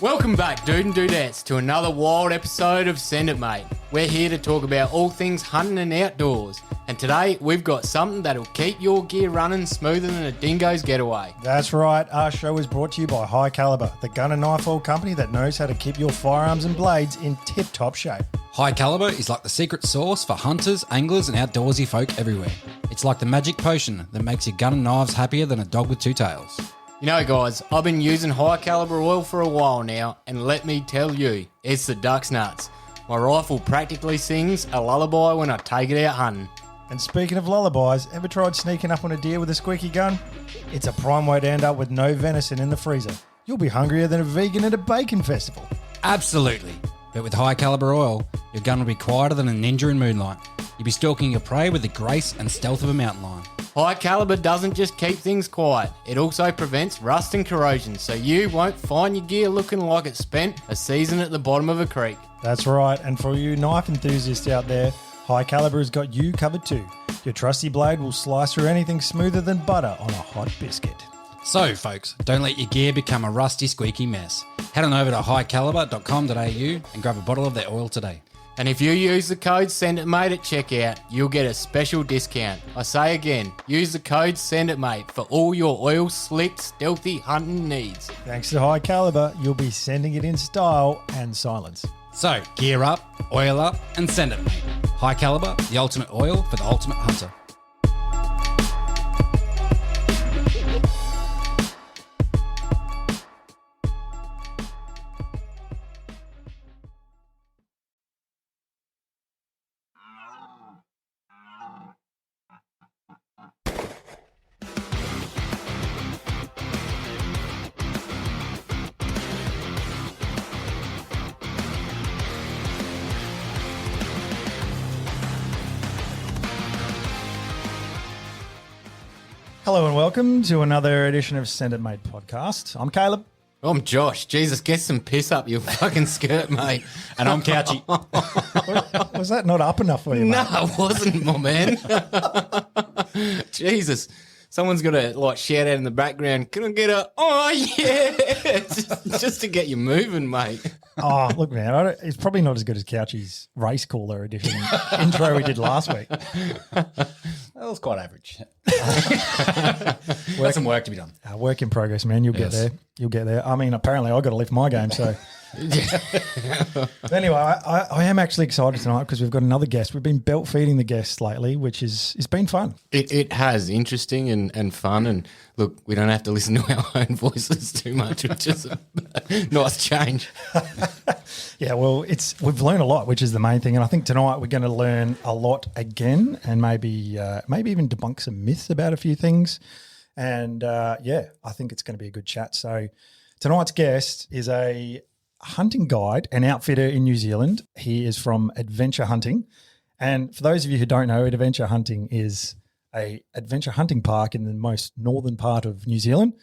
Welcome back, dude and dudettes, to another wild episode of Send It Mate. We're here to talk about all things hunting and outdoors. And today, we've got something that'll keep your gear running smoother than a dingo's getaway. That's right. Our show is brought to you by High Caliber, the gun and knife oil company that knows how to keep your firearms and blades in tip-top shape. High Caliber is like the secret sauce for hunters, anglers, and outdoorsy folk everywhere. It's like the magic potion that makes your gun and knives happier than a dog with two tails. You know, guys, I've been using High Caliber oil for a while now, and let me tell you, it's the duck's nuts. My rifle practically sings a lullaby when I take it out hunting. And speaking of lullabies, ever tried sneaking up on a deer with a squeaky gun? It's a prime way to end up with no venison in the freezer. You'll be hungrier than a vegan at a bacon festival. Absolutely. But with High Caliber oil, your gun will be quieter than a ninja in moonlight. You'll be stalking your prey with the grace and stealth of a mountain lion. High Caliber doesn't just keep things quiet, it also prevents rust and corrosion, so you won't find your gear looking like it spent a season at the bottom of a creek. That's right, and for you knife enthusiasts out there, High Caliber has got you covered too. Your trusty blade will slice through anything smoother than butter on a hot biscuit. So, folks, don't let your gear become a rusty, squeaky mess. Head on over to highcaliber.com.au and grab a bottle of their oil today. And if you use the code SENDITMATE at checkout, you'll get a special discount. I say again, use the code SENDITMATE for all your oil slick, stealthy hunting needs. Thanks to High Caliber, you'll be sending it in style and silence. So, gear up, oil up, and send it, mate. High Caliber, the ultimate oil for the ultimate hunter. Hello and welcome to another edition of Send It Mate podcast. I'm Caleb. I'm Josh. Jesus, get some piss up your fucking skirt, mate. And I'm Couchy. Was that not up enough for you, mate? No, it wasn't, my man. Jesus. Someone's got to like shout out in the background, can I get a, oh yeah, just to get you moving, mate. Oh, look, man, it's probably not as good as Couchy's race caller edition intro we did last week. That was quite average. Got some work to be done. Work in progress, man. You'll get there. You'll get there. I mean, apparently I've got to lift my game, so. Anyway, I am actually excited tonight because we've got another guest. We've been belt feeding the guests lately, which is it's been fun. It has, interesting and fun. And look, we don't have to listen to our own voices too much, which is a nice change. Yeah, well, we've learned a lot, which is the main thing. And I think tonight we're going to learn a lot again and maybe even debunk some myths about a few things. And I think it's going to be a good chat. So tonight's guest is a hunting guide and outfitter in New Zealand. He is from Adventure Hunting. And for those of you who don't know, Adventure Hunting is a adventure hunting park in the most northern part of New Zealand.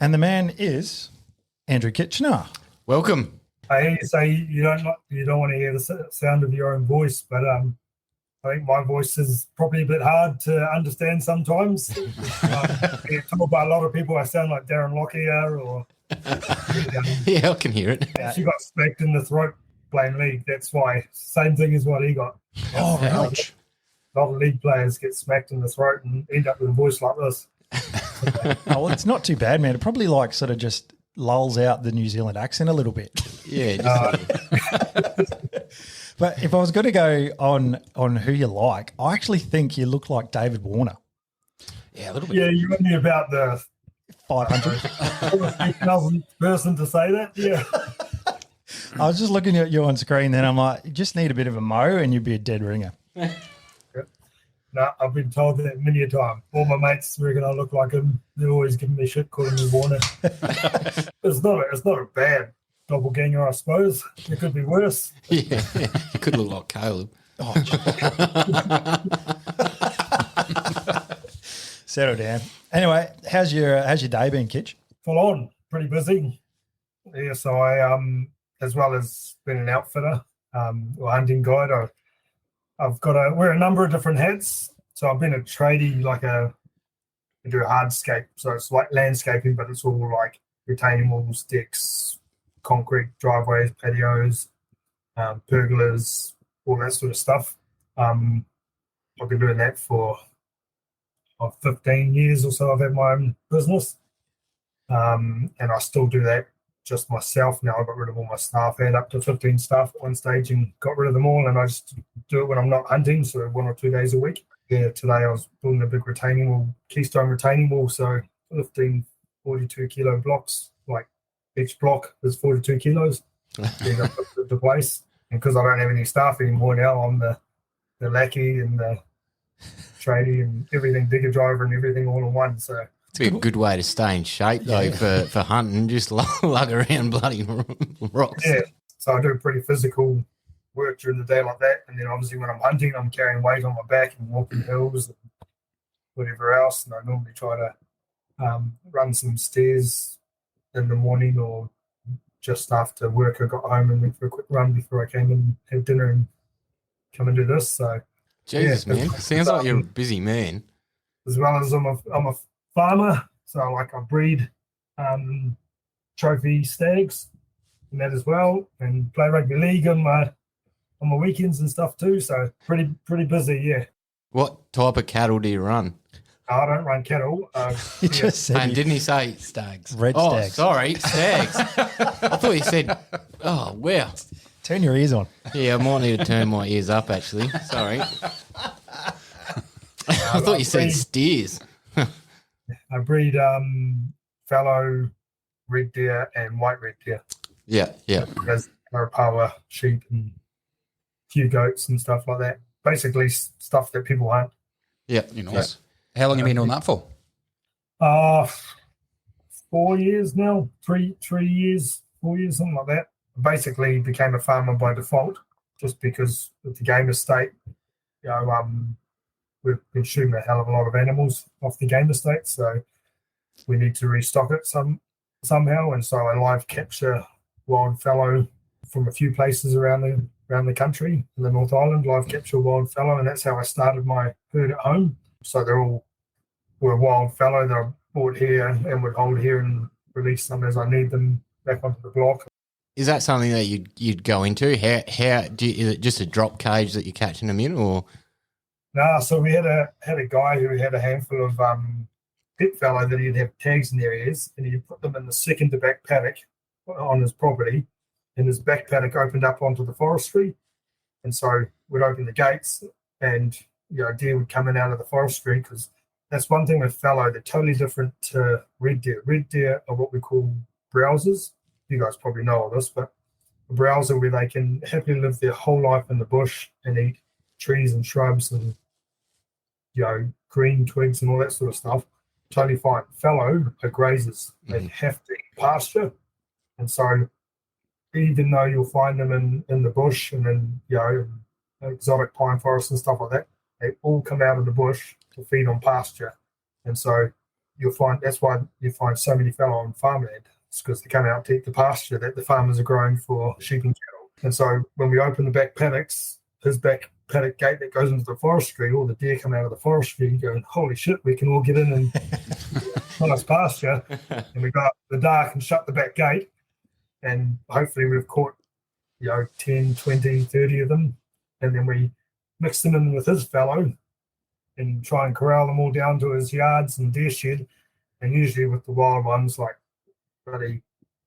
And the man is Andrew Kitchener. Welcome. I hear you say you don't want to hear the sound of your own voice, but I think my voice is probably a bit hard to understand sometimes. You talk about a lot of people, I sound like Darren Lockyer or... Yeah, I can hear it. She got smacked in the throat playing league. That's why. Same thing as what he got. Oh, ouch. A lot of league players get smacked in the throat and end up with a voice like this. Oh, well, it's not too bad, man. It probably like sort of just lulls out the New Zealand accent a little bit. Yeah. But if I was going to go on who you like, I actually think you look like David Warner. Yeah, a little bit. Yeah, you're only about the 500. person to say that. Yeah. I was just looking at you on screen then I'm like, you just need a bit of a mo and you'd be a dead ringer. No, I've been told that many a time. All my mates reckon I look like him. They're always giving me shit, calling me Warner. It's not a bad doppelganger, I suppose. It could be worse. Yeah, you could look like Caleb. Oh, settle down. Anyway, how's your day been, Kitch? Full on, pretty busy. Yeah, so I as well as being an outfitter or hunting guide, I've got to wear a number of different hats. So I've been a tradie, I do hardscape. So it's like landscaping, but it's all like retaining walls, decks, concrete driveways, patios, pergolas, all that sort of stuff. I've been doing that for 15 years or so. I've had my own business, and I still do that just myself now. I got rid of all my staff. I had up to 15 staff at one stage and got rid of them all, and I just do it when I'm not hunting, so 1 or 2 days a week. Yeah, today I was building a big retaining wall, keystone retaining wall, so 15 42 kilo blocks, like each block is 42 kilos. Then I put it into place, and because I don't have any staff anymore now, I'm the lackey and the tradie and everything, digger driver and everything all in one. So it's a good way to stay in shape though for hunting. Just lug around bloody rocks. Yeah, so I do pretty physical work during the day like that, and then obviously when I'm hunting, I'm carrying weight on my back and walking hills and whatever else. And I normally try to run some stairs in the morning or just after work. I got home and went for a quick run before I came and had dinner and come and do this. So Jesus, man, sounds like you're a busy man. As well as I'm a farmer, so I breed trophy stags and that as well, and play rugby league on my weekends and stuff too. So pretty busy, yeah. What type of cattle do you run? I don't run cattle. He just said And didn't he say stags? Red oh, stags. sorry, stags. I thought he said, oh, wow. Turn your ears on. Yeah, I might need to turn my ears up, actually. Sorry. I thought you said steers. I breed fallow red deer and white red deer. Yeah. There's Marapawa sheep and a few goats and stuff like that. Basically stuff that people hunt. Yeah. Nice. How long have you been doing that for? 4 years now, 3 years, 4 years, something like that. Basically became a farmer by default, just because with the game estate, we've been shooting a hell of a lot of animals off the game estate, so we need to restock it somehow. And so I live capture wild fallow from a few places around the country in the North Island, live capture wild fallow, and that's how I started my herd at home. So were wild fallow that I bought here and would hold here and release them as I need them back onto the block. Is that something that you'd go into? How is it just a drop cage that you're catching them in, or? No, so we had a guy who had a handful of pit fallow that he'd have tags in their ears, and he'd put them in the second to back paddock on his property, and his back paddock opened up onto the forestry, and so we'd open the gates, and deer would come in out of the forestry, because that's one thing with fallow, they're totally different to red deer. Red deer are what we call browsers. You guys probably know all this, but a browser where they can happily live their whole life in the bush and eat trees and shrubs and green twigs and all that sort of stuff, totally fine. Fallow are grazers. They have to eat pasture, and so even though you'll find them in the bush and in exotic pine forests and stuff like that, they all come out of the bush to feed on pasture, and so you'll find that's why you find so many fallow on farmland. It's because they come out to eat the pasture that the farmers are growing for sheep and cattle. And so when we open the back paddocks, his back paddock gate that goes into the forestry, all the deer come out of the forestry and going, holy shit, we can all get in and nice pasture. And we go up the dark and shut the back gate, and hopefully we've caught 10, 20, 30 of them, and then we mix them in with his fallow and try and corral them all down to his yards and deer shed. And usually with the wild ones, like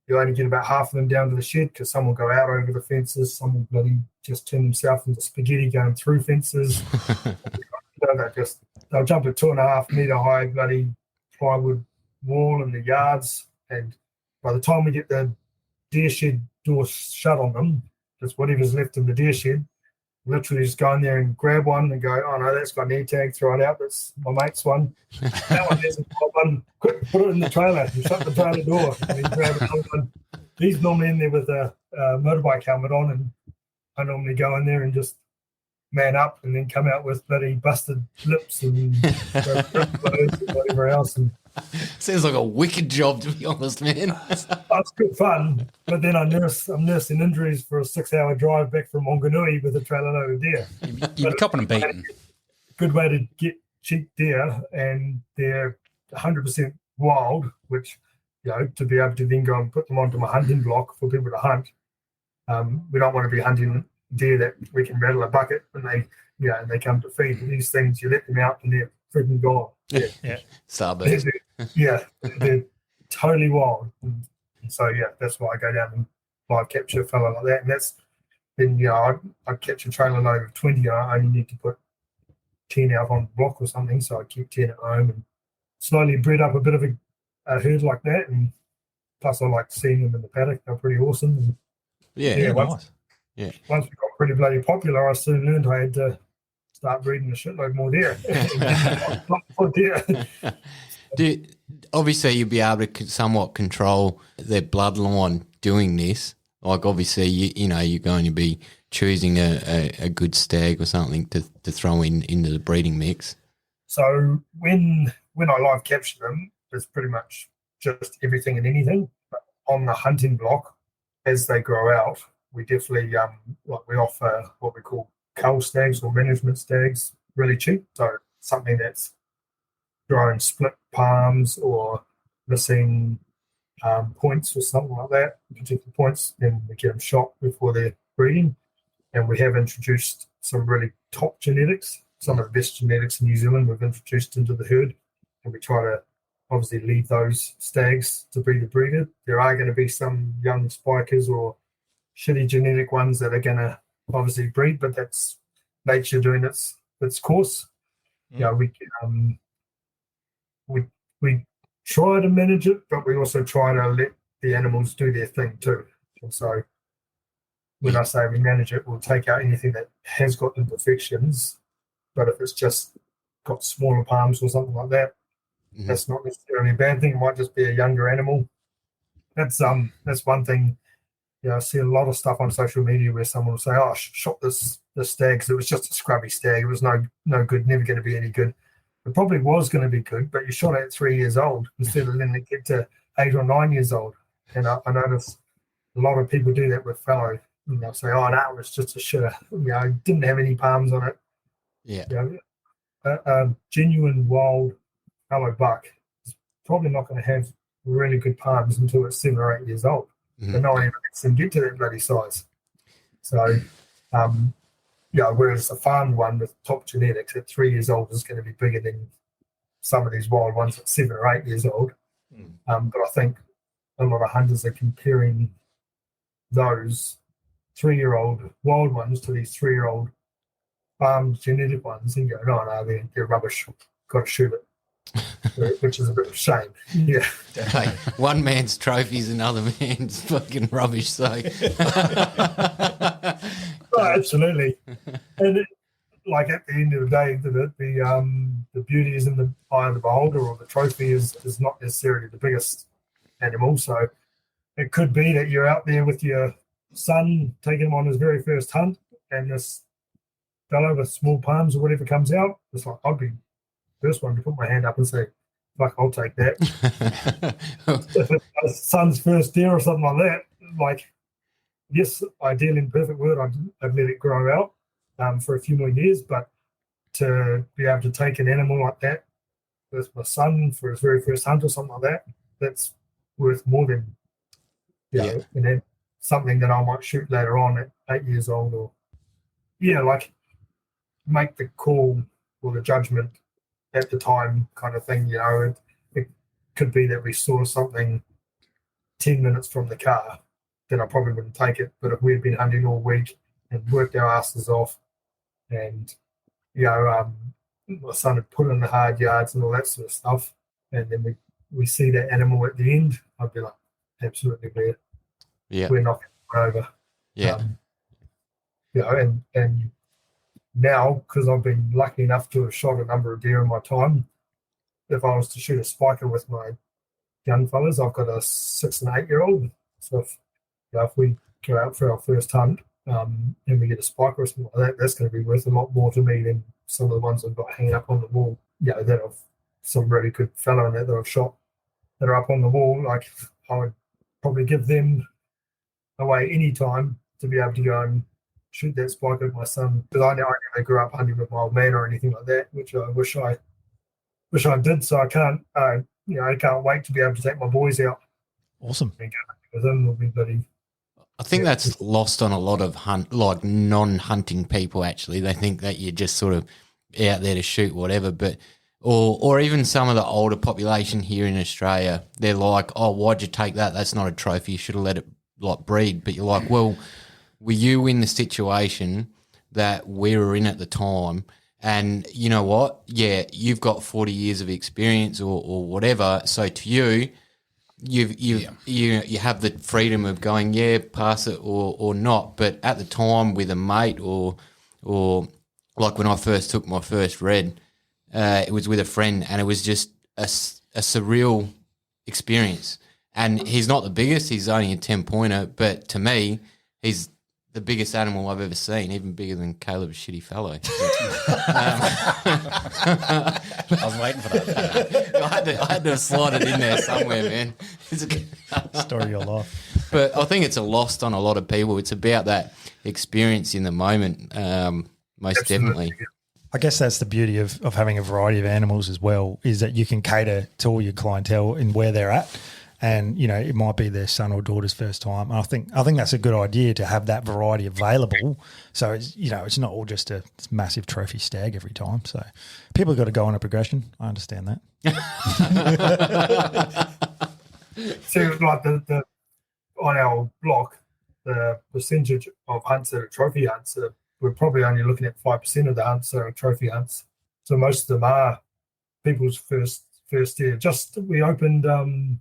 you only get about half of them down to the shed, because some will go out over the fences, some will bloody just turn themselves into spaghetti going through fences. They'll jump a 2.5 metre high bloody plywood wall in the yards, and by the time we get the deer shed door shut on them, just whatever's left in the deer shed, literally just go in there and grab one and go, oh no, that's got an air tag, throw it out, that's my mate's one. That one hasn't got one, quick, put it in the trailer and shut the trailer door, and then grab another one. He's normally in there with a motorbike helmet on, and I normally go in there and just man up and then come out with bloody busted lips and whatever else. And sounds like a wicked job, to be honest, man. It's good fun, but then I'm nursing injuries for a 6-hour drive back from Wanganui with a trailer load of deer. You'd be copping and beating. Good way to get cheap deer, and they're 100% wild, which to be able to then go and put them onto my hunting block for people to hunt. We don't want to be hunting deer that we can rattle a bucket when they come to feed. These things, you let them out and they're freaking gone. Yeah. Suburbs. They're totally wild. And so, that's why I go down and live capture a fella like that. And that's then, I'd catch a trailer load of 20. I only need to put 10 out on the block or something. So I keep 10 at home and slowly bred up a bit of a herd like that. And plus, I like seeing them in the paddock. They're pretty awesome. And Nice. once we got pretty bloody popular, I soon learned I had to start breeding a shitload more deer. Obviously, you'll be able to somewhat control their bloodline doing this. Like, obviously, you're going to be choosing a good stag or something to throw into the breeding mix. So when I live capture them, it's pretty much just everything and anything. But on the hunting block, as they grow out, we definitely we offer what we call cull stags or management stags really cheap. So something that's growing split palms or missing points or something like that, particular points, then we get them shot before they're breeding. And we have introduced some really top genetics, some of the best genetics in New Zealand we've introduced into the herd. And we try to obviously leave those stags to be the breeder. There are going to be some young spikers or shitty genetic ones that are going to obviously breed, but that's nature doing its course. We try to manage it, but we also try to let the animals do their thing too. And so when I say we manage it, we'll take out anything that has got imperfections, but if it's just got smaller palms or something like that, that's not necessarily a bad thing. It might just be a younger animal. That's one thing. I see a lot of stuff on social media where someone will say, "Oh, I shot this stag because it was just a scrubby stag. It was no good, never going to be any good." It probably was going to be good, but you shot it at 3 years old instead of letting it get to 8 or 9 years old. And I notice a lot of people do that with fallow. And they'll say, "Oh, no, it was just a shitter. It didn't have any palms on it." Yeah. A genuine wild fallow buck is probably not going to have really good palms until it's 7 or 8 years old. But no one ever lets them get to that bloody size. So, whereas a farmed one with top genetics at 3 years old is going to be bigger than some of these wild ones at 7 or 8 years old. But I think a lot of hunters are comparing those 3-year-old wild ones to these 3-year-old farmed genetic ones and go, no, they're rubbish. Got to shoot it. Which is a bit of a shame. Yeah. Hey, one man's trophy is another man's fucking rubbish. So, absolutely. And at the end of the day, the beauty is in the eye of the beholder, or the trophy is not necessarily the biggest animal. So it could be that you're out there with your son taking him on his very first hunt, and this fellow with small palms or whatever comes out. It's like, I'd be first one to put my hand up and say, "Fuck, I'll take that." If it's my son's first deer or something like that, yes, ideally in perfect world, I'd let it grow out for a few more years, but to be able to take an animal like that with my son for his very first hunt or something like that, that's worth more than and then something that I might shoot later on at 8 years old, or make the call or the judgment at the time kind of thing. It could be that we saw something 10 minutes from the car, then I probably wouldn't take it. But if we'd been hunting all week and worked our asses off, and my son had put in the hard yards and all that sort of stuff, and then we see that animal at the end, I'd be like, absolutely, we're not going over. And now, because I've been lucky enough to have shot a number of deer in my time, if I was to shoot a spiker with my young fellas, I've got a 6 and 8 year old. So if we go out for our first hunt and we get a spiker or something like that, that's going to be worth a lot more to me than some of the ones I've got hanging up on the wall. That I've some really good fellow in that I've shot that are up on the wall. Like, I would probably give them away any time to be able to go and shoot that spike with my son, because I never grew up hunting with my old man or anything like that, which I wish I did. So I can't, I can't wait to be able to take my boys out Awesome. and go with them will be bloody. I think that's lost on a lot of non-hunting people. Actually, they think that you're just sort of out there to shoot whatever, but or even some of the older population here in Australia, they're like, "Oh, why'd you take that? That's not a trophy. You should have let it breed." But you're like, "Well, were you in the situation that we were in at the time?" And you know what? Yeah, you've got 40 years of experience or whatever. So to you, you have the freedom of going, yeah, pass it or not. But at the time with a mate or like when I first took my first red, it was with a friend, and it was just a surreal experience. And he's not the biggest; he's only a 10-pointer. But to me, he's the biggest animal I've ever seen, even bigger than Caleb's shitty fellow. I was waiting for that. I had to slide it in there somewhere, man. Story of your life. But I think it's a lost on a lot of people. It's about that experience in the moment, most definitely. I guess that's the beauty of having a variety of animals as well, is that you can cater to all your clientele in where they're at. And, you know, it might be their son or daughter's first time. And I think that's a good idea to have that variety available. So, it's, you know, it's not all just a massive trophy stag every time. So people have got to go on a progression. I understand that. So, like the on our block, the percentage of hunts that are trophy hunts, we're probably only looking at 5% of the hunts that are trophy hunts. So most of them are people's first year. We opened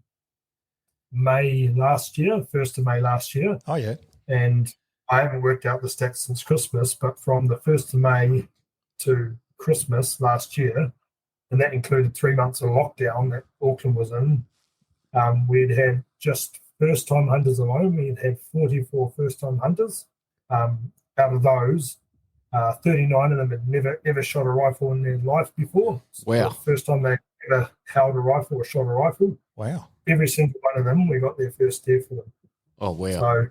May last year, 1st of May last year. Oh, yeah. And I haven't worked out the stats since Christmas, but from the 1st of May to Christmas last year, and that included 3 months of lockdown that Auckland was in, we'd had just first-time hunters alone. We'd had 44 first-time hunters. Out of those, 39 of them had never, ever shot a rifle in their life before. Wow. The first time they ever held a rifle or shot a rifle. Wow. Every single one of them, we got their first deer for them. Oh, wow. So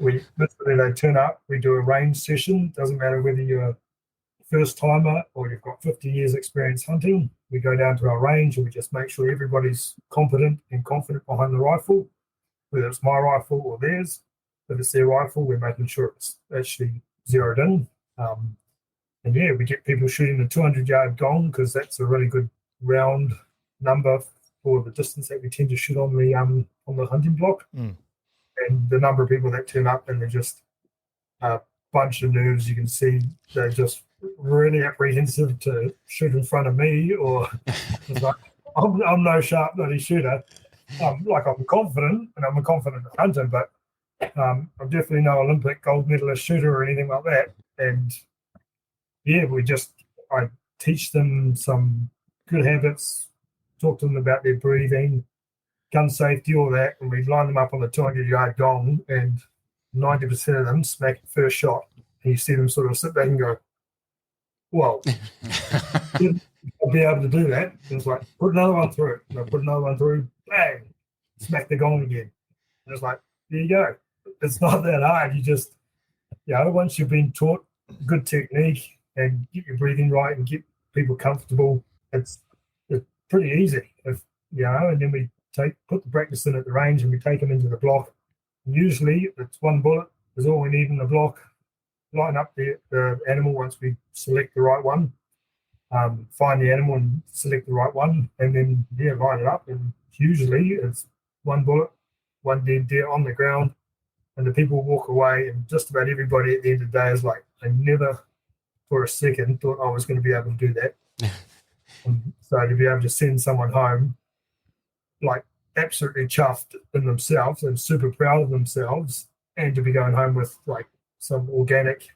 we literally, they turn up, we do a range session. Doesn't matter whether you're a first timer or you've got 50 years experience hunting. We go down to our range and we just make sure everybody's competent and confident behind the rifle, whether it's my rifle or theirs. If it's their rifle, we're making sure it's actually zeroed in. And yeah, we get people shooting the 200-yard gong because that's a really good round number for the distance that we tend to shoot on the hunting block. And the number of people that turn up and they're just a bunch of nerves. You can see they're just really apprehensive to shoot in front of me, or it's like, I'm no sharp bloody shooter. I'm confident and I'm a confident hunter, but I'm definitely no Olympic gold medalist shooter or anything like that. And yeah, I teach them some good habits, talk to them about their breathing, gun safety, all that, and we line them up on the 200-yard gong, and 90% of them smack the first shot. And you see them sort of sit back and go, whoa, I'll be able to do that. And it's like, put another one through. And I put another one through, bang, smack the gong again. And it's like, there you go. It's not that hard. You just, once you've been taught good technique and get your breathing right and get people comfortable, it's pretty easy. And then we put the practice in at the range and we take them into the block. Usually it's one bullet is all we need in the block. Line up the animal once we select the right one. Find the animal and select the right one, and then line it up. And usually it's one bullet, one dead deer on the ground, and the people walk away. And just about everybody at the end of the day is like, I never for a second thought I was going to be able to do that. So to be able to send someone home, like absolutely chuffed in themselves and super proud of themselves, and to be going home with like some organic,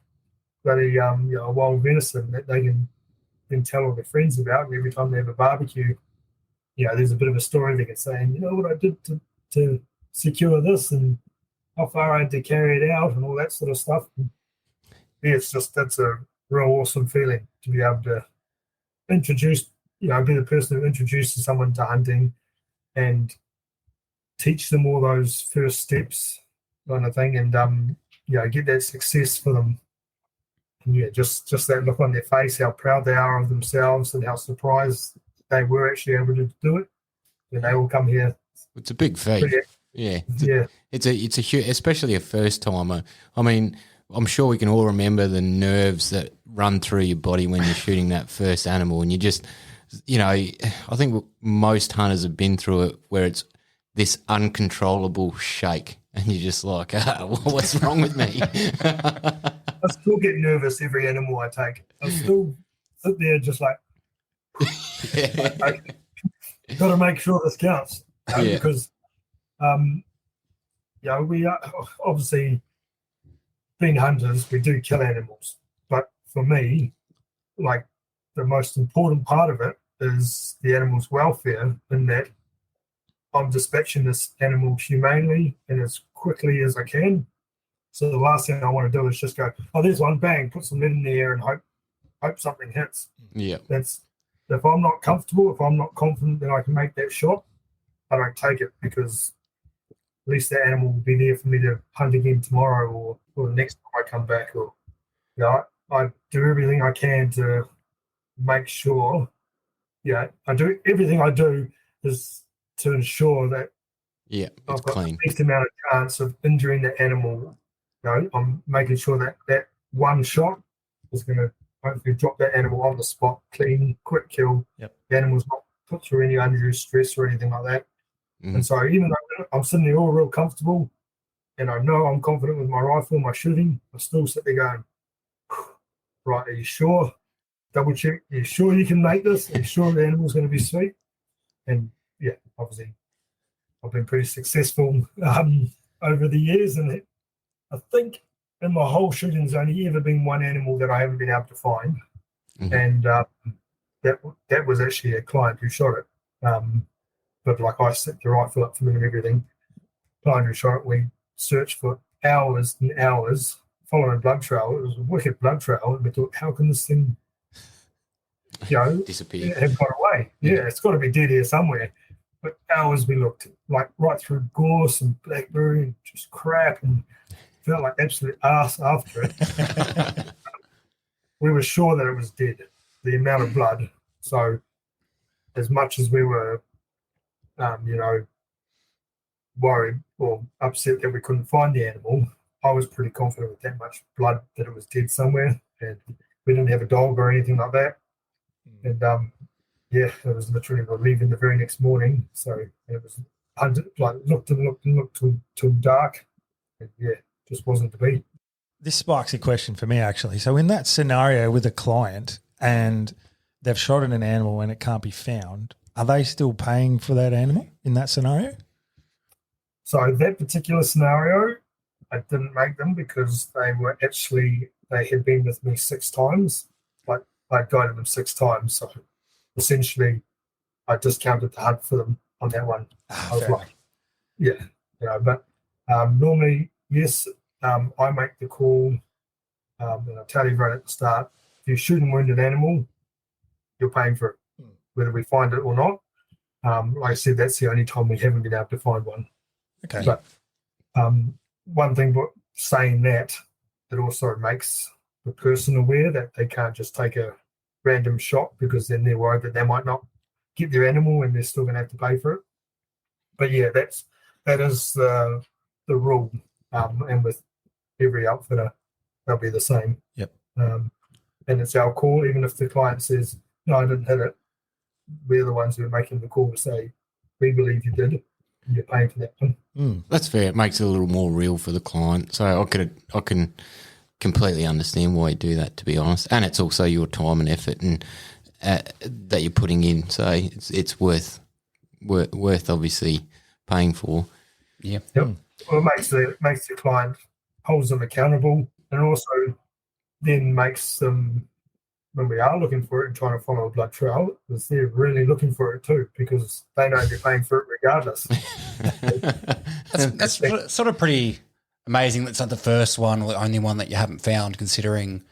bloody wild venison that they can tell all their friends about, and every time they have a barbecue, there's a bit of a story they can say, and you know what I did to secure this, and how far I had to carry it out, and all that sort of stuff. And that's a real awesome feeling to be able to introduce, be the person who introduces someone to hunting and teach them all those first steps kind of thing, and get that success for them. And just that look on their face, how proud they are of themselves and how surprised they were actually able to do it. And they all come here. It's a big feat. Yeah. Yeah. It's a huge, especially a first timer. I mean, I'm sure we can all remember the nerves that run through your body when you're shooting that first animal, and you just, I think most hunters have been through it where it's this uncontrollable shake, and you're just like, what's wrong with me? I still get nervous every animal I take. I still sit there just like, got to make sure this counts, because, we are obviously being hunters, we do kill animals. But for me, like the most important part of it is the animal's welfare, in that I'm dispatching this animal humanely and as quickly as I can. So the last thing I want to do is just go, oh, there's one, bang, put some lead in the air and hope something hits. Yeah. That's, if I'm not comfortable, if I'm not confident that I can make that shot, I don't take it, because at least that animal will be there for me to hunt again tomorrow or the next time I come back. Or I do everything I can to make sure. I do everything I do is to ensure that it's I've got clean. the least amount of chance of injuring the animal. I'm making sure that one shot is going to hopefully drop that animal on the spot, clean, quick kill. Yep. The animal's not put through any undue stress or anything like that. Mm. And so even though I'm sitting there all real comfortable and I know I'm confident with my rifle, my shooting, I still sit there going, right, are you sure? Double check. Are you sure you can make this? Are you sure the animal's going to be sweet? And obviously I've been pretty successful over the years. And I think in my whole shooting, there's only ever been one animal that I haven't been able to find. Mm-hmm. And that was actually a client who shot it. But like I set the rifle up for them and everything. Client who shot it, we searched for hours and hours, following a blood trail. It was a wicked blood trail. And we thought, how can this thing, disappear? Have got away? Yeah, it's got to be dead here somewhere. But hours we looked, like right through gorse and blackberry and just crap, and felt like absolute arse after it. We were sure that it was dead, the amount of blood. So as much as we were, worried or upset that we couldn't find the animal, I was pretty confident with that much blood that it was dead somewhere. And we didn't have a dog or anything like that. And it was literally leaving the very next morning. So it was looked till dark. And just wasn't to be. This sparks a question for me, actually. So in that scenario with a client and they've shot at an animal and it can't be found, are they still paying for that animal in that scenario? So that particular scenario, I didn't make them because they had been with me 6 times. Like I guided them 6 times. So essentially I discounted the hunt for them on that one. I was like, but normally, yes, I make the call, and I tell you right at the start, if you shoot and wound an animal, you're paying for it, whether we find it or not. Like I said, that's the only time we haven't been able to find one. Okay. But one thing, but saying that, it also makes the person aware that they can't just take a random shot, because then they're worried that they might not get their animal and they're still going to have to pay for it. But that is the rule, and with every outfitter, they'll be the same. Yep. And it's our call, even if the client says, no, I didn't hit it, we're the ones who are making the call to say, we believe you did, and you're paying for that one. That's fair. It makes it a little more real for the client. So I can completely understand why you do that, to be honest. And it's also your time and effort and that you're putting in. So it's worth obviously paying for. Yeah. Yep. Well, it makes the client, holds them accountable, and also then makes them, when we are looking for it and trying to follow a blood trail, because they're really looking for it too, because they know they're paying for it regardless. That's sort of pretty amazing. That's not the first one or the only one that you haven't found, considering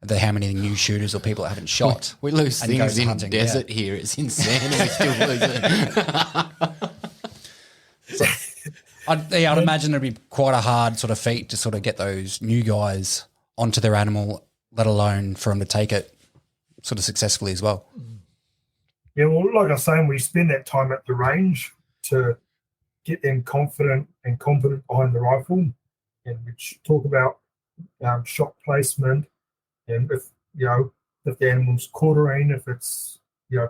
how many new shooters or people that haven't shot. We lose and go things in hunting. desert here. It's insane. And we still lose it. I'd imagine it'd be quite a hard sort of feat to sort of get those new guys onto their animal, let alone for them to take it sort of successfully as well. Yeah, well, like I was saying, we spend that time at the range to get them confident and competent behind the rifle. And we talk about shot placement, and if the animal's quartering, if it's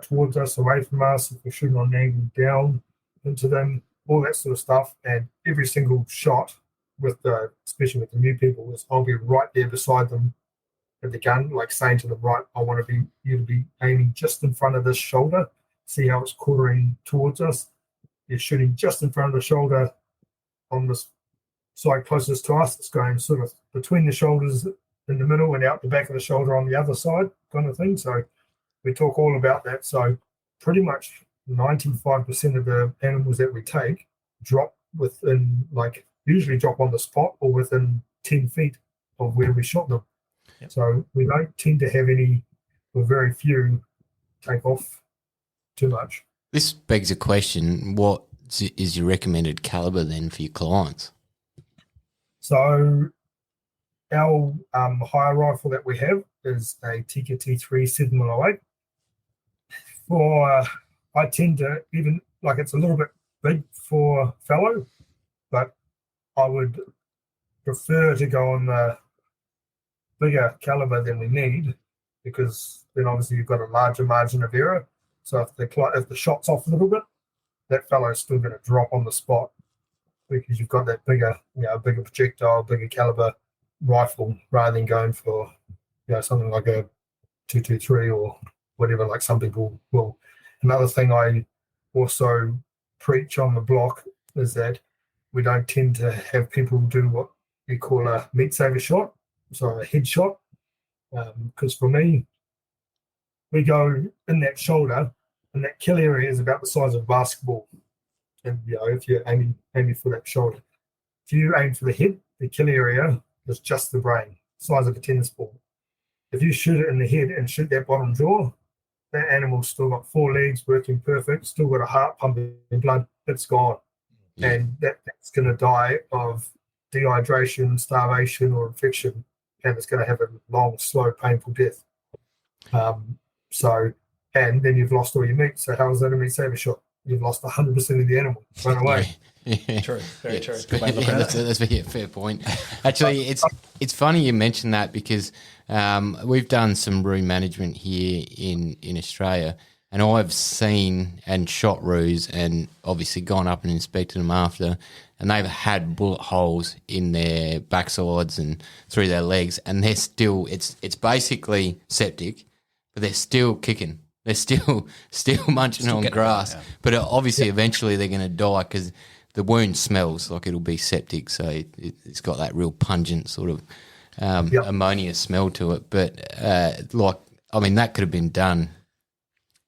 towards us, away from us, if we're shooting on an angle down into them, all that sort of stuff. And every single shot especially with the new people, is I'll be right there beside them at the gun, like saying to them, right, I want you to be aiming just in front of this shoulder. See how it's quartering towards us. You're shooting just in front of the shoulder on this side closest to us. It's going sort of between the shoulders in the middle and out the back of the shoulder on the other side, kind of thing. So we talk all about that. So pretty much 95% of the animals that we take drop within, like, usually drop on the spot or within 10 feet of where we shot them. Yep. So we don't tend to have any, or very few, take off too much. This begs a question. What is your recommended caliber then for your clients? So our higher rifle that we have is a Tika T3 7mm08. I tend to, even, like, it's a little bit big for fallow, but I would prefer to go on the bigger caliber than we need, because then obviously you've got a larger margin of error. So if the shot's off a little bit, that fellow's still going to drop on the spot, because you've got that bigger projectile, bigger caliber rifle, rather than going for something like a 223 or whatever, like some people will. Another thing I also preach on the block is that we don't tend to have people do what we call a meat saver shot, so a headshot, because for me, we go in that shoulder, and that kill area is about the size of a basketball. And if you're aiming for that shoulder, if you aim for the head, the kill area is just the brain, size of a tennis ball. If you shoot it in the head and shoot that bottom jaw, that animal's still got 4 legs working perfect, still got a heart pumping blood, it's gone. Yeah. And that's going to die of dehydration, starvation, or infection, and it's going to have a long, slow, painful death. And then you've lost all your meat. So how is that a meat saver shot? You've lost 100% of the animal. Run away. Yeah. True. Very true. That's a fair point. Actually, it's funny you mentioned that, because we've done some roo management here in Australia, and I've seen and shot roos and obviously gone up and inspected them after, and they've had bullet holes in their backsides and through their legs, and they're still, it's basically septic, but they're still kicking. They're still munching on grass. But obviously eventually they're going to die, because the wound smells like it'll be septic, so it's got that real pungent sort of ammonia smell to it. But that could have been done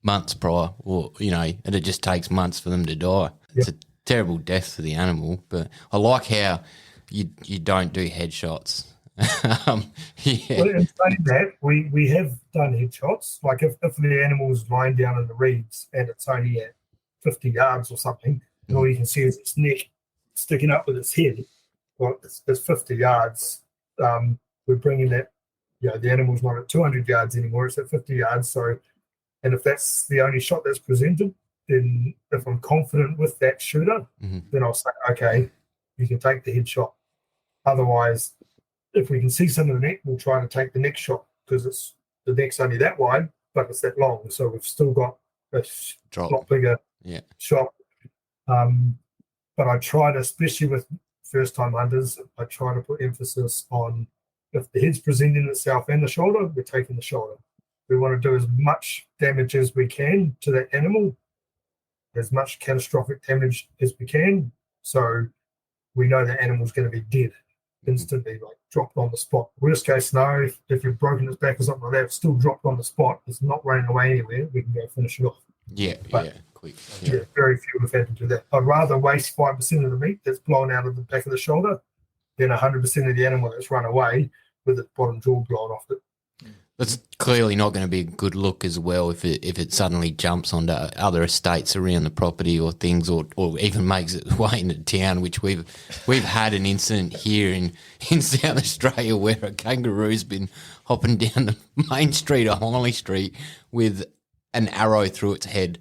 months prior, or and it just takes months for them to die. It's a terrible death for the animal. But I like how you don't do headshots. Well, in saying that, we have done headshots. Like if the animal's lying down in the reeds and it's only at 50 yards or something, and all you can see is its neck sticking up with its head, well, it's 50 yards. We're bringing that, the animal's not at 200 yards anymore, it's at 50 yards. So, and if that's the only shot that's presented, then if I'm confident with that shooter, then I'll say, okay, you can take the headshot. Otherwise, if we can see some of the neck, we'll try to take the next shot, because the neck's only that wide, but it's that long. So we've still got a lot bigger shot. But I try to, especially with first-time hunters, I try to put emphasis on, if the head's presenting itself and the shoulder, we're taking the shoulder. We want to do as much damage as we can to that animal, as much catastrophic damage as we can, so we know the animal's going to be dead instantly, like dropped on the spot. Worst case scenario, if you've broken its back or something like that, it's still dropped on the spot, it's not running away anywhere, we can go finish it off. Quick. Very few have had to do that. I'd rather waste 5% of the meat that's blown out of the back of the shoulder than 100% of the animal that's run away with its bottom jaw blown off it. That's clearly not going to be a good look as well if it suddenly jumps onto other estates around the property or things, or even makes its way into town, which we've had an incident here in South Australia where a kangaroo's been hopping down the main street of Highley Street with an arrow through its head.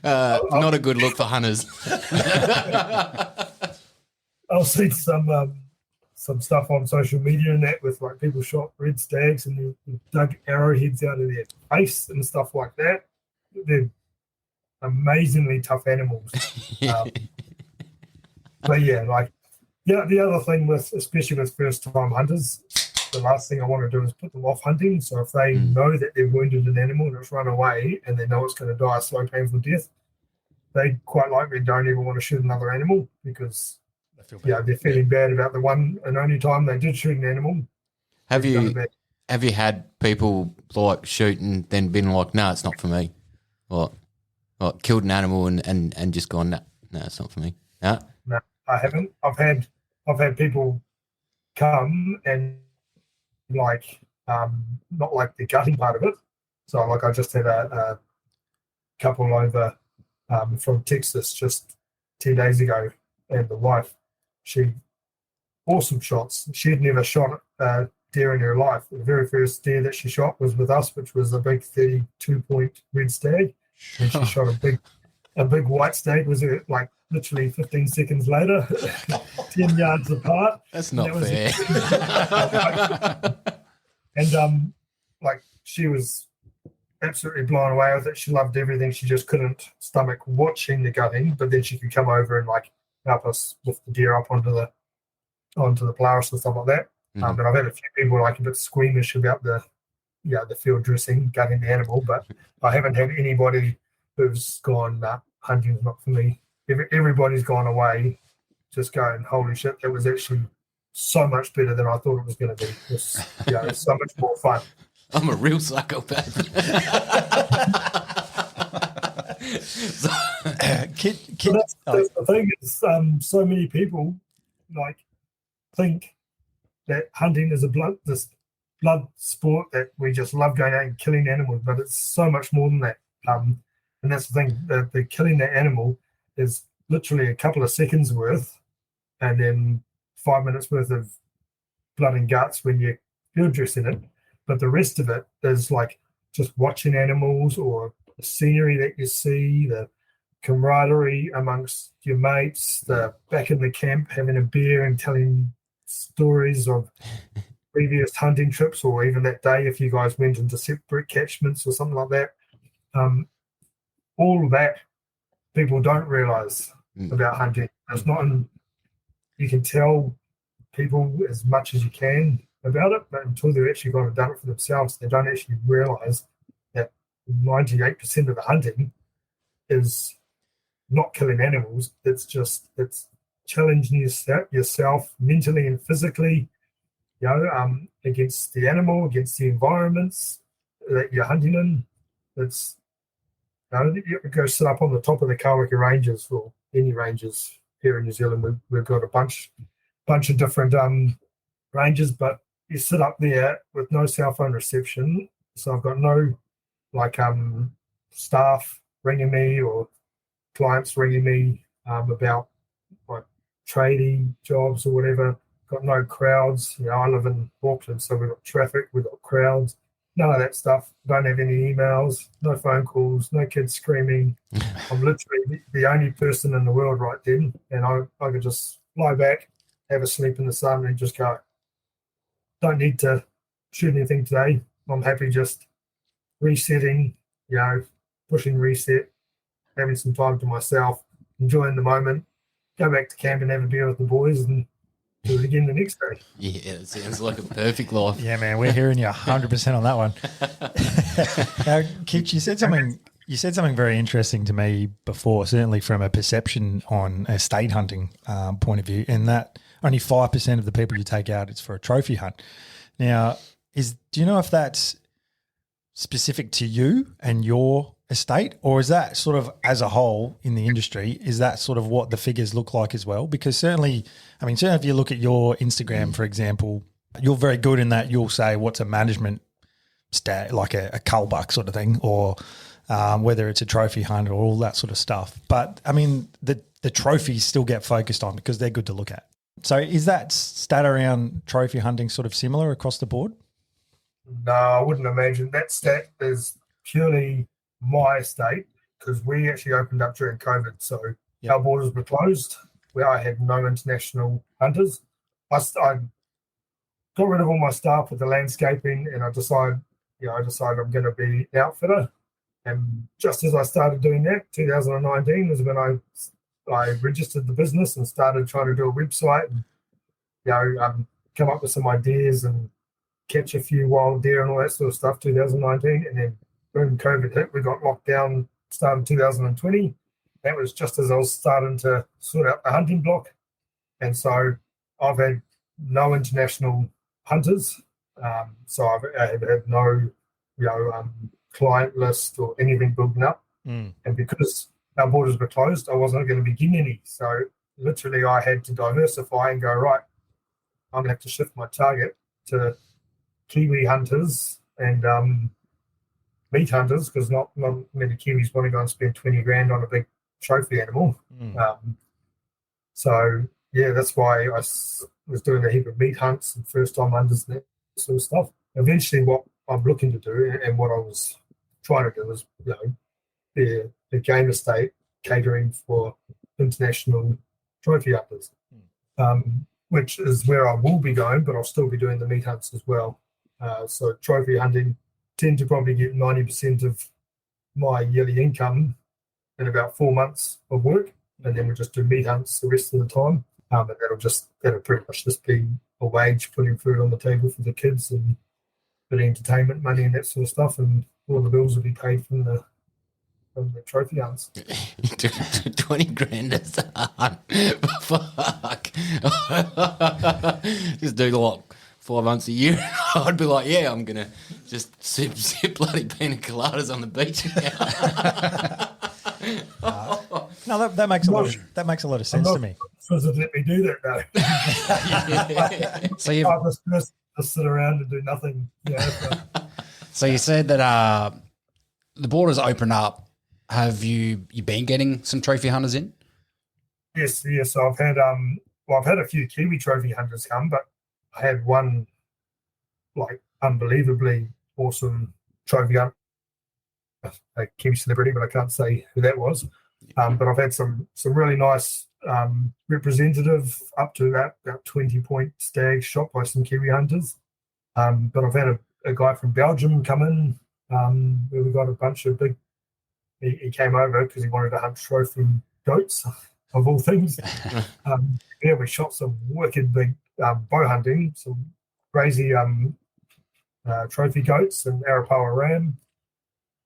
Not a good look for hunters. I'll see some stuff on social media and that with like people shot red stags and they dug arrowheads out of their face and stuff like that. They're amazingly tough animals. But yeah, like the other thing with especially with first time hunters, the last thing I want to do is put them off hunting. So if they know that they've wounded an animal and it's run away and they know it's going to die a slow, painful death, they quite likely don't even want to shoot another animal because they're feeling bad about the one and only time they did shoot an animal. Have you had people like shoot and then been like, no, it's not for me? Or killed an animal and just gone, no, it's not for me. No, I haven't. I've had people come and like not like the gutting part of it. So like I just had a couple over from Texas just 10 days ago, and the wife, she awesome shots. She had never shot a deer in her life. The very first deer that she shot was with us, which was a big 32-point red stag, and she shot a big white stag. Was it like literally 15 seconds later, 10 yards apart? That's not fair. And like she was absolutely blown away with it. She loved everything. She just couldn't stomach watching the gutting, but then she could come over and like help us lift the deer up onto the Polaris and stuff like that. But I've had a few people like a bit squeamish about the field dressing, gutting the animal, but I haven't had anybody who's gone, hunting's not for me. Everybody's gone away just going, holy shit, that was actually so much better than I thought it was going to be. It's so much more fun. I'm a real psychopath. That's the thing is, so many people like think that hunting is this blood sport that we just love going out and killing animals, but it's so much more than that. And that's the thing, the killing that animal is literally a couple of seconds worth, and then 5 minutes worth of blood and guts when you're field dressing it. But the rest of it is like just watching animals or the scenery that you see, the camaraderie amongst your mates, the back in the camp having a beer and telling stories of previous hunting trips, or even that day if you guys went into separate catchments or something like that. All of that people don't realise about hunting. It's not you can tell people as much as you can about it, but until they've actually gone and done it for themselves, they don't actually realise that 98% of the hunting is not killing animals. It's challenging yourself mentally and physically, against the animal, against the environments that you're hunting in. It's you go sit up on the top of the Kawaki Ranges, or any ranges here in New Zealand. We've got a bunch of different ranges, but you sit up there with no cell phone reception. So I've got no staff ringing me or clients ringing me about like trading jobs or whatever. Got no crowds. I live in Auckland, so we've got traffic, we've got crowds. None of that stuff. Don't have any emails, no phone calls, no kids screaming. I'm literally the only person in the world right then, and I could just lie back, have a sleep in the sun, and just go, don't need to shoot anything today. I'm happy just resetting, pushing reset, having some time to myself, enjoying the moment, go back to camp and have a beer with the boys and do it again the next day. Yeah, it sounds like a perfect life. Yeah, man, we're hearing you 100% on that one. Now, Kitch, you said something very interesting to me before, certainly from a perception on estate hunting point of view, and that only 5% of the people you take out is for a trophy hunt. Now, do you know if that's specific to you and your estate, or is that sort of as a whole in the industry, is that sort of what the figures look like as well? Because certainly if you look at your Instagram, for example, you're very good in that you'll say what's a management stat, like a cull buck sort of thing, or whether it's a trophy hunt or all that sort of stuff. But the trophies still get focused on because they're good to look at. So is that stat around trophy hunting sort of similar across the board? No, I wouldn't imagine. That stat is purely my estate. because we actually opened up during COVID, so Yep. our borders were closed. Where I had no international hunters. I got rid of all my staff with the landscaping, and I decided I'm going to be an outfitter. And just as I started doing that, 2019 was when I registered the business and started trying to do a website and come up with some ideas and catch a few wild deer and all that sort of stuff. 2019, and then boom, COVID hit. We got locked down. Started 2020. That was just as I was starting to sort out the hunting block, and so I've had no international hunters. So I have had no, client list or anything building up. And because our borders were closed, I wasn't going to be getting any. So literally, I had to diversify and go, right, I'm going to have to shift my target to Kiwi hunters and meat hunters, because not many Kiwis want to go and spend 20 grand on a big trophy animal. So yeah, that's why I was doing a heap of meat hunts and first time hunters and that sort of stuff. Eventually, what I'm looking to do and what I was trying to do is, be a game estate catering for international trophy hunters, which is where I will be going, but I'll still be doing the meat hunts as well. So trophy hunting tend to probably get 90% of my yearly income in about 4 months of work, and then we just do meat hunts the rest of the time. And that'll pretty much just be a wage, putting food on the table for the kids and bit of entertainment money and that sort of stuff, and all the bills will be paid from the trophy hunts. 20 grand as a hunt. Fuck. Just do like 5 months a year. I'd be like, yeah, I'm gonna just sip bloody pina coladas on the beach. No, that makes a lot of sense to me. Supposed to let me do that though. So you just sit around and do nothing. so you said that the borders open up. Have you been getting some trophy hunters in? Yes. So I've had a few Kiwi trophy hunters come, but I had one like unbelievably awesome trophy hunter, a Kiwi celebrity, but I can't say who that was. But I've had some really nice representative up to about 20-point stags shot by some Kiwi hunters. But I've had a guy from Belgium come in, where we got a bunch of big. He came over because he wanted to hunt trophy goats, of all things. We shot some wicked big bow hunting, some crazy trophy goats and Arapawa ram.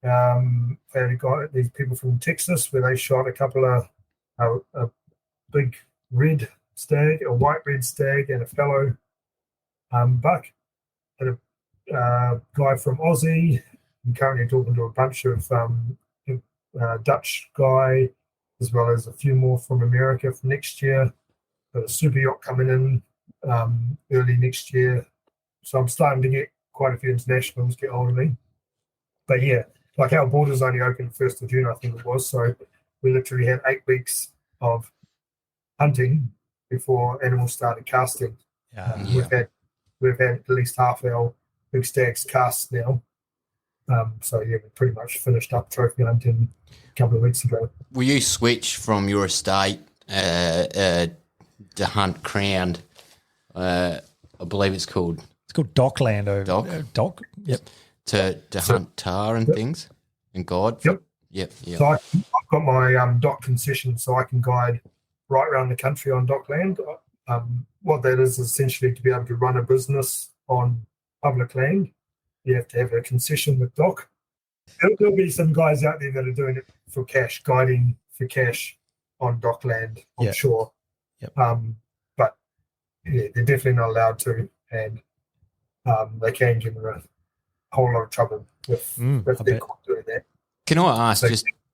Had got these people from Texas where they shot a couple of a big red stag, a white red stag, and a fallow buck. Had a guy from Aussie. I'm currently talking to a bunch of Dutch guy, as well as a few more from America for next year. Got a super yacht coming in early next year. So I'm starting to get quite a few internationals get hold of me. But yeah, like our borders only opened 1st of June, I think it was. So we literally had 8 weeks of hunting before animals started casting. We've had at least half our big stags cast now. So yeah, we pretty much finished up trophy hunting a couple of weeks ago. Will you switch from your estate to hunt crowned? I believe it's called. It's called Dockland. Dock. Yep. To hunt tar and things and guide. Yep. So I've got my dock concession, so I can guide right around the country on Dockland. What that is essentially to be able to run a business on public land. You have to have a concession with Dock. There'll be some guys out there that are doing it for cash, guiding for cash on Dockland, I'm sure. Yep. But yeah, they're definitely not allowed to, and they can get in a whole lot of trouble if they're caught doing that. Can I ask,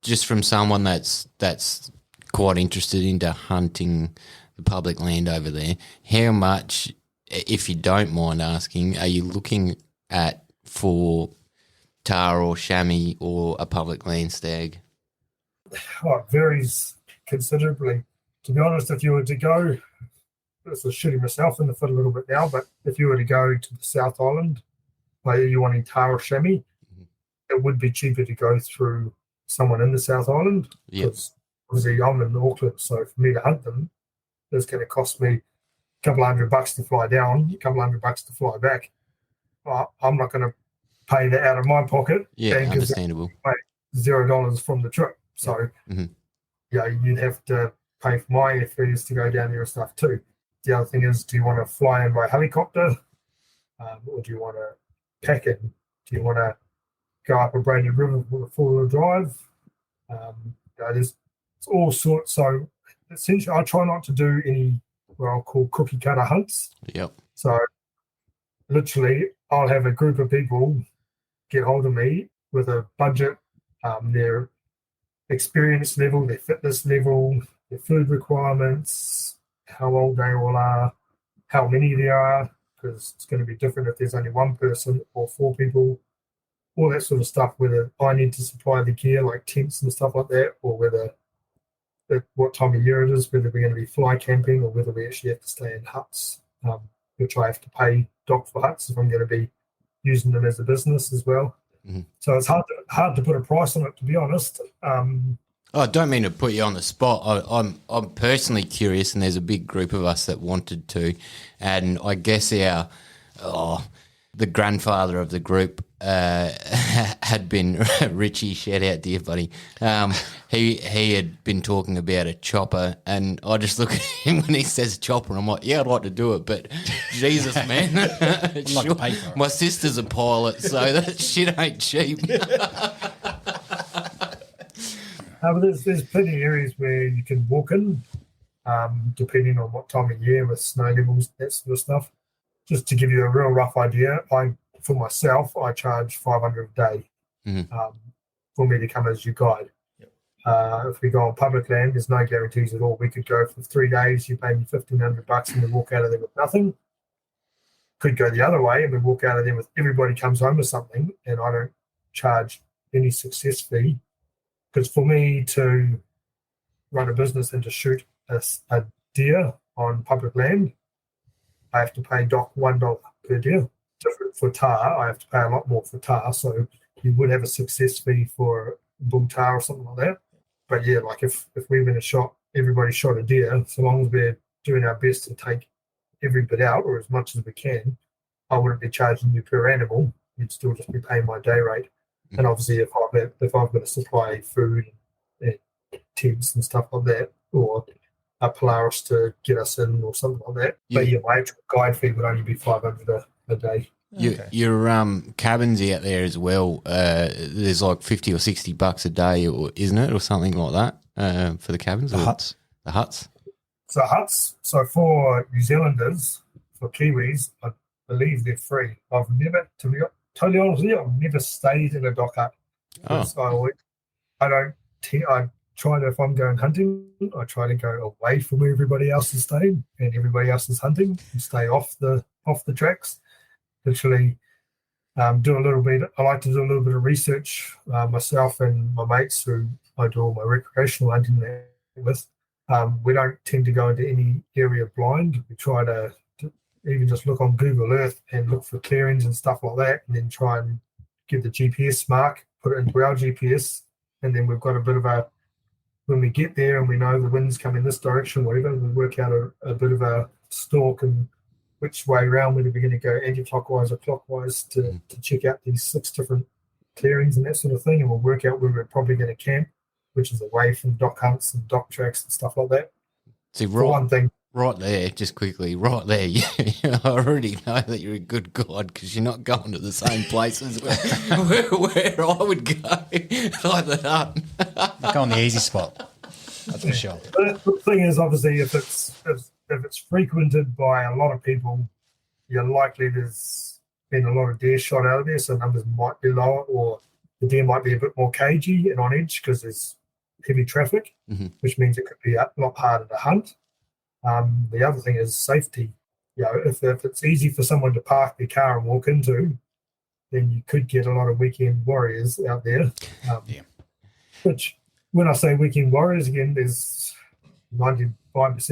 just from someone that's quite interested into hunting the public land over there, how much, if you don't mind asking, are you looking at for tar or chamois or a public land stag? Oh, it varies considerably. To be honest, if you were to go, this is shooting myself in the foot a little bit now, but if you were to go to the South Island, where you wanting tar or chamois, it would be cheaper to go through someone in the South Island. Yep. Because obviously I'm in Auckland, so for me to hunt them, it's going to cost me a couple $100 to fly down, a couple $100 to fly back. I'm not going to pay that out of my pocket. Yeah, and understandable. $0 from the trip. So, you'd have to pay for my airfares to go down there and stuff too. The other thing is, do you want to fly in by helicopter, or do you want to pack in? Do you want to go up a braided river with a four-wheel drive? There's all sorts. So essentially, I try not to do any what I'll call cookie cutter hunts. Yep. So literally, I'll have a group of people get hold of me with a budget, their experience level, their fitness level, their food requirements, how old they all are, how many there are, because it's going to be different if there's only one person or four people, all that sort of stuff, whether I need to supply the gear like tents and stuff like that, or whether what time of year it is, whether we're going to be fly camping or whether we actually have to stay in huts, which I have to pay dock for huts if I'm going to be using them as a business as well. Mm-hmm. So it's hard to put a price on it, to be honest. I don't mean to put you on the spot. I'm personally curious, and there's a big group of us that wanted to, and I guess the grandfather of the group had been Richie. Shout out to you, buddy. He had been talking about a chopper, and I just look at him when he says chopper, and I'm like, yeah, I'd like to do it, but Jesus, man, sure, my sister's a pilot, so that shit ain't cheap. But there's plenty of areas where you can walk in, depending on what time of year with snow levels, that sort of stuff. Just to give you a real rough idea, for myself, I charge $500 a day for me to come as your guide. Yep. If we go on public land, there's no guarantees at all. We could go for 3 days, you pay me $1,500 and we walk out of there with nothing. Could go the other way and we walk out of there with everybody comes home with something, and I don't charge any success fee. Because for me to run a business and to shoot a deer on public land, I have to pay dock $1 per deer. Different for tar, I have to pay a lot more for tar. So you would have a success fee for bull tar or something like that. But yeah, like if we went and shot, everybody shot a deer, so long as we're doing our best to take every bit out or as much as we can, I wouldn't be charging you per animal. You'd still just be paying my day rate. And obviously, if I've got to supply food and tents and stuff like that, or a Polaris to get us in or something like that. But yeah, my actual guide fee would only be $500 a day. Your cabins out there as well, there's like $50 or $60 a day, or isn't it, or something like that for the cabins? The huts. The huts. So huts. So for New Zealanders, for Kiwis, I believe they're free. I've never, to be totally honest with you, I've never stayed in a dock hut. I try to, if I'm going hunting, I try to go away from where everybody else is staying and everybody else is hunting and stay off the tracks. Literally, do a little bit. I like to do a little bit of research myself and my mates who I do all my recreational hunting with. We don't tend to go into any area blind. We try to even just look on Google Earth and look for clearings and stuff like that, and then try and get the GPS mark, put it into our GPS, and then we've got a bit of a, when we get there and we know the wind's coming this direction, whatever, we work out a bit of a stalk and which way around, whether we're going to go anti-clockwise or clockwise to check out these 6 different clearings and that sort of thing, and we'll work out where we're probably going to camp, which is away from dock hunts and dock tracks and stuff like that. See, one thing. Right there, just quickly, right there, I already know that you're a good guide because you're not going to the same places where I would go, like the hut. Go on the easy spot, that's for sure. The thing is, obviously, if it's frequented by a lot of people, you're likely there's been a lot of deer shot out of there, so numbers might be lower, or the deer might be a bit more cagey and on edge because there's heavy traffic, which means it could be a lot harder to hunt. The other thing is safety. You know, if it's easy for someone to park their car and walk into, then you could get a lot of weekend warriors out there. Which, when I say weekend warriors, again, there's 95%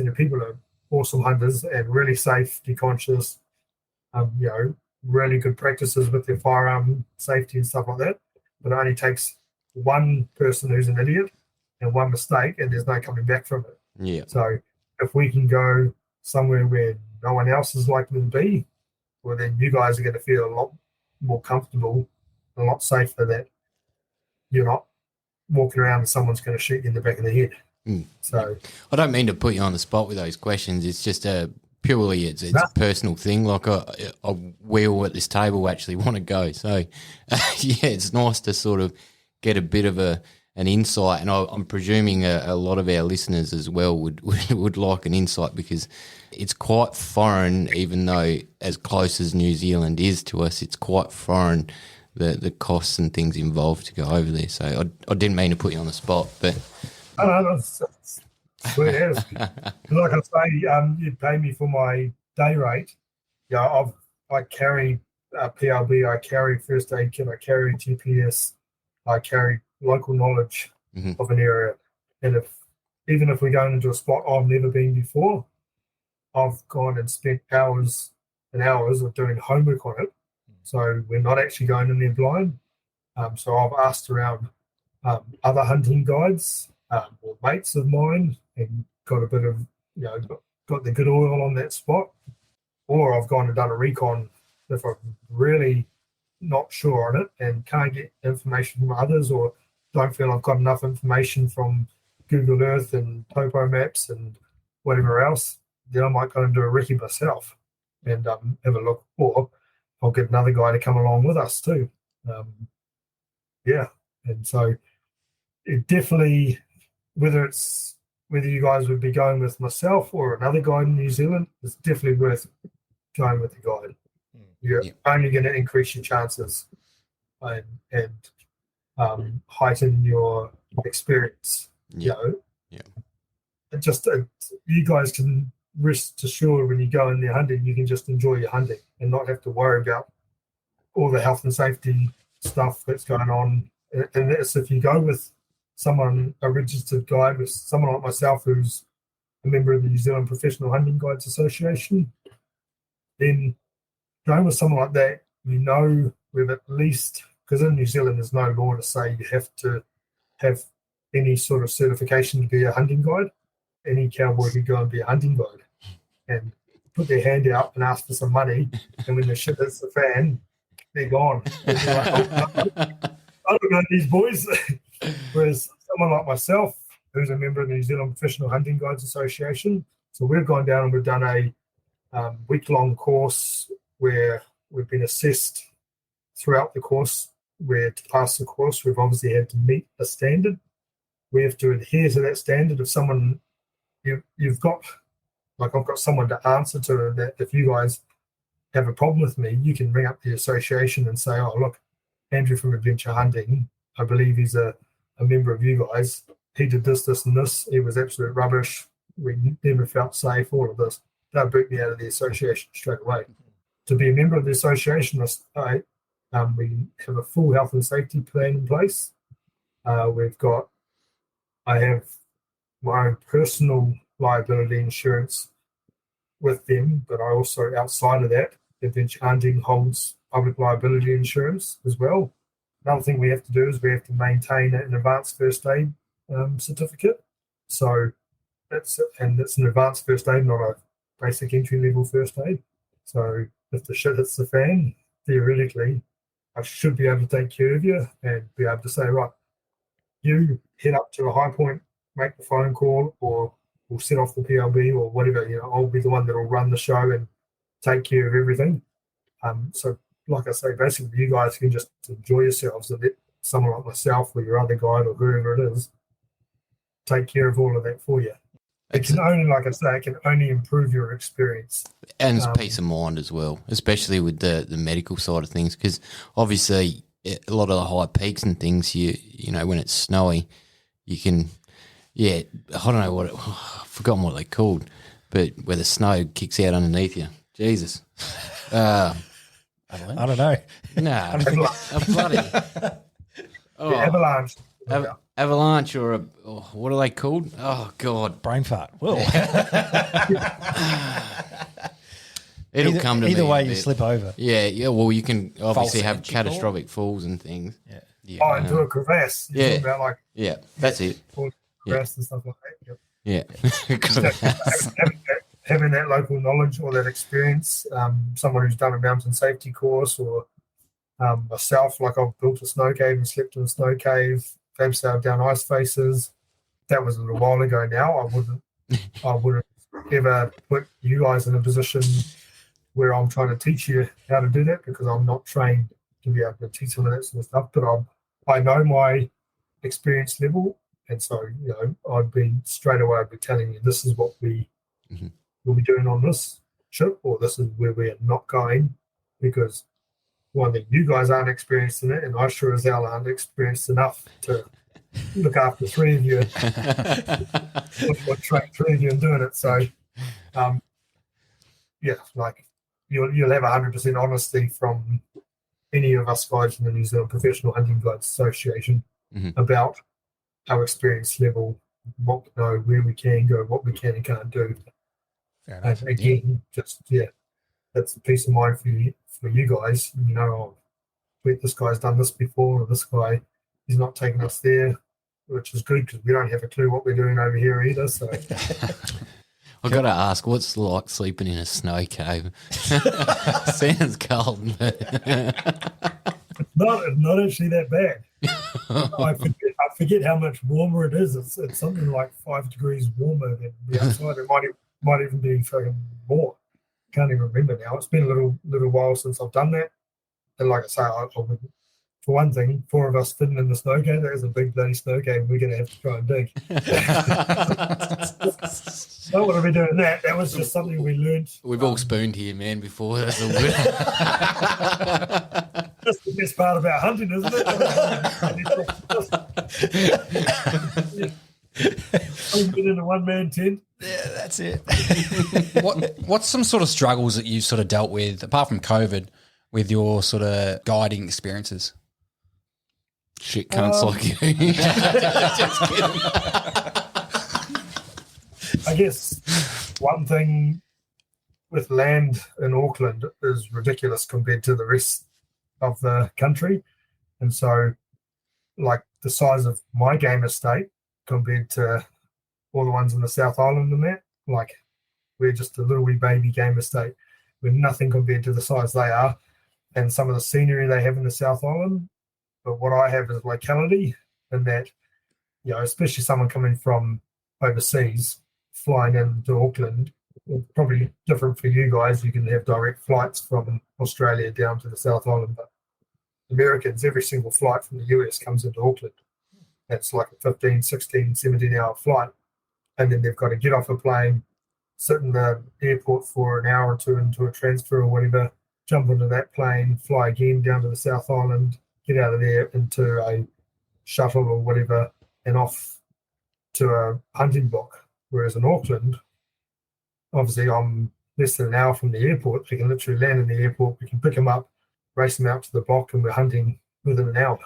of people are awesome hunters and really safety conscious. Really good practices with their firearm safety and stuff like that. But it only takes one person who's an idiot and one mistake, and there's no coming back from it. Yeah. So if we can go somewhere where no one else is likely to be, well, then you guys are going to feel a lot more comfortable, a lot safer that you're not walking around and someone's going to shoot you in the back of the head. So I don't mean to put you on the spot with those questions. It's just purely it's a personal thing. Like we all at this table actually want to go. So yeah, it's nice to sort of get a bit of an insight, and I'm presuming a lot of our listeners as well would like an insight, because it's quite foreign. Even though as close as New Zealand is to us, it's quite foreign, the costs and things involved to go over there. So I didn't mean to put you on the spot, but that's where it is. Like I say, you'd pay me for my day rate. Yeah, I carry PLB, I carry first aid kit, I carry GPS, I carry local knowledge of an area. And even if we're going into a spot I've never been before, I've gone and spent hours and hours of doing homework on it. So we're not actually going in there blind. So I've asked around other hunting guides or mates of mine, and got a bit of, got the good oil on that spot. Or I've gone and done a recon if I'm really not sure on it and can't get information from others, or don't feel I've got enough information from Google Earth and Topo Maps and whatever else, then I might go and do a recce myself and have a look. Or I'll get another guy to come along with us too. And so it definitely, whether you guys would be going with myself or another guide in New Zealand, it's definitely worth going with the guide. You're only going to increase your chances and heighten your experience. You guys can rest assured when you go in there hunting, you can just enjoy your hunting and not have to worry about all the health and safety stuff that's going on. And that's if you go with someone, a registered guide, with someone like myself who's a member of the New Zealand Professional Hunting Guides Association, then going with someone like that, we've at least, because in New Zealand there's no law to say you have to have any sort of certification to be a hunting guide. Any cowboy could go and be a hunting guide and put their hand out and ask for some money, and when the shit hits the fan, they're gone. They're like, I don't know these boys. Whereas someone like myself, who's a member of the New Zealand Professional Hunting Guides Association, so we've gone down and we've done a week-long course where we've been assessed throughout the course, where to pass the course, we've obviously had to meet a standard. We have to adhere to that standard. If someone, you've got, like I've got someone to answer to, that if you guys have a problem with me, you can ring up the association and say, oh, look, Andrew from Adventure Hunting, I believe he's a member of you guys. He did this, this, and this. He was absolute rubbish. We never felt safe, all of this. They'll boot me out of the association straight away. To be a member of the association, we have a full health and safety plan in place. I have my own personal liability insurance with them, but I also, outside of that, Adventure Hunting holds public liability insurance as well. Another thing we have to do is we have to maintain an advanced first aid certificate. So it's an advanced first aid, not a basic entry level first aid. So if the shit hits the fan, theoretically, I should be able to take care of you and be able to say, right, you head up to a high point, make the phone call, or we'll set off the PLB or whatever. I'll be the one that will run the show and take care of everything. So like I say, basically you guys can just enjoy yourselves and let someone like myself or your other guide or whoever it is take care of all of that for you. It can only, like I say, it can only improve your experience. And it's peace of mind as well, especially with the medical side of things, because obviously a lot of the high peaks and things, you know, when it's snowy, you can, I don't know I've forgotten what they're called, but where the snow kicks out underneath you. Jesus. I don't know. No, a bloody avalanche. Avalanche or what are they called? Oh, God. Brain fart. Whoa. It'll come to me. Either way, you slip over. Yeah. Well, you can obviously have catastrophic falls and things. Yeah. into a crevasse. You're talking about like Yeah. That's it. crevasse and stuff like that. Yep. Yeah. Having that local knowledge or that experience, someone who's done a mountain safety course or myself, like I've built a snow cave and slept in a snow cave, sailed down ice faces. That was a little while ago now. I wouldn't ever put you guys in a position where I'm trying to teach you how to do that because I'm not trained to be able to teach some of that sort of stuff. But I know my experience level, and so I'd be telling you this is what we will be doing on this trip, or this is where we are not going, because one thing, you guys aren't experienced in it, and I sure as hell aren't experienced enough to look after three of you, train three of you in doing it. So, like you'll have 100% honesty from any of us guys in the New Zealand Professional Hunting Guides Association about our experience level, what we know, where we can go, what we can and can't do. And again, that's a peace of mind for you guys. This guy's done this before, or this guy is not taking us there, which is good because we don't have a clue what we're doing over here either. So I've got to ask, what's it like sleeping in a snow cave? Sounds cold. It's not actually that bad. I forget how much warmer it is. It's something like 5 degrees warmer than the outside. It might even be fucking more. Can't even remember now. It's been a little while since I've done that. And like I say, for one thing, 4 of us fitting in the snow cave, that is a big bloody snow cave we're going to have to try and dig. Don't want to be doing that. That was just something we learned. We've all spooned here, man, before. That's all good. That's the best part about hunting, isn't it? Don't get in a one-man tent. Yeah, that's it. What's some sort of struggles that you've sort of dealt with, apart from COVID, with your sort of guiding experiences? Shit cunts like you. Just kidding. I guess one thing with land in Auckland is ridiculous compared to the rest of the country. And so, like, the size of my game estate compared to all the ones in the South Island and that, like, we're just a little wee baby game estate. We're nothing compared to the size they are and some of the scenery they have in the South Island. But what I have is locality, and that, especially someone coming from overseas, flying into Auckland, it's probably different for you guys. You can have direct flights from Australia down to the South Island, but Americans, every single flight from the US comes into Auckland. That's like a 15, 16, 17-hour flight. And then they've got to get off a plane, sit in the airport for an hour or two into a transfer or whatever, jump into that plane, fly again down to the South Island, get out of there into a shuttle or whatever, and off to a hunting block. Whereas in Auckland, obviously I'm less than an hour from the airport. We can literally land in the airport, we can pick them up, race them out to the block, and we're hunting within an hour.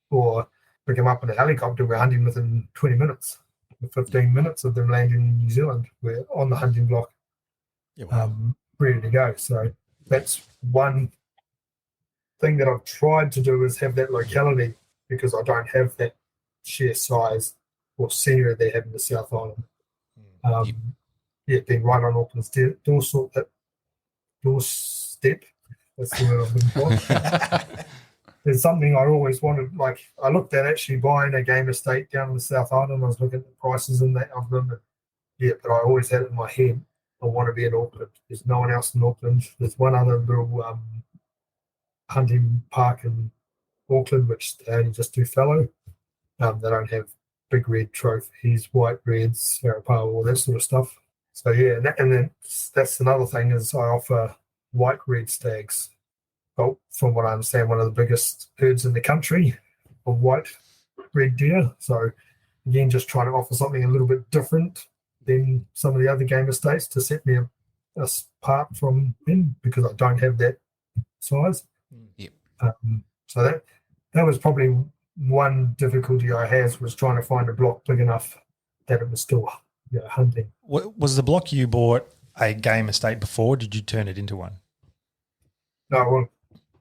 Or pick them up in a helicopter, we're hunting within 20 minutes. 15 minutes of them landing in New Zealand, we're on the hunting block, ready to go. So that's one thing that I've tried to do, is have that locality, because I don't have that sheer size or scenery they have in the South Island. Being right on Auckland's doorstep, that's the word I'm looking for. It's something I always wanted. Like, I looked at actually buying a game estate down in the South Island. I was looking at the prices and that of them. But I always had it in my head, I want to be in Auckland. There's no one else in Auckland. There's one other little hunting park in Auckland, which they only just do fallow. They don't have big red trophies, white reds, Arapawa, all that sort of stuff. So and then that's another thing, is I offer white red stags. Well, from what I understand, one of the biggest herds in the country of white red deer. So again, just trying to offer something a little bit different than some of the other game estates to set me apart from them, because I don't have that size. Yep. So that was probably one difficulty I had, was trying to find a block big enough that it was still hunting. Was the block you bought a game estate before? Did you turn it into one? No, well,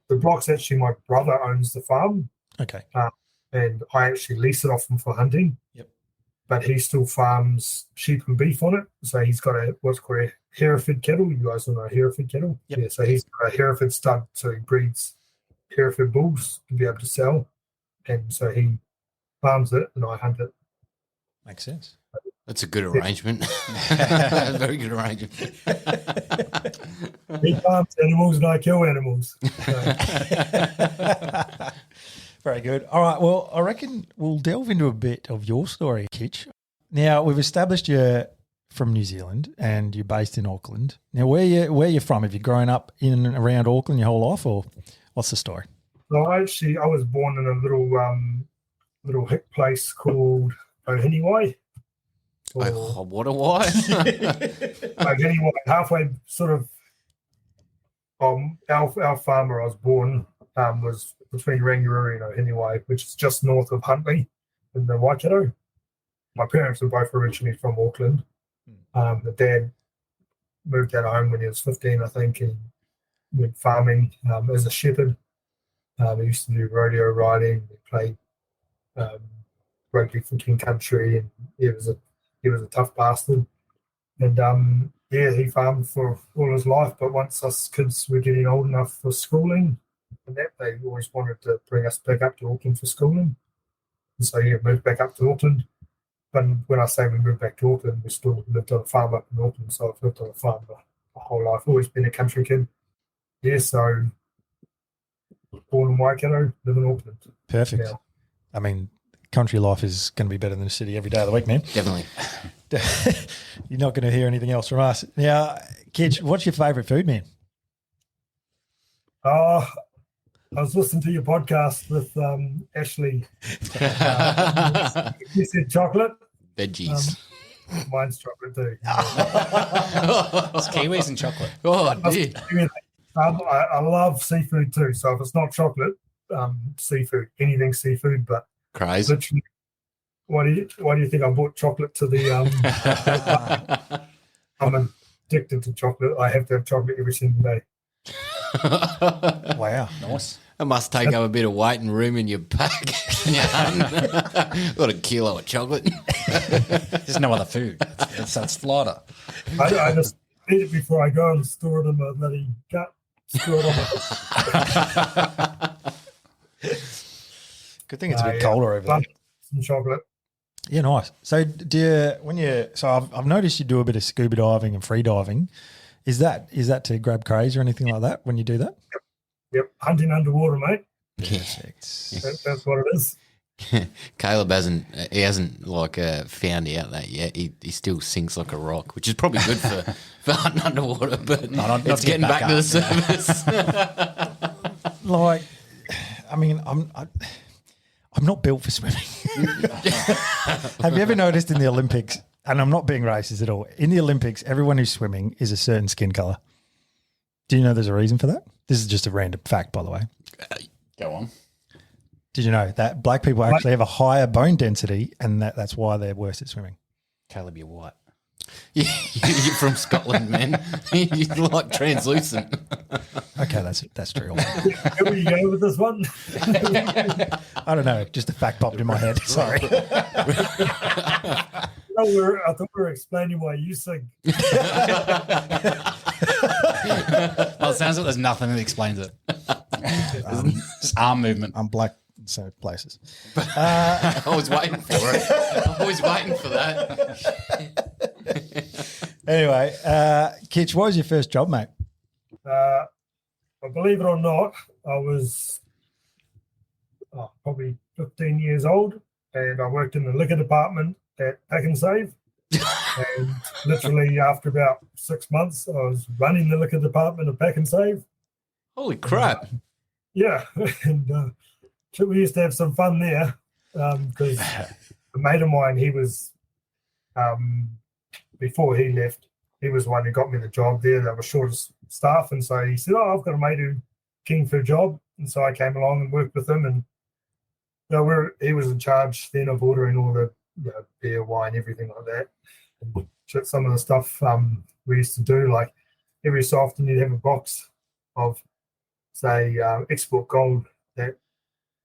the block's actually my brother owns the farm. Okay. And I actually lease it off him for hunting. Yep. But he still farms sheep and beef on it. So he's got what's called a Hereford cattle. You guys know Hereford cattle? Yep. Yeah, so he's got a Hereford stud. So he breeds Hereford bulls to be able to sell. And so he farms it and I hunt it. Makes sense. That's a good arrangement. Very good arrangement. He farms animals and I kill animals. So. Very good. All right. Well, I reckon we'll delve into a bit of your story, Kitch. Now, we've established you're from New Zealand and you're based in Auckland. Now, where you from? Have you grown up in and around Auckland your whole life, or what's the story? So I was born in a little hick place called Ohiniwai. Oh, what a why? Ohiniwai, halfway sort of. Our farm where I was born was between Rangiora and Ohiniwai, which is just north of Huntly in the Waikato. My parents were both originally from Auckland. The dad moved out of home when he was 15, I think, and went farming as a shepherd. He used to do rodeo riding. He played rugby for King Country, and he was a tough bastard. And he farmed for all his life. But once us kids were getting old enough for schooling, and that they always wanted to bring us back up to Auckland for schooling. And so moved back up to Auckland. But when I say we moved back to Auckland, we still lived on a farm up in Auckland. So I've lived on a farm my whole life. Always been a country kid. Yeah, so born in Waikato, live in Auckland. Perfect. Yeah. I mean, country life is going to be better than the city every day of the week, man. Definitely. You're not going to hear anything else from us. Now, Kitch, what's your favourite food, man? I was listening to your podcast with Ashley. You said chocolate. Veggies. Mine's chocolate too. It's kiwis and chocolate. Oh, dear. I love seafood too. So if it's not chocolate, seafood, anything seafood. But Crazy. literally, why do you think I bought chocolate to the? I'm addicted to chocolate. I have to have chocolate every single day. Wow. Nice. It must take up a bit of weight and room in your pack. Got a kilo of chocolate. There's no other food. It's lighter. I just eat it before I go and store it in my bloody gut. Store it on Good thing it's a bit colder over there. some chocolate. Yeah, nice. So I've noticed you do a bit of scuba diving and free diving. Is that to grab crays or anything like that when you do that? Yep, hunting underwater, mate. Perfect. That's what it is. Caleb hasn't found out that yet. He still sinks like a rock, which is probably good for hunting underwater, but not it's to get getting back back to the up. surface. Like, I mean, I'm not built for swimming. Have you ever noticed in the Olympics, and I'm not being racist at all, in the Olympics, everyone who's swimming is a certain skin colour. Do you know there's a reason for that? This is just a random fact, by the way. Go on. Did you know that black people actually have a higher bone density and that's why they're worse at swimming? Caleb, you're white. You're from Scotland, man. You're like translucent. Okay, that's true. Where will you go with this one? I don't know. Just a fact popped in my head. Sorry. I thought we were explaining why you sing. Well, it sounds like there's nothing that explains it. Just arm movement. I'm black in certain places. I was waiting for it. I was waiting for that. Anyway, Kitch, what was your first job, mate? Believe it or not, I was probably 15 years old, and I worked in the liquor department at Pack and Save. And literally after about 6 months, I was running the liquor department at Pack and Save. Holy crap. Yeah, and we used to have some fun there because a mate of mine, he was, before he left, he was the one who got me the job there. They were short of staff, and so he said, I've got a mate who's keen for a job. And so I came along and worked with him, and he was in charge then of ordering all the beer, wine, everything like that. And some of the stuff we used to do, like every so often you'd have a box of, say, export gold that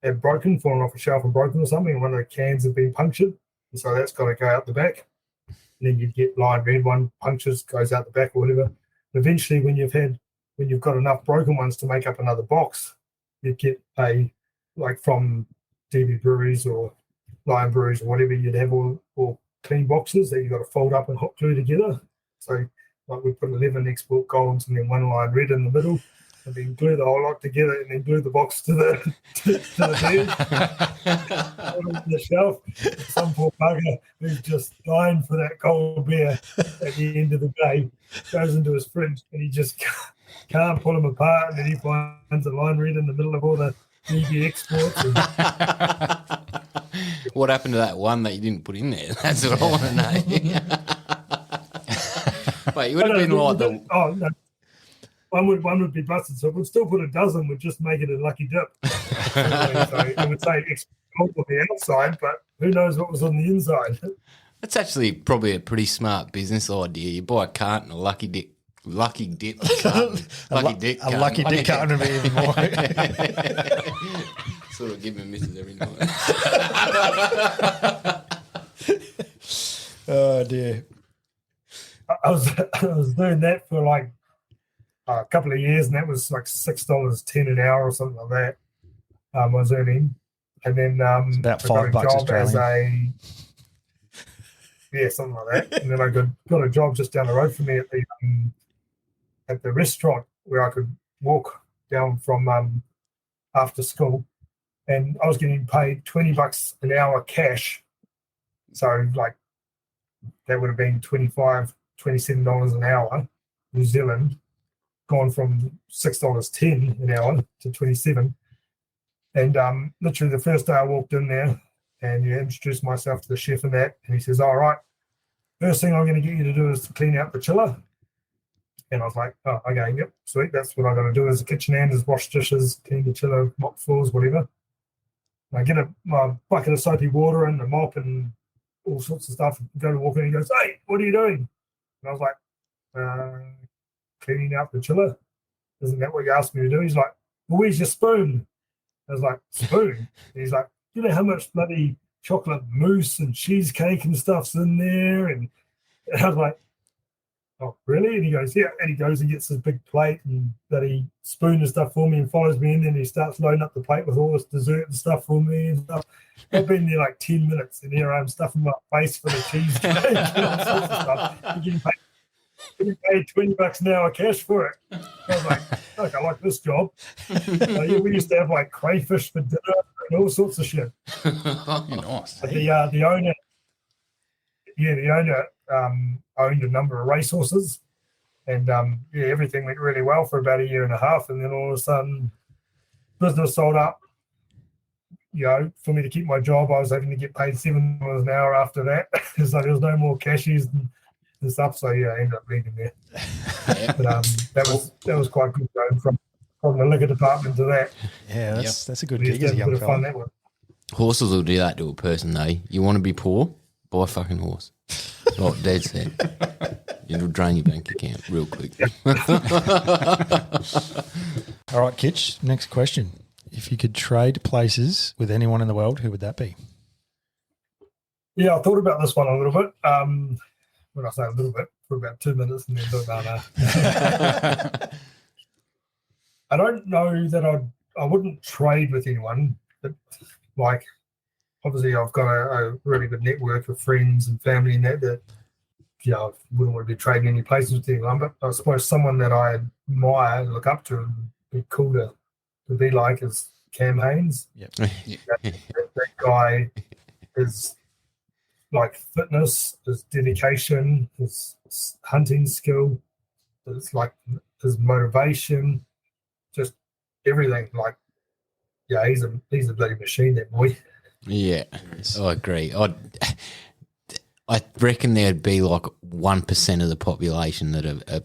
had broken, fallen off a shelf and broken or something, and one of the cans had been punctured, and so that's got to go out the back. And then you'd get line red, one punctures, goes out the back or whatever. And eventually, when you've got enough broken ones to make up another box, you'd get from DB breweries or Lion breweries or whatever, you'd have all clean boxes that you've got to fold up and hot glue together. So like we put 11 export golds and then one line red in the middle, and then glue the whole lot together and then glue the box to the the shelf. Some poor bugger who's just dying for that cold beer at the end of the day goes into his fridge and he just can't pull them apart, and then he finds a line red in the middle of all the DB exports. What happened to that one that you didn't put in there? That's what I want to know. Wait, you would have been like the... Oh, no. One would be busted, so we'd still put a dozen, we'd just make it a lucky dip. So it would say export on the outside, but who knows what was on the inside. That's actually probably a pretty smart business idea. You buy a carton of Lucky Dick carton. Lucky Dick carton would be even more. Sort of give me misses every night. Oh dear. I was doing that for like a couple of years, and that was like $6.10 an hour or something like that. I was earning, and then it's about $5 Australian. Something like that. And then I got a job just down the road from me at the restaurant where I could walk down from after school, and I was getting paid $20 an hour cash. So like that would have been $27 an hour, New Zealand, gone from $6.10 an hour to 27. And literally the first day I walked in there and introduced myself to the chef and that, and he says, all right, first thing I'm going to get you to do is to clean out the chiller. And I was like, oh, okay, yep, sweet. That's what I got to do as a kitchen hand, is wash dishes, clean the chiller, mop floors, whatever. And I get a bucket of soapy water and a mop and all sorts of stuff. Go to walk in and he goes, hey, what are you doing? And I was like, cleaning out the chiller. Isn't that what you asked me to do? He's like, well, where's your spoon? I was like, spoon? And he's like, you know how much bloody chocolate mousse and cheesecake and stuff's in there? And I was like, oh, really? And he goes, yeah. And he goes and gets his big plate and bloody spoon and stuff for me and follows me in, and he starts loading up the plate with all this dessert and stuff for me and stuff. I've been there like 10 minutes, and here I'm stuffing my face for the cheesecake and all sorts of stuff. I'm getting paid $20 an hour cash for it. I was like, fuck, I like this job. We used to have like crayfish for dinner and all sorts of shit. Nice. But the owner owned a number of racehorses, and everything went really well for about a year and a half, and then all of a sudden business sold up. For me to keep my job, I was having to get paid $7 an hour after that. So there was no more cashies and stuff. So I ended up leaving there. Yeah. But that was quite good going from the liquor department to that. Yeah, that's a good We gig used as to a have young bit of fun fella. that one. Horses will do that to a person, though. You want to be poor? Buy a fucking horse. Like Dad said. It'll drain your bank account real quick. All right, Kitch, next question. If you could trade places with anyone in the world, who would that be? Yeah, I thought about this one a little bit. When I say a little bit, for about 2 minutes, and then thought, no. I don't know that I wouldn't trade with anyone, but like obviously I've got a really good network of friends and family and that I wouldn't want to be trading any places with anyone. But I suppose someone that I admire and look up to and be cool to be like is Cam Haynes. Yep. That guy is like fitness, his dedication, his hunting skill, it's like his motivation, just everything. Like, yeah, he's a bloody machine, that boy. Yeah, I agree. I reckon there'd be like 1% of the population that are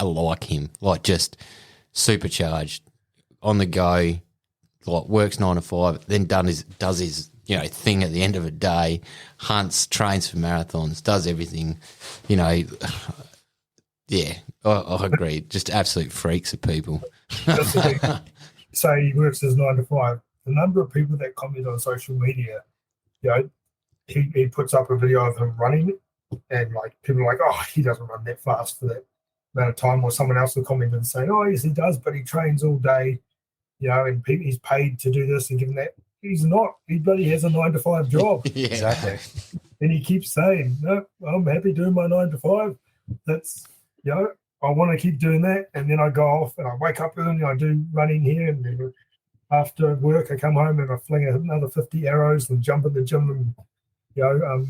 like him, like just supercharged, on the go, like works 9 to 5, then does his thing at the end of a day, hunts, trains for marathons, does everything, Yeah, I agree. Just absolute freaks of people. That's the thing. Say he works his 9 to 5, the number of people that comment on social media, he puts up a video of him running, and like people are like, oh, he doesn't run that fast for that amount of time, or someone else will comment and say, oh, yes, he does, but he trains all day, and he's paid to do this and given that. He's not. He bloody has a 9-to-5 job. Yeah. Exactly. And he keeps saying, no, I'm happy doing my 9-to-5. That's, I want to keep doing that. And then I go off and I wake up early and I do running here. And then after work, I come home and I fling another 50 arrows and jump in the gym and,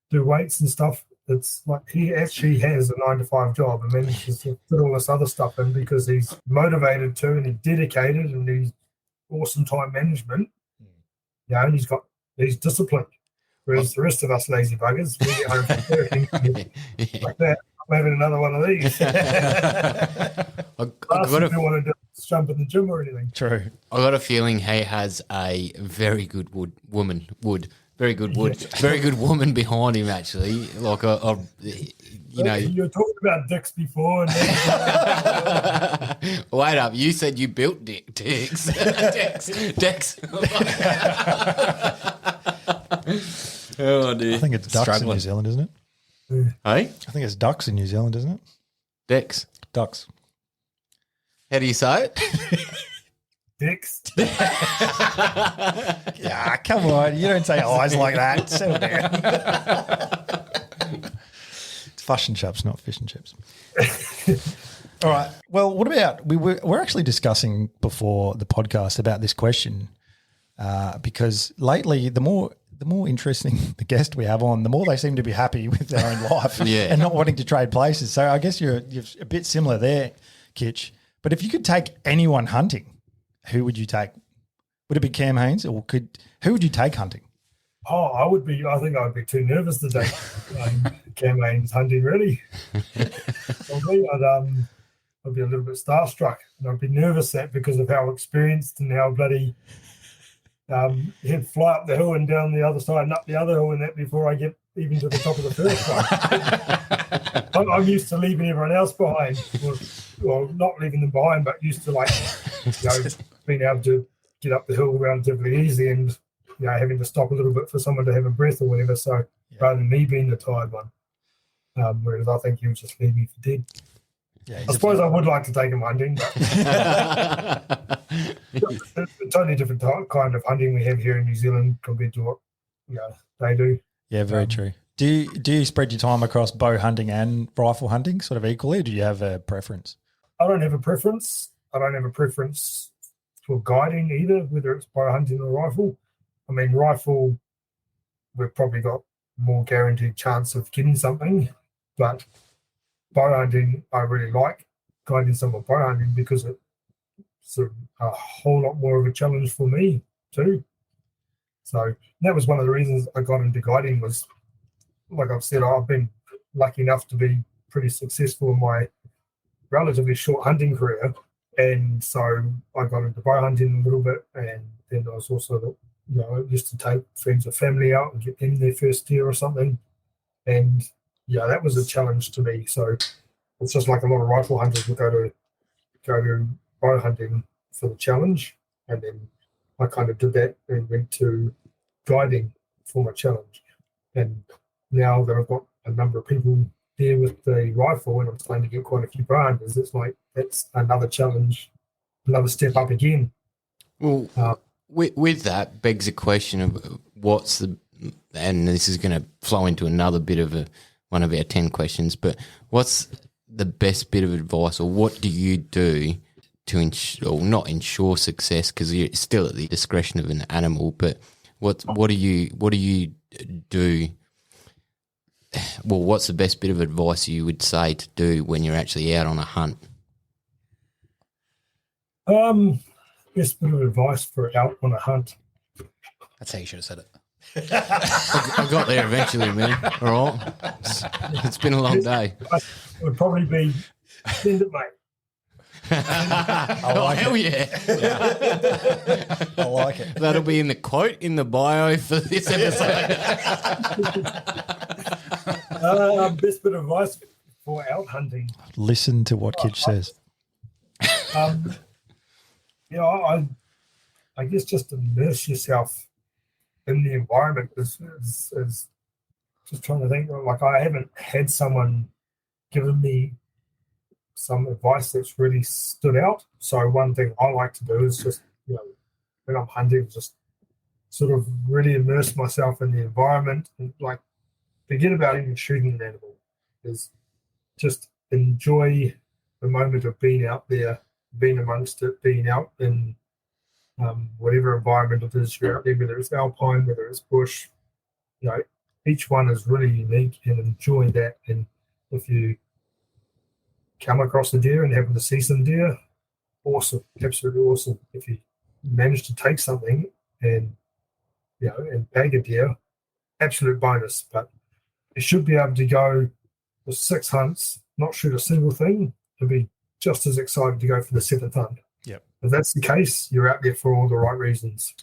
do weights and stuff. It's like he actually has a 9-to-5 job and manages to put all this other stuff in because he's motivated to and he's dedicated and he's awesome time management. And he's disciplined. Whereas the rest of us lazy buggers, we get home from work and like that. I'm having another one of these. Last thing I want to do is jump in the gym or anything. True. I got a feeling he has a very good very good woman behind him. Actually, like you were talking about dicks before. And Wait up! You said you built dicks. Dicks. Oh dear! I think it's ducks in New Zealand, isn't it? Hey, I think it's ducks in New Zealand, isn't it? dicks. Ducks. How do you say it? Dicks. Yeah, come on. You don't say eyes like that. Settle down. It's fish and chips, not fish and chips. All right. Well, what about we're actually discussing before the podcast about this question because lately the more interesting the guest we have on, the more they seem to be happy with their own life and not wanting to trade places. So I guess you're a bit similar there, Kitch. But if you could take anyone hunting, who would you take? Would it be Cam Haines, or who would you take hunting? Oh, I think I'd be too nervous to take Cam Haines hunting, really. Probably I'd be a little bit starstruck, and I'd be nervous because of how experienced and how bloody he'd fly up the hill and down the other side and up the other hill and that before I get even to the top of the first one. I'm used to leaving everyone else behind. Well, not leaving them behind, but used to being able to get up the hill relatively easy and having to stop a little bit for someone to have a breath or whatever. So rather than me being the tired one, whereas I think he would just leave me for dead. Yeah, I suppose I would like to take him hunting, but it's a totally different kind of hunting we have here in New Zealand compared to what they do. Yeah, very true. Do you spread your time across bow hunting and rifle hunting sort of equally, or do you have a preference? I don't have a preference. I don't have a preference for guiding either, whether it's bow hunting or rifle. I mean, rifle, we've probably got more guaranteed chance of getting something, but bow hunting, I really like guiding someone bow hunting because it's a whole lot more of a challenge for me too. So that was one of the reasons I got into guiding was, like I've said, I've been lucky enough to be pretty successful in my relatively short hunting career. And so I got into bow hunting a little bit. And then I was also, used to take friends or family out and get them their first deer or something. And that was a challenge to me. So it's just like a lot of rifle hunters would go to bow hunting for the challenge. And then I kind of did that and went to guiding for my challenge. And now that I've got a number of people there with the rifle and I'm starting to get quite a few bow hunters, it's like that's another challenge, another step up again. Well, with that begs a question of and this is going to flow into another bit of one of our 10 questions, but what's the best bit of advice, or what do you do to not ensure success, because you're still at the discretion of an animal, but what do you do? Well, what's the best bit of advice you would say to do when you're actually out on a hunt? Best bit of advice for out on a hunt. That's how you should have said it. I got there eventually, man. All right. It's been a long day. It would probably be send it, mate. Hell yeah. I like it. That'll be in the quote in the bio for this episode. Best bit of advice for out hunting. Listen to what Kitch says. I guess just immerse yourself in the environment is just trying to think. Like, I haven't had someone giving me some advice that's really stood out. So one thing I like to do is just, when I'm hunting, just sort of really immerse myself in the environment and like forget about even shooting an animal. Is just enjoy the moment of being out there, being amongst it, being out in whatever environment it is you're out there, whether it's alpine, whether it's bush. Each one is really unique, and enjoy that. And if you come across a deer and happen to see some deer, awesome, absolutely awesome. If you manage to take something and and bag a deer, absolute bonus. But you should be able to go for 6 hunts, not shoot a single thing, and be just as excited to go for the 7th hunt. Yep. If that's the case, you're out there for all the right reasons.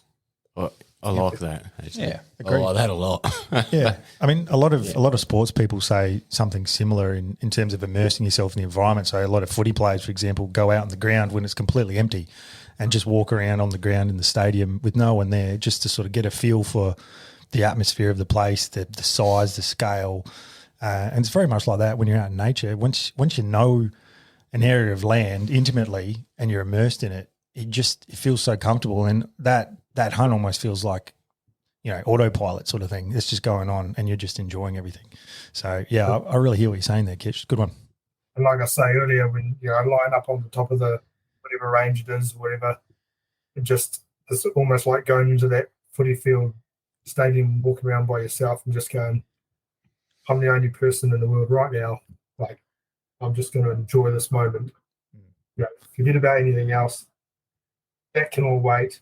I like that. Actually. Yeah, I like that a lot. Yeah, I mean, a lot of sports people say something similar in terms of immersing yourself in the environment. So a lot of footy players, for example, go out on the ground when it's completely empty and just walk around on the ground in the stadium with no one there, just to sort of get a feel for the atmosphere of the place, the size, the scale. And it's very much like that when you're out in nature. Once you know an area of land intimately and you're immersed in it, it feels so comfortable, and that hunt almost feels like, autopilot sort of thing. It's just going on and you're just enjoying everything. So, yeah, I really hear what you're saying there, Kitch. Good one. And like I say earlier, when I line up on the top of the whatever range it is, whatever, it's almost like going into that footy field stadium, walking around by yourself and just going, I'm the only person in the world right now. Like, I'm just going to enjoy this moment. Forget about anything else. That can all wait.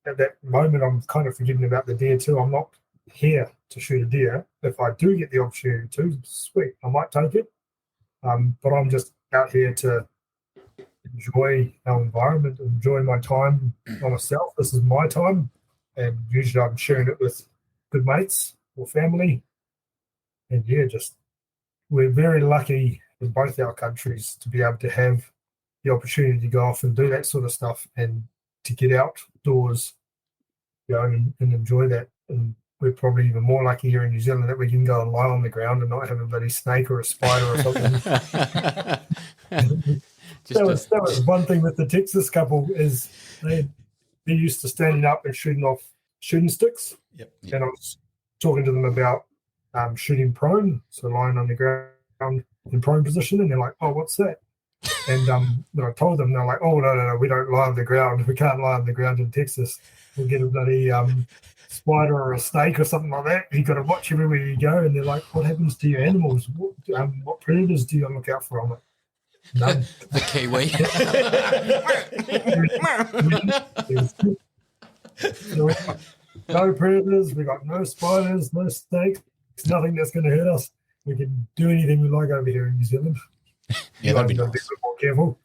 At that moment, I'm kind of forgetting about the deer too. I'm not here to shoot a deer. If I do get the opportunity to, sweet, I might take it. But I'm just out here to enjoy our environment, enjoy my time by myself. This is my time. And usually I'm sharing it with good mates or family. And we're very lucky in both our countries to be able to have the opportunity to go off and do that sort of stuff and to get outdoors, and enjoy that. And we're probably even more lucky here in New Zealand that we can go and lie on the ground and not have a bloody snake or a spider or something. That was one thing with the Texas couple, is they're used to standing up and shooting off shooting sticks. Yep. And I was talking to them about shooting prone, so lying on the ground in prone position, and they're like, "Oh, what's that?" And when I told them, they're like, "Oh, no, we don't lie on the ground. We can't lie on the ground in Texas. We'll get a bloody spider or a snake or something like that. You've got to watch everywhere you go." And they're like, "What happens to your animals? What predators do you look out for?" I'm like, "None." The kiwi. So we got no predators. We got no spiders, no snakes. There's nothing that's going to hurt us. We can do anything we like over here in New Zealand. Yeah, that'd be Be a nice. bit more careful.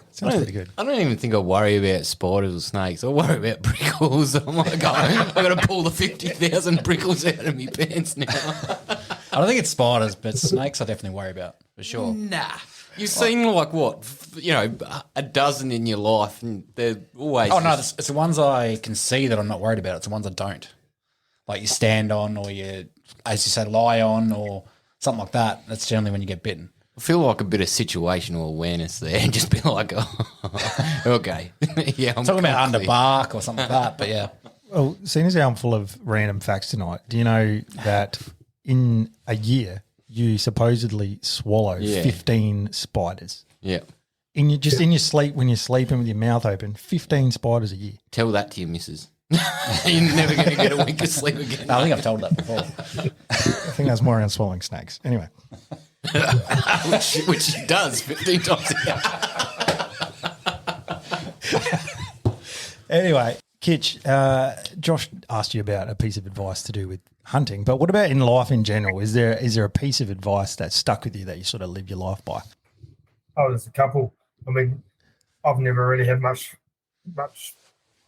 Sounds pretty good. I don't even think I worry about spiders or snakes. I worry about prickles. I'm like, I've got to pull the 50,000 prickles out of my pants now. I don't think it's spiders, but snakes I definitely worry about, for sure. Nah. You've seen like what, a dozen in your life, and they're always. Oh, no, it's the ones I can see that I'm not worried about. It's the ones I don't. Like you stand on, or you, as you say, lie on, or something like that. That's generally when you get bitten. I feel like a bit of situational awareness there, and just be like, oh, okay, yeah. I'm Talking about under clear. bark or something like that, but yeah. Well, seeing as how I'm full of random facts tonight, do you know that in a year you supposedly swallow 15 spiders? Yeah. In your sleep, when you're sleeping with your mouth open, 15 spiders a year. Tell that to your missus. You're never going to get a wink of sleep again. No, I think I've told that before. I think that's more around swallowing snakes. Anyway. which she does 15 times a year. Anyway, Kitch, Josh asked you about a piece of advice to do with hunting, but what about in life in general? Is there a piece of advice that stuck with you that you sort of live your life by? Oh, there's a couple. I mean, I've never really had much,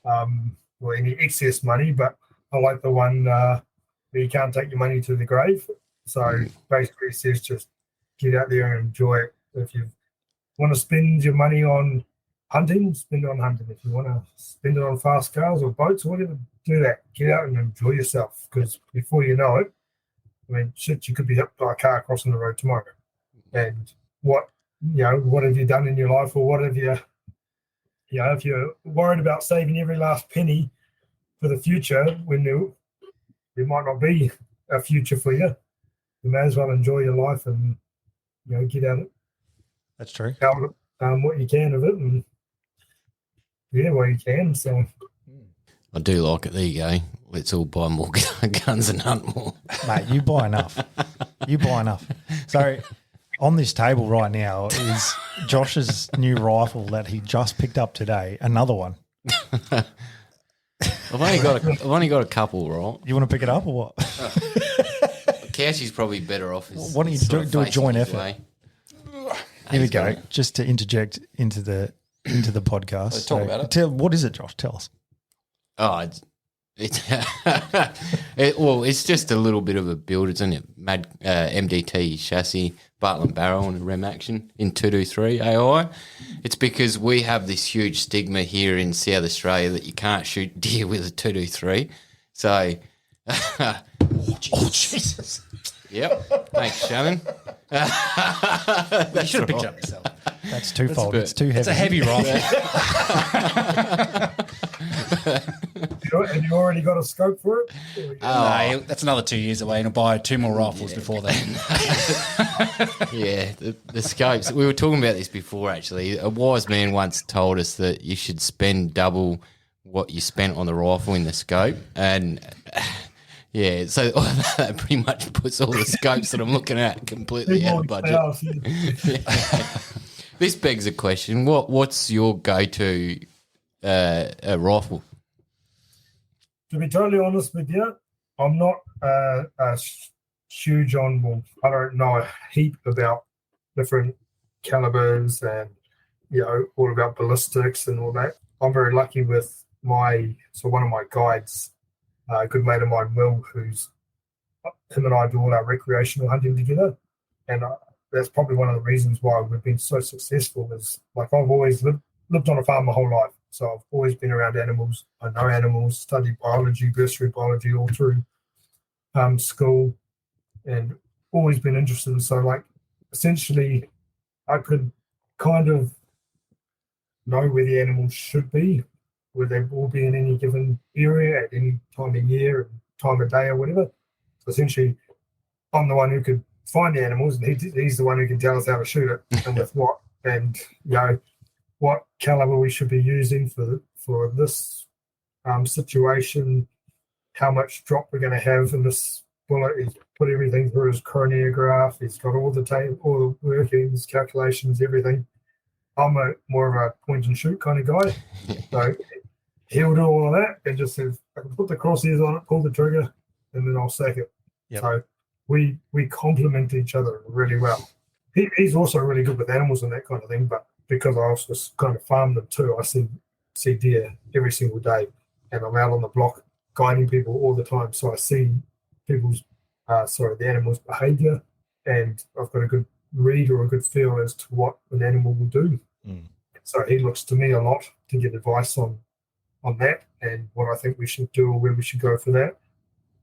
any excess money, but I like the one where you can't take your money to the grave. So basically, it says just get out there and enjoy it. If you want to spend your money on hunting, spend it on hunting. If you want to spend it on fast cars or boats or whatever, do that. Get out and enjoy yourself, because before you know it, I mean, shit, you could be hit by a car crossing the road tomorrow. And what have you done in your life, or what have you, if you're worried about saving every last penny for the future when there might not be a future for you, you may as well enjoy your life and, get out That's true. what you can of it, and what you can. So I do like it. There you go. Let's all buy more guns and hunt more. Mate, you buy enough. You buy enough. So on this table right now is Josh's new rifle that he just picked up today. Another one. I've only got a couple, right? You want to pick it up or what? Cashy's probably better off. Why don't you do a joint effort? Here we go. Just to interject into the podcast. Let's talk about it. What is it, Josh? Tell us. Oh, it's just a little bit of a build, isn't it? MDT chassis, Bartlett barrel, and a rem action in 223 AI. It's because we have this huge stigma here in South Australia that you can't shoot deer with a 223. So, Oh, Jesus. Yep. Thanks, Shannon. You should have picked it up yourself. That's twofold. It's too heavy. It's a heavy rifle. Have you already got a scope for it? No, that's another 2 years away, and I'll buy 2 more rifles before then. Yeah, the scopes. We were talking about this before, actually. A wise man once told us that you should spend double what you spent on the rifle in the scope. And, yeah, so that pretty much puts all the scopes that I'm looking at completely out of budget. This begs a question. What's your go-to rifle? To be totally honest with you, I'm not huge on, I don't know a heap about different calibers and, all about ballistics and all that. I'm very lucky with one of my guides, a good mate of mine, Will, him and I do all our recreational hunting together. And that's probably one of the reasons why we've been so successful is, like, I've always lived on a farm my whole life. So I've always been around animals. I know animals, studied biology, bursary biology all through school, and always been interested. So, like, essentially, I could kind of know where the animals should be, where they will be in any given area at any time of year and time of day or whatever. So essentially, I'm the one who could find the animals, and he's the one who can tell us how to shoot it and with what, and what caliber we should be using for this situation, how much drop we're going to have in this bullet. He's put everything through his chronomegraph. He's got all the workings, calculations, everything. I'm more of a point and shoot kind of guy. So he'll do all of that and just says, I can put the crosshairs on it, pull the trigger, and then I'll sack it. Yep. So we complement each other really well. He's also really good with animals and that kind of thing, but because I also kind of farm them too, I see deer every single day, and I'm out on the block guiding people all the time. So I see the animals' behaviour, and I've got a good read or a good feel as to what an animal will do. So he looks to me a lot to get advice on that and what I think we should do or where we should go for that.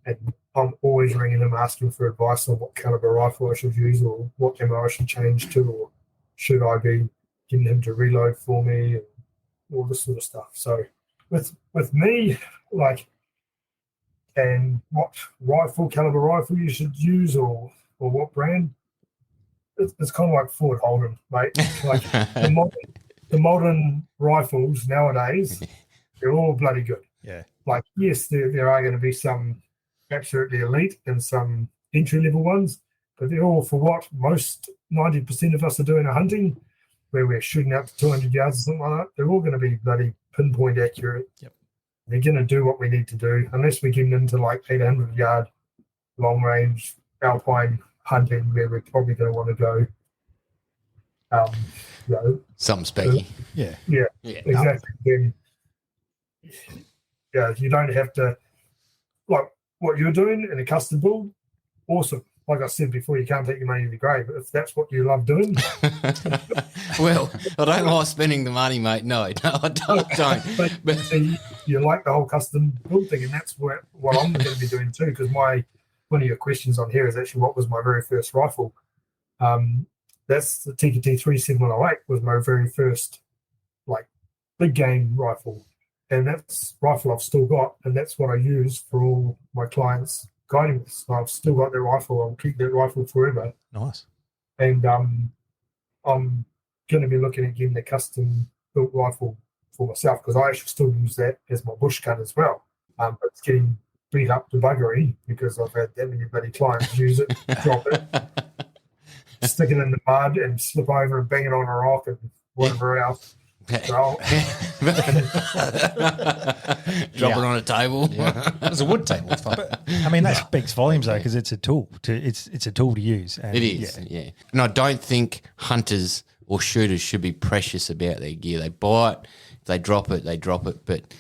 And I'm always ringing him asking for advice on what caliber rifle I should use or what ammo I should change to, or should I be getting him to reload for me and all this sort of stuff. So with me, like, and what caliber rifle you should use or what brand, it's kind of like Ford Holden, mate. Like the modern rifles nowadays, they're all bloody good. Yeah. Like, yes, there are going to be some absolutely elite and some entry-level ones, but they're all for what most 90% of us are doing a hunting, where we're shooting out to 200 yards or something like that. They're all going to be bloody pinpoint accurate. Yep. They're going to do what we need to do, unless we get into like 800-yard long-range alpine hunting, where we're probably going to want to go. Something specky. Yeah. Yeah, exactly. Then, you don't have to, like what you're doing in a custom build. Awesome. like I said before, you can't take your money to the grave. If that's what you love doing, Well, I don't like spending the money, mate. No, I don't. but see, you like the whole custom build thing, and that's what I'm going to be doing too. Because one of your questions on here is actually what was my very first rifle. That's the TKT 3708 was my very first like big game rifle, and that's rifle I've still got, and that's what I use for all my clients guiding with. So I've still got that rifle. I'll keep that rifle forever. Nice. And I'm going to be looking at getting a custom built rifle for myself because I actually still use that as my bush gun as well. But it's getting beat up to buggery because I've had that many bloody clients use it, drop it, stick it in the mud and slip over and bang it on a rock and whatever else. So, Drop it on a table. It was a wood table. It's fine. I mean, that speaks volumes though, because it's a tool. It's a tool to use. And It is, yeah. And I don't think hunters or shooters should be precious about their gear. They buy it, if they drop it, they drop it. But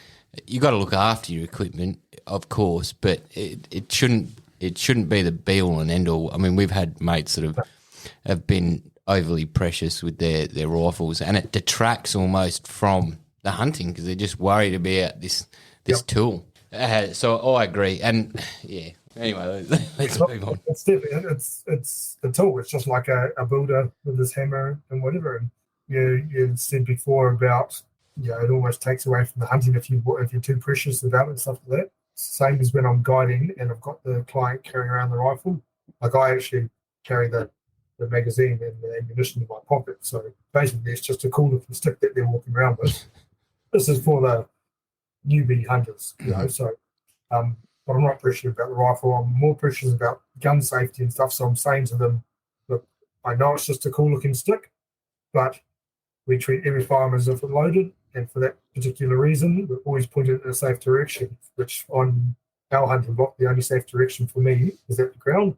you got to look after your equipment, of course. But it shouldn't be the be all and end all. I mean, we've had mates that have been overly precious with their rifles, and it detracts almost from the hunting because they're just worried about this tool. So I agree, and yeah. Anyway, let's move on. It's definitely it's a tool. It's just like a builder with his hammer and whatever. And you said before about it almost takes away from the hunting if you're too precious about it and stuff like that. Same as when I'm guiding and I've got the client carrying around the rifle. Like I actually carry the magazine and the ammunition in my pocket. So basically, it's just a cool looking stick that they're walking around with. This is for the newbie hunters, So, but I'm not precious about the rifle. I'm more precious about gun safety and stuff. So I'm saying to them, look, I know it's just a cool looking stick, but we treat every firearm as if it's loaded. And for that particular reason, we always point it in a safe direction, which on our hunting block, the only safe direction for me is at the ground.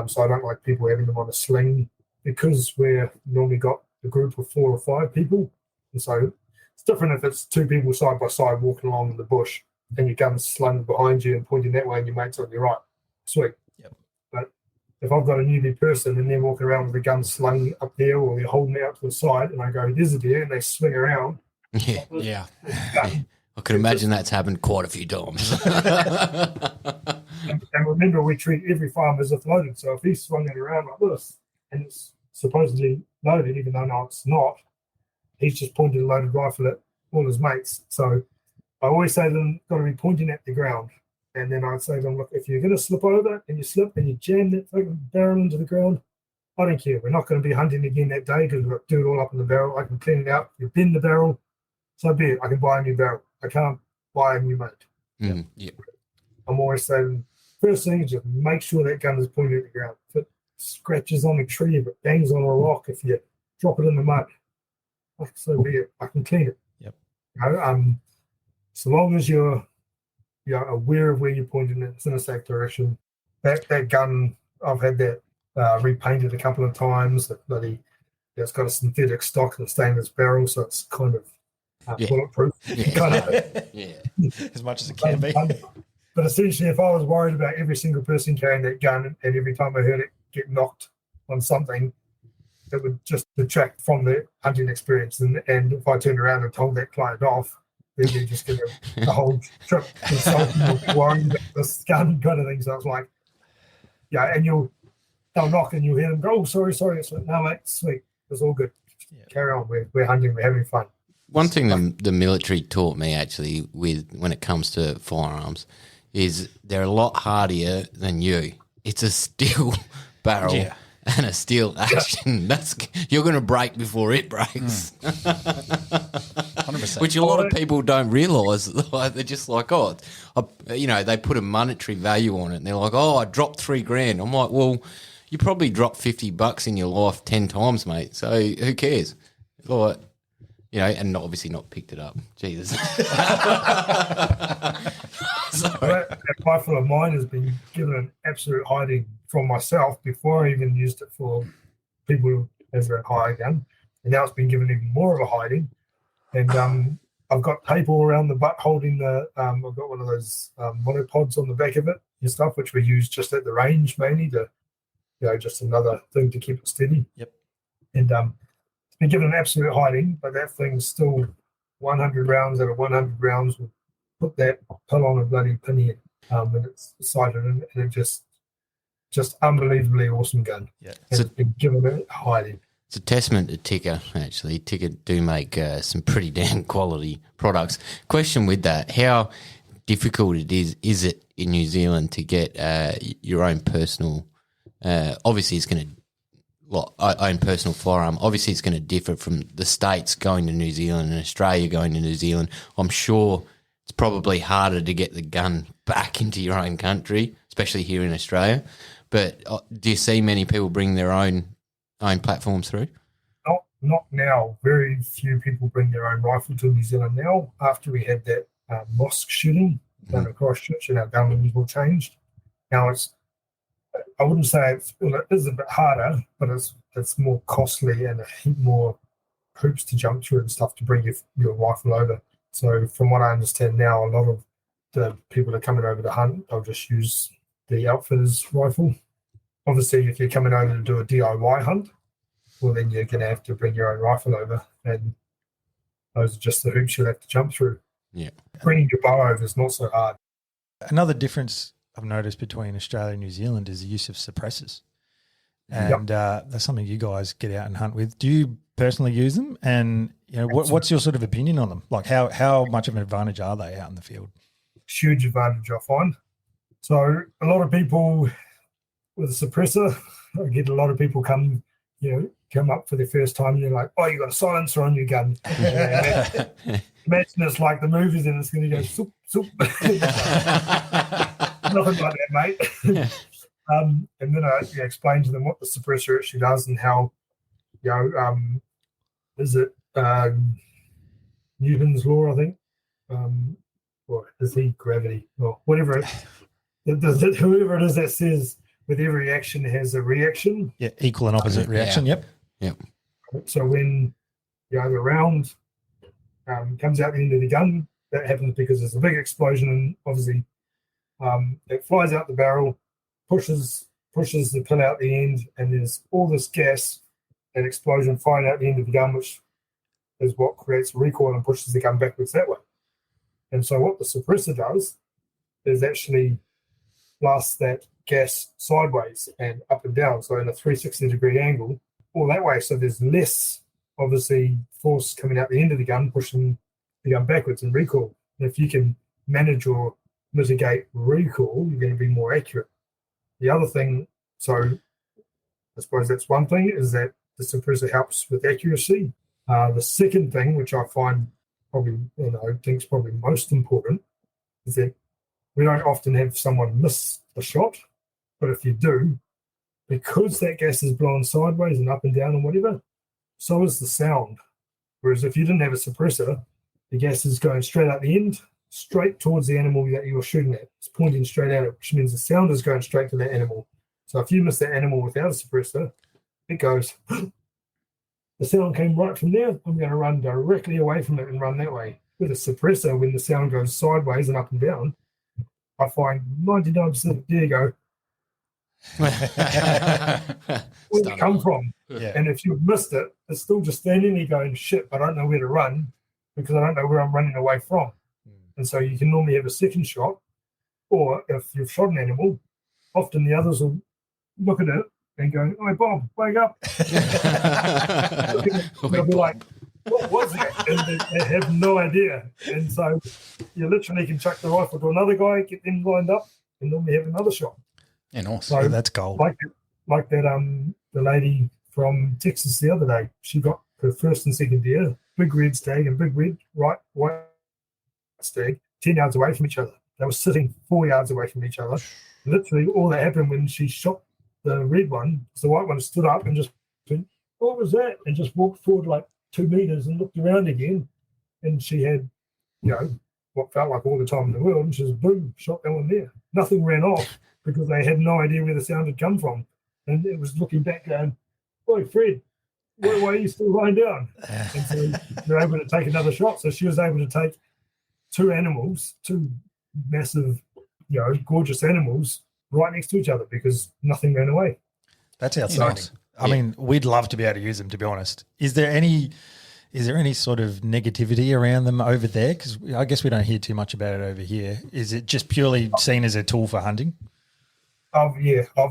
So I don't like people having them on a sling because we're normally got a group of 4 or 5 people. And so it's different if it's 2 people side by side walking along in the bush and your gun's slung behind you and pointing that way and your mate's on your right. Sweet. Yep. But if I've got a newbie person and they're walking around with the gun slung up there or they're holding it out to the side and I go, there's a deer, and they swing around. Yeah. I could imagine that's happened quite a few times. And remember, we treat every farm as if loaded. So if he's swung it around like this and it's supposedly loaded, even though no, it's not, he's just pointed a loaded rifle at all his mates. So I always say to them, got to be pointing at the ground. And then I'd say to them, look, if you're going to slip over and you slip and you jam that fucking barrel into the ground, I don't care. We're not going to be hunting again that day because we've got to do it all up in the barrel. I can clean it out. You bend the barrel, so be it. I can buy a new barrel. I can't buy a new mate. I'm always saying, first thing is just make sure that gun is pointed at the ground. If it scratches on a tree, if it bangs on a rock, if you drop it in the mud, so be it. I can clean it. Yep. So long as you're aware of where you're pointing it, it's in a safe direction. That gun, I've had that repainted a couple of times. It's got a synthetic stock and a stainless barrel, so it's kind of bulletproof. As much as it can be. But essentially, if I was worried about every single person carrying that gun and every time I heard it get knocked on something, it would just detract from the hunting experience. And if I turned around and told that client off, then they're just going to the whole trip consulting or worrying about this gun kind of thing. So I was like, and they'll knock and you'll hear them go, oh, sorry. It's like, no, mate, sweet. It's all good. Carry on. We're hunting. We're having fun. One thing the military taught me actually when it comes to firearms is they're a lot hardier than you. It's a steel barrel and a steel action. You're going to break before it breaks. 100%. Which a lot of people don't realise. They're just like, they put a monetary value on it. And they're like, I dropped $3,000. I'm like, well, you probably dropped $50 in your life 10 times, mate. So who cares? Like, and obviously not picked it up. Jesus. That rifle of mine has been given an absolute hiding from myself before I even used it for people as a hire gun. And now it's been given even more of a hiding. And I've got tape all around the butt holding I've got one of those monopods on the back of it and stuff, which we use just at the range mainly to just another thing to keep it steady. Yep. And it's been given an absolute hiding, but that thing's still 100 rounds out of 100 rounds will put that pill on a bloody pinhead when it's sighted, and it just unbelievably awesome gun. Yeah. It's been given a hiding. It's a testament to Ticker, actually. Ticker do make some pretty damn quality products. Question with that, how difficult is it in New Zealand to get your own personal, obviously it's going to, own personal firearm, obviously it's going to differ from the States going to New Zealand and Australia going to New Zealand. I'm sure it's probably harder to get the gun back into your own country, especially here in Australia. But do you see many people bring their own platforms through? Not now. Very few people bring their own rifle to New Zealand now. After we had that mosque shooting down at Christchurch, and our gun laws all changed. Now I wouldn't say it is a bit harder, but it's more costly and a heap more hoops to jump through and stuff to bring your rifle over. So from what I understand now, a lot of the people that are coming over to hunt, they'll just use the outfitter's rifle. Obviously, if you're coming over to do a DIY hunt, well, then you're going to have to bring your own rifle over, and those are just the hoops you'll have to jump through. Yeah. Bringing your bow over is not so hard. Another difference I've noticed between Australia and New Zealand is the use of suppressors. And that's something you guys get out and hunt with. Do you personally use them? And what's your sort of opinion on them? Like how much of an advantage are they out in the field? Huge advantage, I find. So a lot of people with a suppressor, I get a lot of people come up for the first time, and they're like, "Oh, you got a silencer on your gun." Imagine it's like the movies, and it's going to go soup, soup. Nothing like that, mate. And then I explain to them what the suppressor actually does and how, is it Newton's law, I think, or is he gravity, or whatever whoever it is that says with every action has a reaction. Yeah, equal and opposite reaction. Yep. So when the round comes out the end of the gun, that happens because there's a big explosion, and obviously it flies out the barrel, pushes the pin out the end, and there's all this gas and explosion firing out the end of the gun, which is what creates recoil and pushes the gun backwards that way. And so what the suppressor does is actually blast that gas sideways and up and down, so in a 360-degree angle, all that way. So there's less, obviously, force coming out the end of the gun, pushing the gun backwards and recoil. And if you can manage or mitigate recoil, you're going to be more accurate. The other thing, so I suppose that's one thing, is that the suppressor helps with accuracy. The second thing, which I find probably, think's probably most important, is that we don't often have someone miss a shot, but if you do, because that gas is blowing sideways and up and down and whatever, so is the sound. Whereas if you didn't have a suppressor, the gas is going straight out the end, straight towards the animal that you're shooting at. It's pointing straight at it, which means the sound is going straight to that animal. So if you miss that animal without a suppressor, it goes, the sound came right from there, I'm going to run directly away from it and run that way. With a suppressor, when the sound goes sideways and up and down, I find 99%, there you go. Where did it come from? Yeah. And if you've missed it, it's still just standing there going, shit, I don't know where to run because I don't know where I'm running away from. And so you can normally have a second shot, or if you've shot an animal, often the others will look at it and go, "Oh, Bob, wake up." They'll be like, "What was that?" And they have no idea. And so you literally can chuck the rifle to another guy, get them lined up, and normally have another shot. Yeah, nice. So that's gold. Like that, the lady from Texas the other day, she got her first and second deer, big red stag and big red white stag, 10 yards away from each other. They were sitting 4 yards away from each other. Literally, all that happened when she shot the red one, the white one stood up and just went, "What was that?" and just walked forward like 2 meters and looked around again. And she had, what felt like all the time in the world, and she just boom, shot that one there. Nothing ran off because they had no idea where the sound had come from. And it was looking back going, "Oi, Fred, why are you still lying down?" And so they're able to take another shot. So she was able to take two massive, gorgeous animals right next to each other because nothing ran away. That's outstanding. I mean, we'd love to be able to use them, to be honest. Is there any sort of negativity around them over there? Because I guess we don't hear too much about it over here. Is it just purely seen as a tool for hunting? I've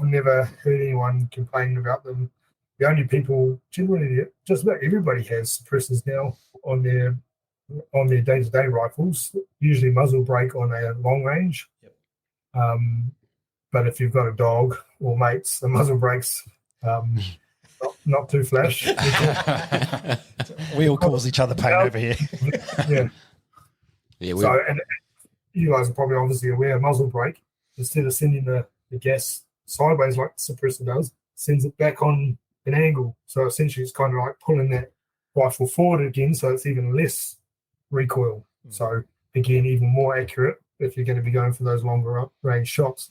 never heard anyone complaining about them. The only people, generally, just about everybody has suppressors now on their day-to-day rifles, usually muzzle brake on a long range. Yep. But if you've got a dog or mates, the muzzle brakes not too flash. We all cause each other pain over here. Yeah. Yeah. So, and you guys are probably obviously aware, muzzle brake, instead of sending the gas sideways like the suppressor does, sends it back on an angle. So essentially it's kind of like pulling that rifle forward again, so it's even less recoil. So again, even more accurate if you're going to be going for those longer range shots.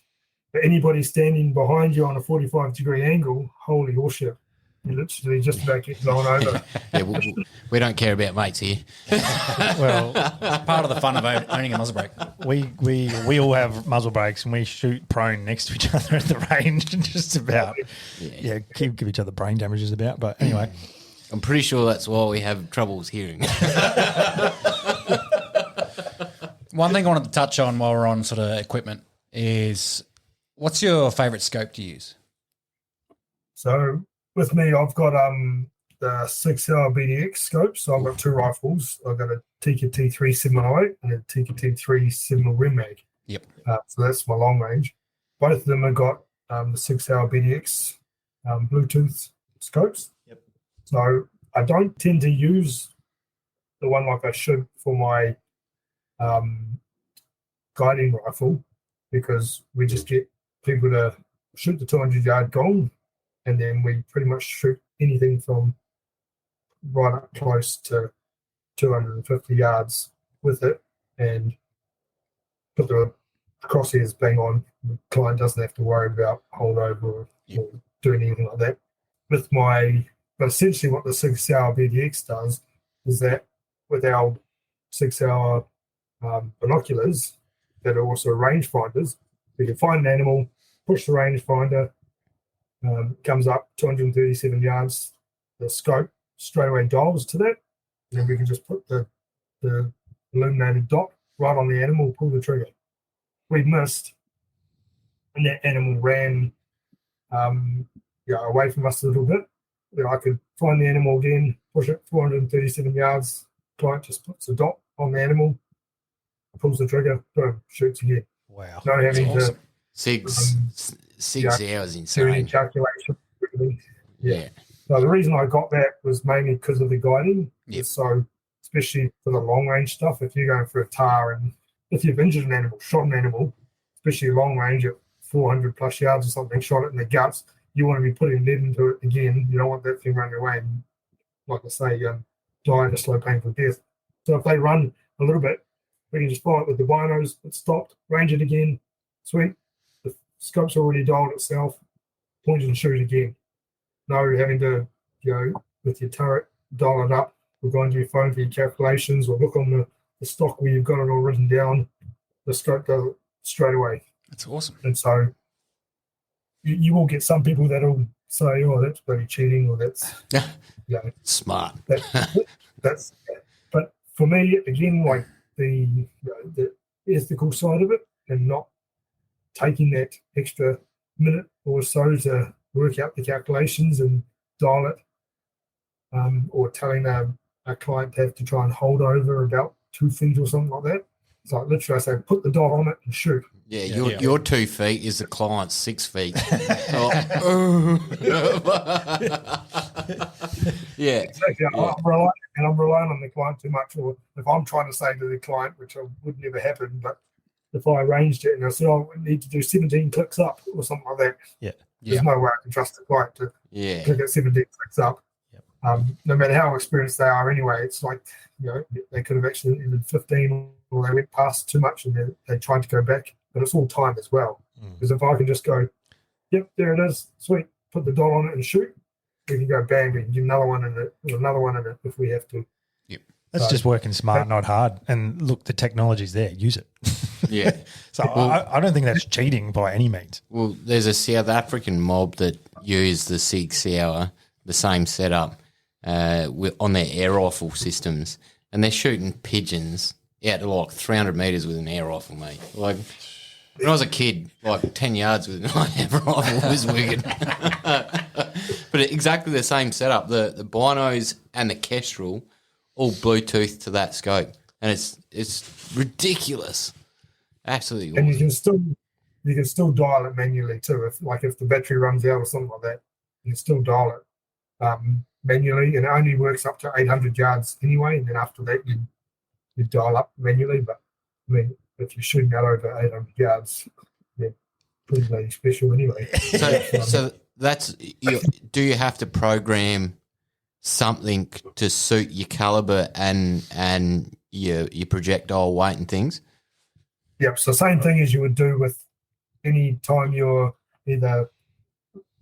But anybody standing behind you on a 45-degree angle, holy horseshit, you literally just about get blown over. We don't care about mates here. Well, Part of the fun of owning a muzzle brake. we all have muzzle brakes and we shoot prone next to each other at the range, just about. Yeah, give each other brain damages about. But anyway, I'm pretty sure that's why we have troubles hearing. One thing I wanted to touch on while we're on sort of equipment is, what's your favourite scope to use? So with me, I've got the 6-hour BDX scope. So I've got two rifles. I've got a Tikka T3 708 and a Tikka T3 7 Rim Mag. Yep. So that's my long range. Both of them have got the 6-hour BDX Bluetooth scopes. Yep. So I don't tend to use the one like I should for my guiding rifle, because we just get people to shoot the 200-yard gong, and then we pretty much shoot anything from right up close to 250 yards with it and put the crosshairs bang on. The client doesn't have to worry about holdover or doing anything like that. But essentially what the 6-hour BDX does is that with our 6-hour binoculars that are also rangefinders, we can find an animal, push the rangefinder, comes up 237 yards, the scope straight away dials to that, and then we can just put the illuminated dot right on the animal, pull the trigger. We missed, and that animal ran away from us a little bit. I could find the animal again, push it 437 yards, client just puts a dot on the animal, pulls the trigger, boom, shoots again. wow. No having awesome. to 6 hours do any insane. calculation. Yeah. So the reason I got that was mainly because of the guiding. Yep. So especially for the long range stuff, if you're going for a tar and if you've injured an animal, shot an animal, especially long range at 400 plus yards or something, shot it in the guts, you want to be putting lead into it again. You don't want that thing running away and, like I say, die a slow, painful death. So if they run a little bit, we can just fire it with the binos. It's stopped, range it again. Sweet. The scope's already dialed itself. Point it and shoot again. No having to go with your turret, dial it up, or go into your phone for your calculations, or look on the stock where you've got it all written down. The scope does it straight away. That's awesome. And so you will get some people that'll say, "Oh, that's bloody cheating," or "That's Smart. that's." But for me, again, like the ethical side of it, and not taking that extra minute or so to work out the calculations and dial it, or telling a client to have to try and hold over about 2 feet or something like that. It's like literally I say, put the dot on it and shoot. Yeah, your 2 feet is the client's 6 feet. Yeah. Exactly. I'm relying on the client too much. Or if I'm trying to say to the client, which would never happen, but if I arranged it and I said, "Oh, I need to do 17 clicks up," or something like that, there's no way I can trust the client to click at 17 clicks up. No matter how experienced they are anyway, it's like, they could have actually ended 15, or they went past too much and they tried to go back. But it's all time as well. Because if I can just go, "Yep, there it is, sweet, put the dot on it and shoot," we can go bang, we can give another one in it, or another one in it if we have to. That's just working smart, not hard. And look, the technology's there. Use it. Yeah. So I don't think that's cheating by any means. Well, there's a South African mob that use the Sig Sauer, the same setup, on their air rifle systems, and they're shooting pigeons out to like 300 metres with an air rifle, mate. Like, when I was a kid, like 10 yards with an air rifle was wicked. But exactly the same setup. The binos and the Kestrel all Bluetooth to that scope, and it's ridiculous. Absolutely And awesome. you can still dial it manually too. If the battery runs out or something like that, you can still dial it manually, and it only works up to 800 yards anyway. And then after that, you dial up manually. But I mean, if you're shooting out over 800 yards, they're pretty bloody special anyway. So that's do you have to program something to suit your caliber and your projectile weight and things? Yep. So same thing as you would do with any time you're either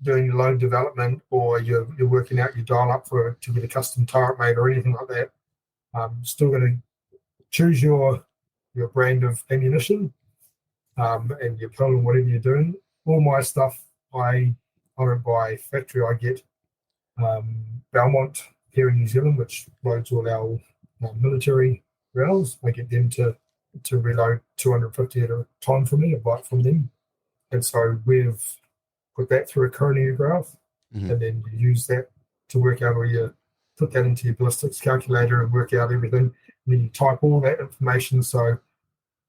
doing your load development or you're working out your dial up to get a custom turret made or anything like that. Still going to choose your brand of ammunition and your pellet, whatever you're doing. All my stuff, I don't buy factory. I get Belmont here in New Zealand, which loads all our military rounds. I get them to reload 250 at a time for me. I buy it from them. And so we've put that through a chronograph, and then you use that to work out, or you put that into your ballistics calculator and work out everything. And then you type all that information, so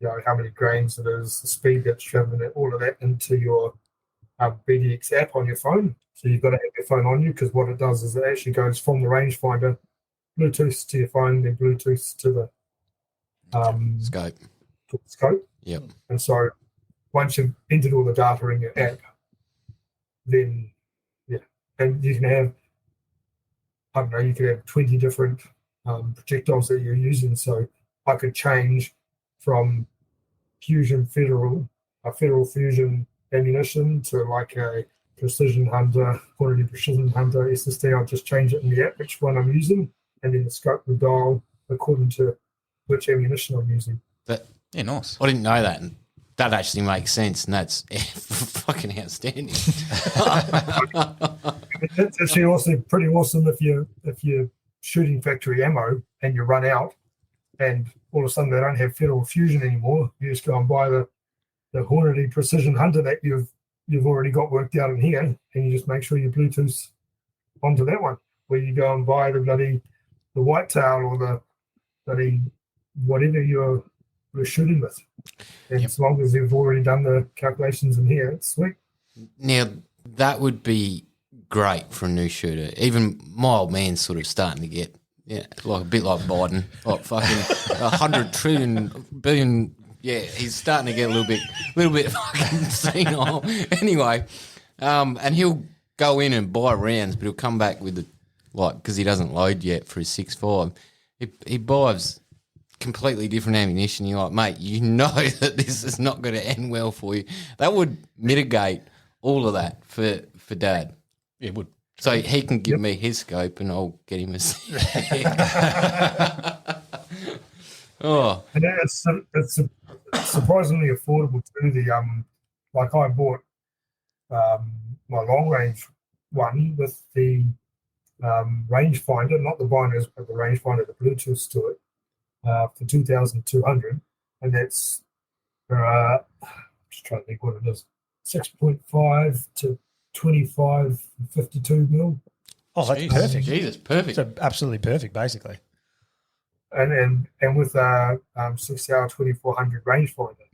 you know how many grains it is, the speed that's traveling, all of that into your BDX app on your phone. So you've got to have your phone on you, because what it does is it actually goes from the rangefinder, Bluetooth to your phone, then Bluetooth to the scope. Yep. And so once you've entered all the data in your app, then and you can have, I don't know, you could have 20 different projectiles that you're using. So I could change from federal fusion ammunition to like a precision hunter, quantity precision hunter SSD. I'll just change it in the app which one I'm using, and then the scope will dial according to which ammunition I'm using. Yeah, nice. I didn't know that. And that actually makes sense, and that's fucking outstanding. It's actually also pretty awesome if you're shooting factory ammo and you run out, and all of a sudden they don't have federal fusion anymore. You just go and buy the Hornady Precision Hunter that you've already got worked out in here, and you just make sure you Bluetooth onto that one. Where you go and buy the whitetail or the bloody whatever you're shooting with. And as long as you've already done the calculations in here, it's sweet. Now, that would be great for a new shooter. Even my old man's sort of starting to get, like a bit like Biden, like fucking 100 trillion billion. Yeah, he's starting to get a little bit fucking senile. Anyway, and he'll go in and buy rounds, but he'll come back with because he doesn't load yet for his 6.5. He buys completely different ammunition. You're like, mate, you know that this is not going to end well for you. That would mitigate all of that for Dad. Yeah, it would. So he can give me his scope and I'll get him a Oh. And it's surprisingly affordable too. Like I bought my long range one with the rangefinder, not the binders, but the rangefinder, the Bluetooth to it, for 2,200, and that's just trying to think what it is, 6.5 to 25, 52 mil. Oh, that's perfect. Jesus, perfect. So absolutely perfect, basically. And with 6 hour 2400 rangefinder,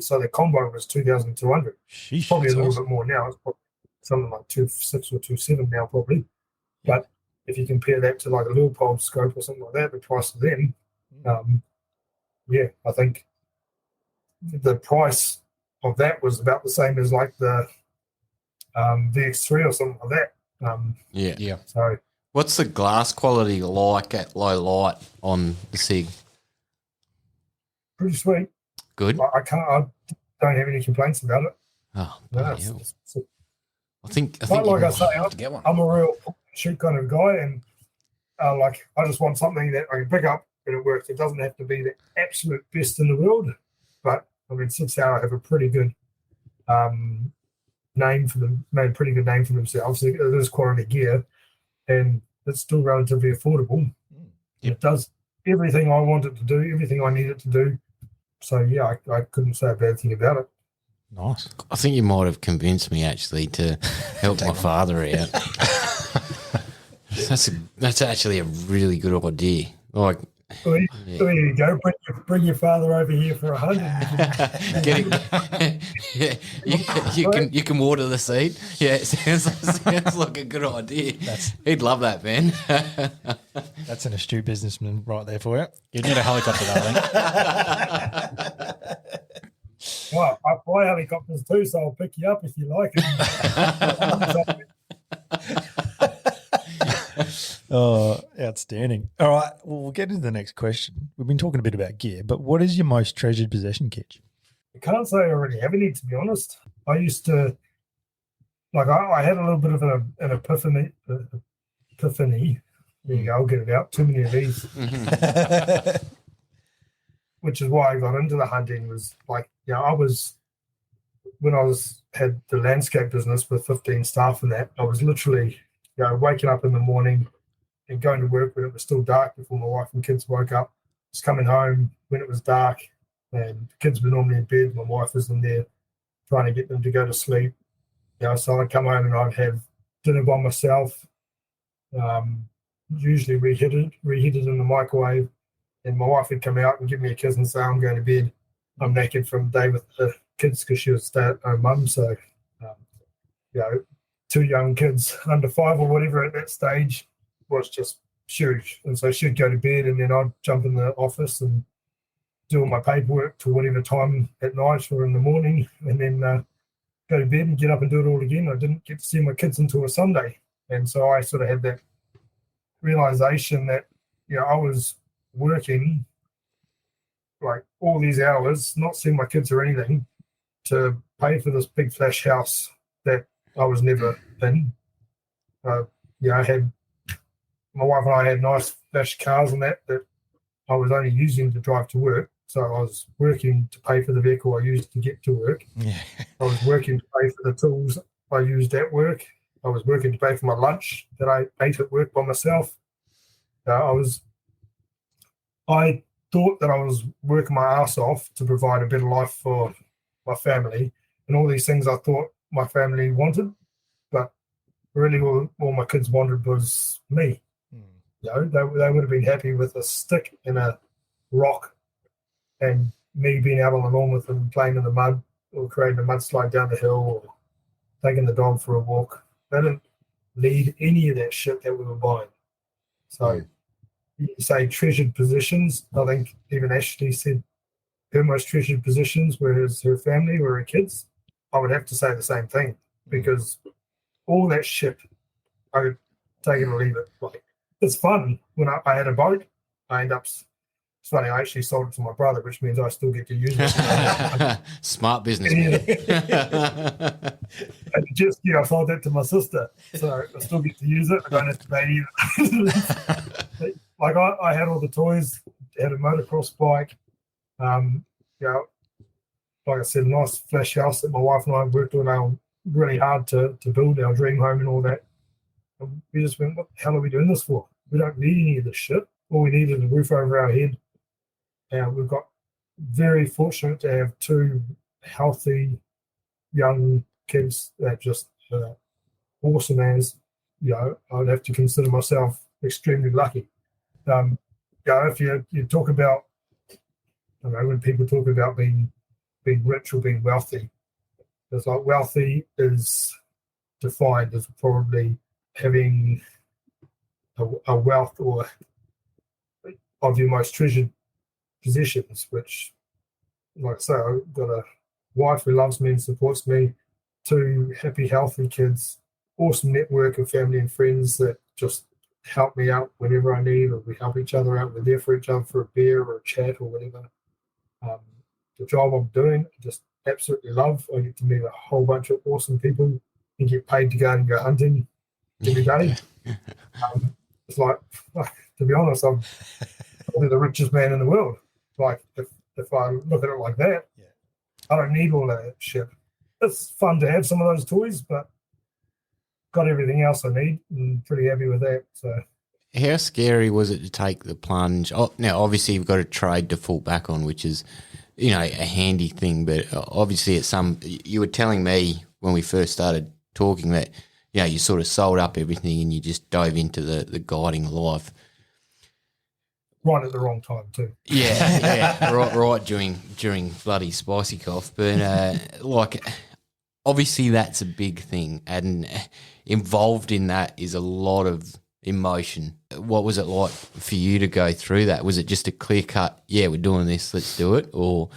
so the combo was 2,200. Sheesh, probably a little awesome. bit more now. It's probably something like 2.6 or 2.7 now, probably. Yeah. But if you compare that to like a Leopold scope or something like that, the price of them, I think the price of that was about the same as like the VX3 or something like that. Yeah. So What's the glass quality like at low light on the SIG? pretty sweet. Good. I don't have any complaints about it. Oh, No, bloody hell. I think like I say, have to get one. I'm a real shoot kind of guy, and I just want something that I can pick up and it works. It doesn't have to be the absolute best in the world, but I mean, 6 hour have a pretty good name for them, made a pretty good name for themselves. It is quality gear, and it's still relatively affordable. It does everything I want it to do, everything I need it to do. So yeah, I couldn't say a bad thing about it. Nice. I think you might have convinced me actually to help my father out. That's actually a really good idea. Like, Well, there you go. Bring your father over here for 100. you can water the seed. Yeah, it sounds like a good idea. He'd love that, man. That's an astute businessman right there for you. You'd need a helicopter, though, I think. Well, I fly helicopters too, so I'll pick you up if you like it. Oh, outstanding. All right, well, we'll get into the next question. We've been talking a bit about gear, but what is your most treasured possession, Kitch? I can't say I already have any, to be honest. I used to, like, I had a little bit of an epiphany. There you go, I'll get it out. Too many of these. Which is why I got into the hunting. Was like, you know, when I had the landscape business with 15 staff and that, I was literally, you know, waking up in the morning and going to work when it was still dark before my wife and kids woke up. Just coming home when it was dark, and the kids were normally in bed. My wife was in there trying to get them to go to sleep. You know, so I'd come home and I'd have dinner by myself, usually reheated in the microwave. And my wife would come out and give me a kiss and say, I'm going to bed. I'm naked from the day with the kids because she was stay-at-home mum. So, you know, 2 young kids under 5 or whatever at that stage was just huge. And so she'd go to bed and then I'd jump in the office and do all my paperwork to whatever time at night or in the morning, and then go to bed and get up and do it all again. I didn't get to see my kids until a Sunday. And so I sort of had that realization that, you know, I was working like all these hours, not seeing my kids or anything, to pay for this big flash house that I was never in. Yeah, I had, my wife and I had nice flash cars and that I was only using to drive to work. So I was working to pay for the vehicle I used to get to work. Yeah. I was working to pay for the tools I used at work. I was working to pay for my lunch that I ate at work by myself. I thought that I was working my ass off to provide a better life for my family and all these things I thought my family wanted, but really all my kids wanted was me. You know, they would have been happy with a stick and a rock and me being out on the lawn with them, playing in the mud or creating a mudslide down the hill or taking the dog for a walk. They didn't need any of that shit that we were buying. So you say treasured possessions. I think even Ashley said her most treasured possessions were her family or her kids. I would have to say the same thing, because all that shit, I could take it or leave it. Like, it's fun. When I had a boat, I end up, it's funny, I actually sold it to my brother, which means I still get to use it. Smart business. And just, you know, I sold that to my sister, so I still get to use it. I don't have to pay either. Like, I had all the toys, had a motocross bike, you know, like I said, a nice flash house that my wife and I worked on really hard to build, our dream home and all that. And we just went, what the hell are we doing this for? We don't need any of this shit. All we need is a roof over our head. And we've got very fortunate to have 2 healthy young kids that just awesome as, you know, I'd have to consider myself extremely lucky. You know, if you talk about, I don't know, when people talk about being rich or being wealthy, it's like wealthy is defined as probably having a wealth or of your most treasured possessions, which, like I say, I've got a wife who loves me and supports me, 2 happy, healthy kids, awesome network of family and friends that just help me out whenever I need, or we help each other out. We're there for each other for a beer or a chat or whatever. The job I'm doing, I just absolutely love. I get to meet a whole bunch of awesome people and get paid to go and go hunting every day. It's like, to be honest, I'm probably the richest man in the world. Like, if I look at it like that, I don't need all that shit. it's fun to have some of those toys, but got everything else I need and pretty happy with that. So How scary was it to take the plunge? Oh, now, obviously, you've got a trade to fall back on, which is, a handy thing. But obviously, you were telling me when we first started talking that, you sort of sold up everything and you just dove into the guiding life. right at the wrong time too. Yeah, right during bloody spicy cough. But obviously, that's a big thing, and involved in that is a lot of emotion. What was it like for you to go through that? Was it just a clear cut, yeah, we're doing this, let's do it, or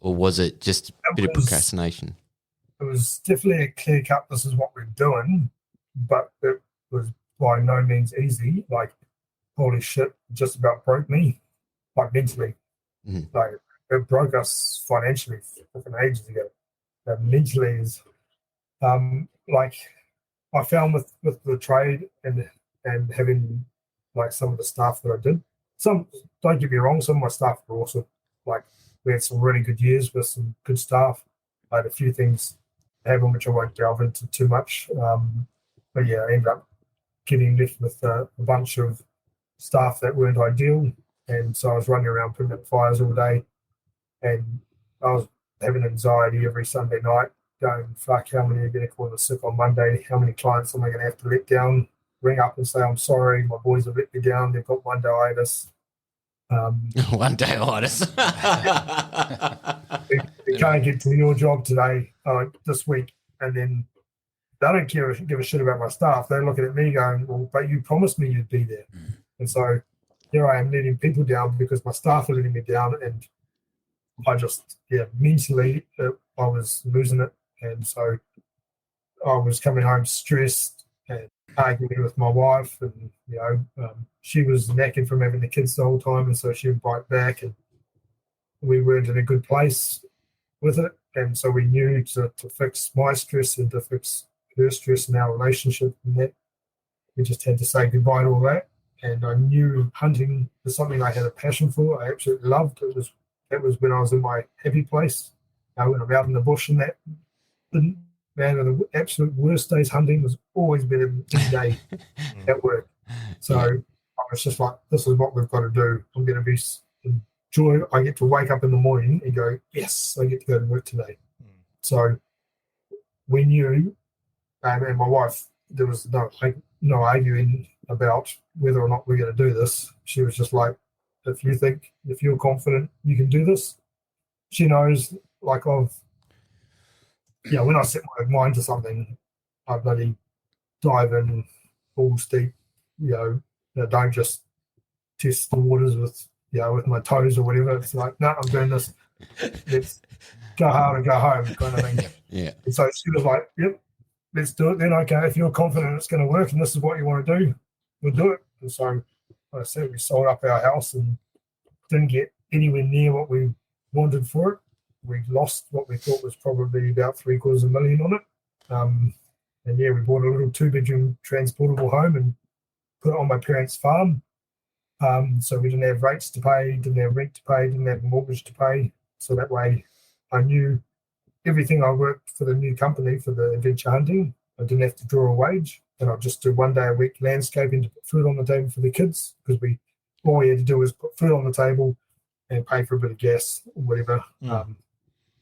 was it just a bit of procrastination? It was definitely a clear cut, this is what we're doing, but it was by no means easy. Like, holy shit, just about broke me, like mentally. Mm-hmm. Like, it broke us financially fucking ages ago. Mentally is like I found with the trade and having like some of the staff that I did. Some, don't get me wrong, some of my staff were awesome. Like, we had some really good years with some good staff. I had a few things happen which I won't delve into too much. But yeah, I ended up getting left with a bunch of staff that weren't ideal, and so I was running around putting out fires all day, and I was having anxiety every Sunday night, going, fuck, how many are going to call in sick on Monday? How many clients am I going to have to let down? Ring up and say, I'm sorry, my boys have let me down, they've got Mondayitis. One day itis. You can't get to your job today, this week, and then they don't give a shit about my staff. They're looking at me going, well, but you promised me you'd be there. And so here I am letting people down because my staff are letting me down, and I just, mentally I was losing it. And so I was coming home stressed and arguing with my wife, and she was knacking from having the kids the whole time, and so she would bite back, and we weren't in a good place with it. And so we knew to fix my stress and to fix her stress in our relationship, and that we just had to say goodbye to all that. And I knew hunting was something I had a passion for. I absolutely loved it. That was when I was in my happy place. When I'm out in the bush and that. The absolute worst days hunting was always better than any day at work. So I was just like, this is what we've got to do. I'm going to be enjoy. I get to wake up in the morning and go, yes, I get to go to work today. So we knew, and my wife, there was no arguing about whether or not we're going to do this. She was just like, if you're confident you can do this, she knows, like, when I set my mind to something, I bloody dive in balls deep. Don't just test the waters with my toes or whatever. It's like, no, I'm doing this. Let's go hard and go home, kind of thing. Yeah. And so she was like, yep, let's do it then. Okay, if you're confident it's going to work and this is what you want to do, we'll do it. And so, like I said, we sold up our house and didn't get anywhere near what we wanted for it. We lost what we thought was probably about $750,000 on it. And we bought a little 2-bedroom transportable home and put it on my parents' farm. So we didn't have rates to pay, didn't have rent to pay, didn't have mortgage to pay. So that way I knew everything I worked for the new company for the adventure hunting, I didn't have to draw a wage, and I'd just do 1 day a week landscaping to put food on the table for the kids, because all we had to do was put food on the table and pay for a bit of gas or whatever,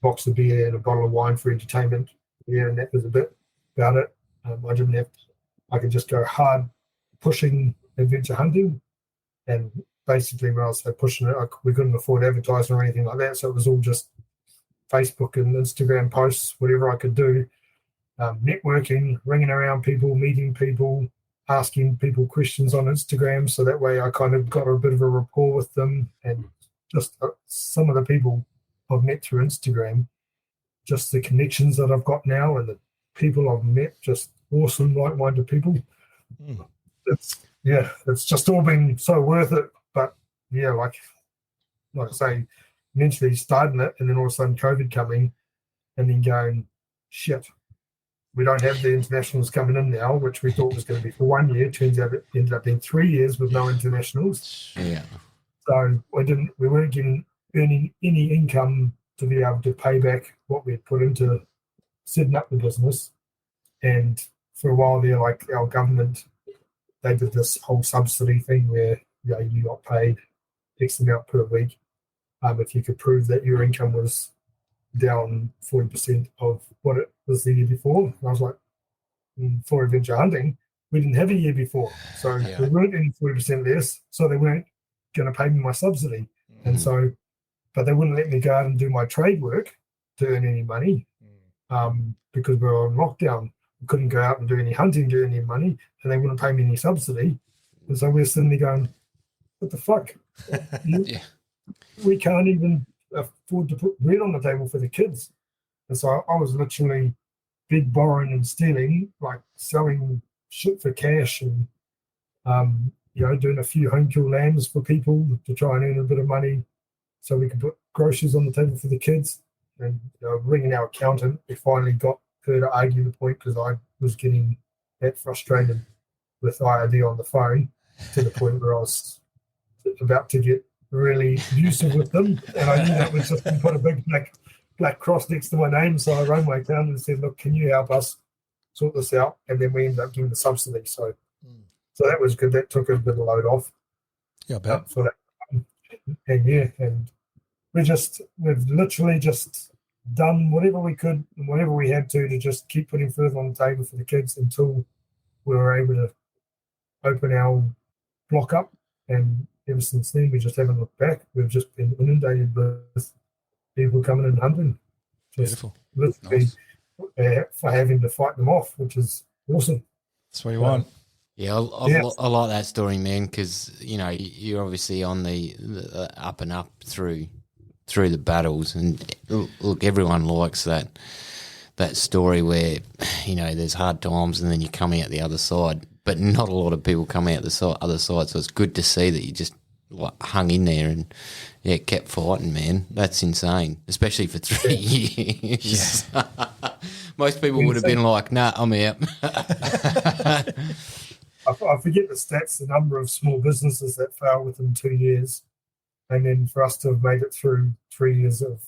box of beer and a bottle of wine for entertainment. And that was a bit about it. I could just go hard pushing adventure hunting, and basically when I was pushing it, we couldn't afford advertising or anything like that, so it was all just Facebook and Instagram posts, whatever I could do, networking, ringing around people, meeting people, asking people questions on Instagram, so that way I kind of got a bit of a rapport with them. And just some of the people I've met through Instagram, just the connections that I've got now and the people I've met, just awesome, like-minded people. It's just all been so worth it. But like I say, mentally starting it, and then all of a sudden COVID coming, and then going, shit, we don't have the internationals coming in now, which we thought was going to be for 1 year. Turns out it ended up being 3 years with no internationals. Yeah. So we weren't earning any income to be able to pay back what we had put into setting up the business. And for a while there, like our government, they did this whole subsidy thing where you got paid X amount per week if you could prove that your income was down 40% of what it was the year before. And I was like, for adventure hunting, we didn't have a year before. So we weren't any 40% less. So they weren't going to pay me my subsidy. And so, but they wouldn't let me go out and do my trade work to earn any money because we were on lockdown. We couldn't go out and do any hunting, do any money, and they wouldn't pay me any subsidy. And so we're suddenly going, what the fuck? We can't even afford to put bread on the table for the kids. And so I was literally big borrowing and stealing, like selling shit for cash and, doing a few home kill lambs for people to try and earn a bit of money so we could put groceries on the table for the kids. And ringing our accountant, we finally got her to argue the point because I was getting that frustrated with IRD on the phone to the point where I was about to get really abusive with them. And I knew that was just going to put a big black cross next to my name. So I rang my accountant and said, look, can you help us sort this out? And then we ended up getting the subsidy. So that was good. That took a bit of load off. Yeah, I bet. For that. And we've literally just done whatever we could and whatever we had to just keep putting food on the table for the kids until we were able to open our block up. And ever since then, we just haven't looked back. We've just been inundated with people coming and hunting. Beautiful. Literally for having to fight them off, which is awesome. That's what you want. Yeah, I like that story, man, because, you're obviously on the up and up through the battles. And, look, everyone likes that story where, there's hard times and then you come out the other side. But not a lot of people come out the other side, so it's good to see that you just hung in there and, kept fighting, man. That's insane, especially for 3 years. Yeah. Most people would have been like, nah, I'm out. I forget the stats, the number of small businesses that fail within 2 years. And then for us to have made it through 3 years of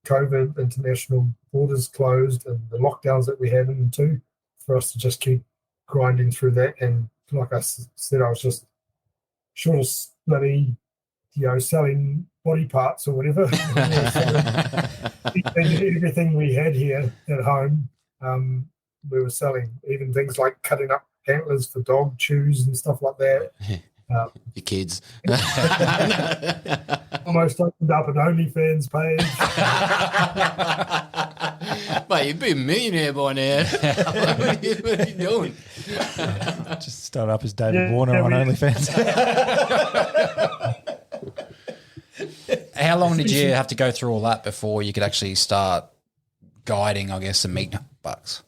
COVID, international borders closed, and the lockdowns that we had in too, for us to just keep grinding through that. And like I said, I was just short of bloody, selling body parts or whatever. Everything we had here at home, we were selling, even things like cutting up antlers for dog chews and stuff like that. Your kids. Almost opened up an OnlyFans page. Mate, you'd be a millionaire by now. What are you doing? Just start up as David Warner on OnlyFans. How long did you have to go through all that before you could actually start guiding, I guess, the meat bucks?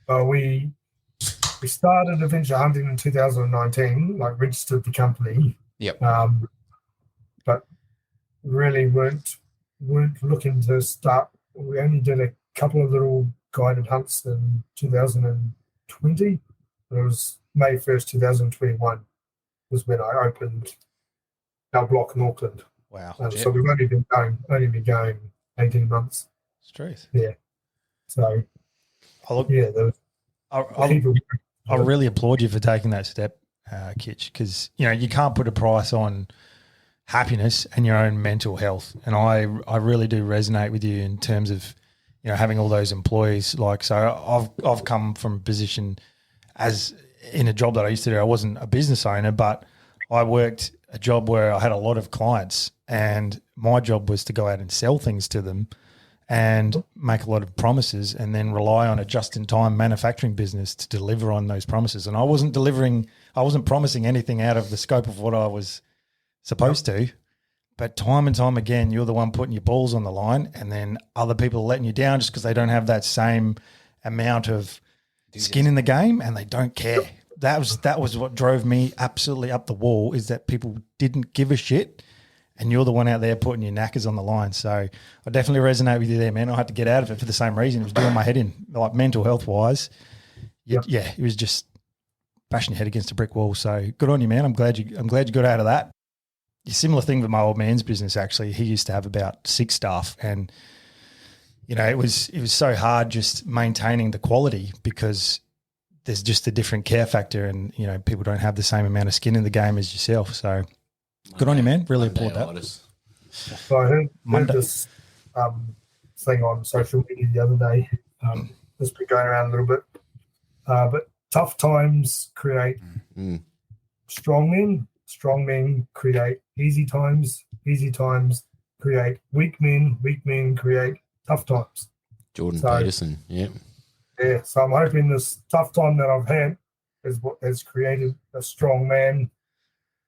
We started adventure hunting in 2019, like registered the company. Yep. But really weren't looking to start. We only did a couple of little guided hunts in 2020. It was May 1st, 2021 was when I opened our block in Auckland. Wow. So we've only been going 18 months. Straight. Yeah. So, I really applaud you for taking that step, Kitch, because, you can't put a price on happiness and your own mental health. And I really do resonate with you in terms of, having all those employees. So I've come from a position as in a job that I used to do. I wasn't a business owner, but I worked a job where I had a lot of clients and my job was to go out and sell things to them and make a lot of promises and then rely on a just-in-time manufacturing business to deliver on those promises. And I wasn't promising anything out of the scope of what I was supposed to. But time and time again, you're the one putting your balls on the line and then other people are letting you down just because they don't have that same amount of skin in the game and they don't care. That was what drove me absolutely up the wall, is that people didn't give a shit and you're the one out there putting your knackers on the line. So I definitely resonate with you there, man. I had to get out of it for the same reason. It was doing my head in, like mental health wise. Yeah, it was just bashing your head against a brick wall. So good on you, man. I'm glad you got out of that. A similar thing with my old man's business, actually. He used to have about 6 staff and you know, it was so hard just maintaining the quality because there's just a different care factor, and you know, people don't have the same amount of skin in the game as yourself. So good on you, man. Really applaud that. So I heard this thing on social media the other day. It's been going around a little bit. But tough times create strong men. Strong men create easy times. Easy times create weak men. Weak men create tough times. Jordan Peterson, yeah. Yeah, so I'm hoping this tough time that I've had is what has created a strong man,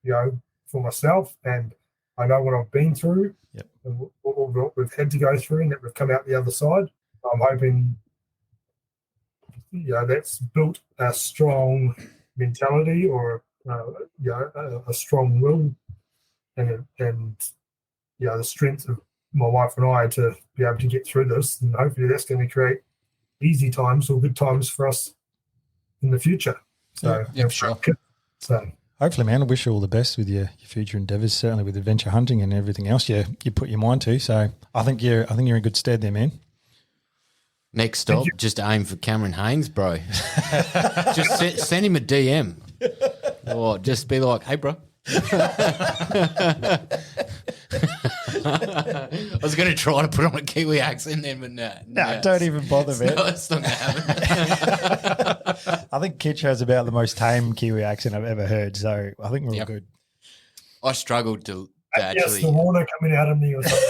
you know, for myself. And I know what I've been through and what we've had to go through and that we've come out the other side. I'm hoping, you know, that's built a strong mentality or, you know, a strong will and you know, the strength of my wife and I to be able to get through this. And hopefully that's going to create easy times or good times for us in the future. So, yeah, sure. So, hopefully, man, I wish you all the best with your future endeavours, certainly with adventure hunting and everything else you put your mind to. So I think you're in good stead there, man. Next stop, just aim for Cameron Haynes, bro. Just send him a DM. Or just be like, hey, bro. I was going to try to put on a Kiwi accent then, but no. Don't even bother, man. No, it's not going to happen. I think Kitch has about the most tame Kiwi accent I've ever heard, so I think we're all good. I struggled to yes, the water coming out of me or something.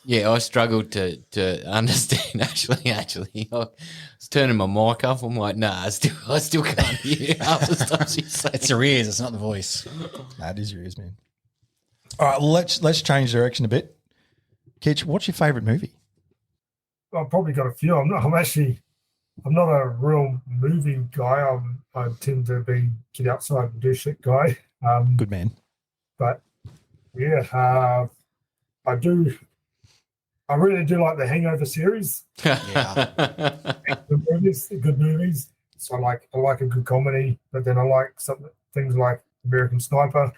Yeah, I struggled to understand. Actually, I was turning my mic off. I'm like, nah, I still can't hear half the stuff she's saying. It's your ears. It's not the voice. Nah, it is your ears, man. All right, well, let's change direction a bit. Kitch, what's your favourite movie? I've probably got a few. I'm not a real movie guy. I tend to be get outside and do shit guy. Good man. But yeah, I really do like the Hangover series. Yeah. Good movies. So I like a good comedy, but then I like things like American Sniper,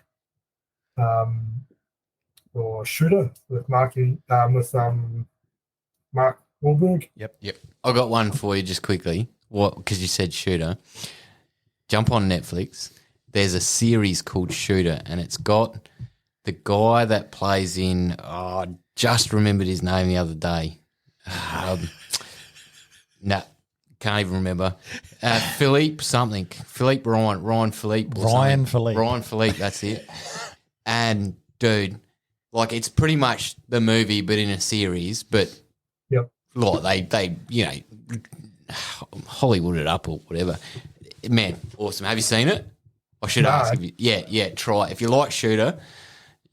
or Shooter with Mark Wahlberg. Yep. I got one for you just quickly. Because you said Shooter. Jump on Netflix. There's a series called Shooter, and it's got the guy that plays in. Just remembered his name the other day. Can't even remember. Philippe something. Philippe Ryan Philippe. Ryan Philippe. Ryan Philippe, that's it. And, dude, like it's pretty much the movie but in a series, but like they you know, Hollywood it up or whatever. Man, awesome. Have you seen it? I should ask if you. Yeah, try it. If you like Shooter,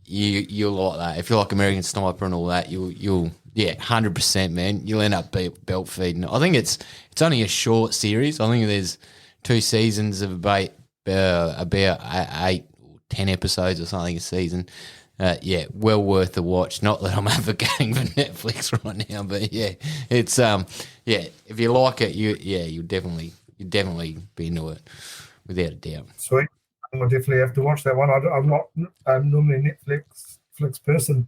you'll like that. If you like American Sniper and all that, you'll 100%, man. You'll end up belt feeding. I think it's only a short series. I think there's 2 seasons of about 8 or 10 episodes or something a season. Well worth a watch. Not that I'm advocating for Netflix right now, but it's if you like it, you'll definitely be into it without a doubt. Sweet. I'll definitely have to watch that one. I'm not normally a Netflix person.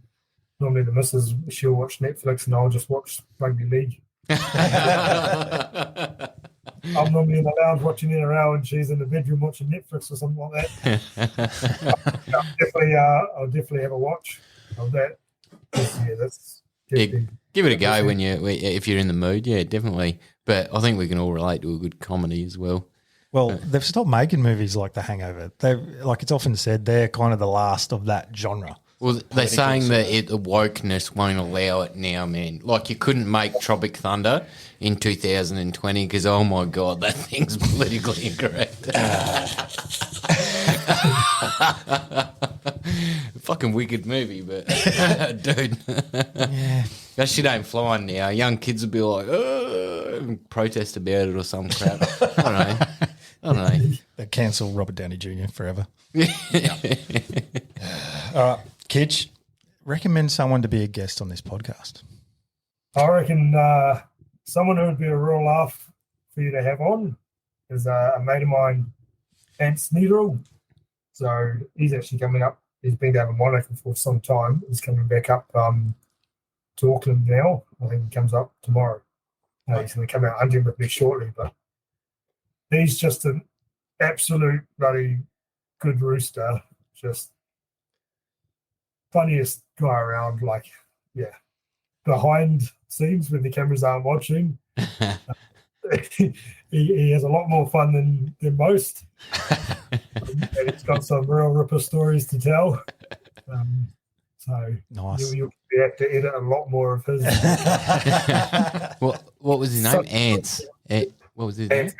Normally the missus, she'll watch Netflix and I'll just watch rugby league. I'm normally in the lounge watching NRL and she's in the bedroom watching Netflix or something like that. I'll definitely have a watch of that. That's definitely, give it a go if you're in the mood. Yeah, definitely. But I think we can all relate to a good comedy as well. Well, they've stopped making movies like The Hangover. Like it's often said, they're kind of the last of that genre. Well, they're saying that the wokeness won't allow it now, man. Like you couldn't make Tropic Thunder in 2020 because, oh my God, that thing's politically incorrect. Fucking wicked movie, but dude, that shit ain't flying now. Young kids will be like, oh, protest about it or some crap. I don't know. They cancel Robert Downey Jr. forever. All right, Kitch, recommend someone to be a guest on this podcast. I reckon someone who would be a real laugh for you to have on is a mate of mine, Ant Sneedle. So he's actually coming up. He's been down in Monaco for some time. He's coming back up to Auckland now. I think he comes up tomorrow. He's going to come out hunting with me shortly, but he's just an absolute bloody good rooster. Just funniest guy around. Like, yeah, behind scenes when the cameras aren't watching, he has a lot more fun than most. And he's got some real ripper stories to tell. So Nice. you'll have to edit a lot more of his. What was his name? Ants. What was his name?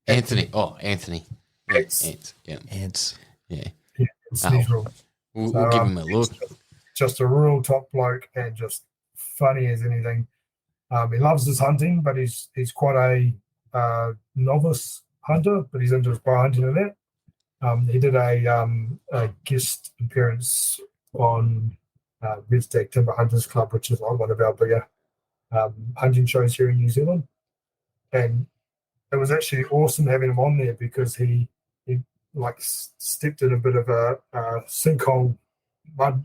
Anthony. Oh, Anthony. Ants. Ants. Yeah. Ants. Yeah. Yeah, it's Israel. We'll give him a look. Just a real top bloke and just funny as anything. He loves his hunting, but he's quite a novice hunter, but he's into his bow hunting and that. He did a guest appearance on Red Stack Timber Hunters Club, which is like one of our bigger hunting shows here in New Zealand. And it was actually awesome having him on there because he like stepped in a bit of a sinkhole mud,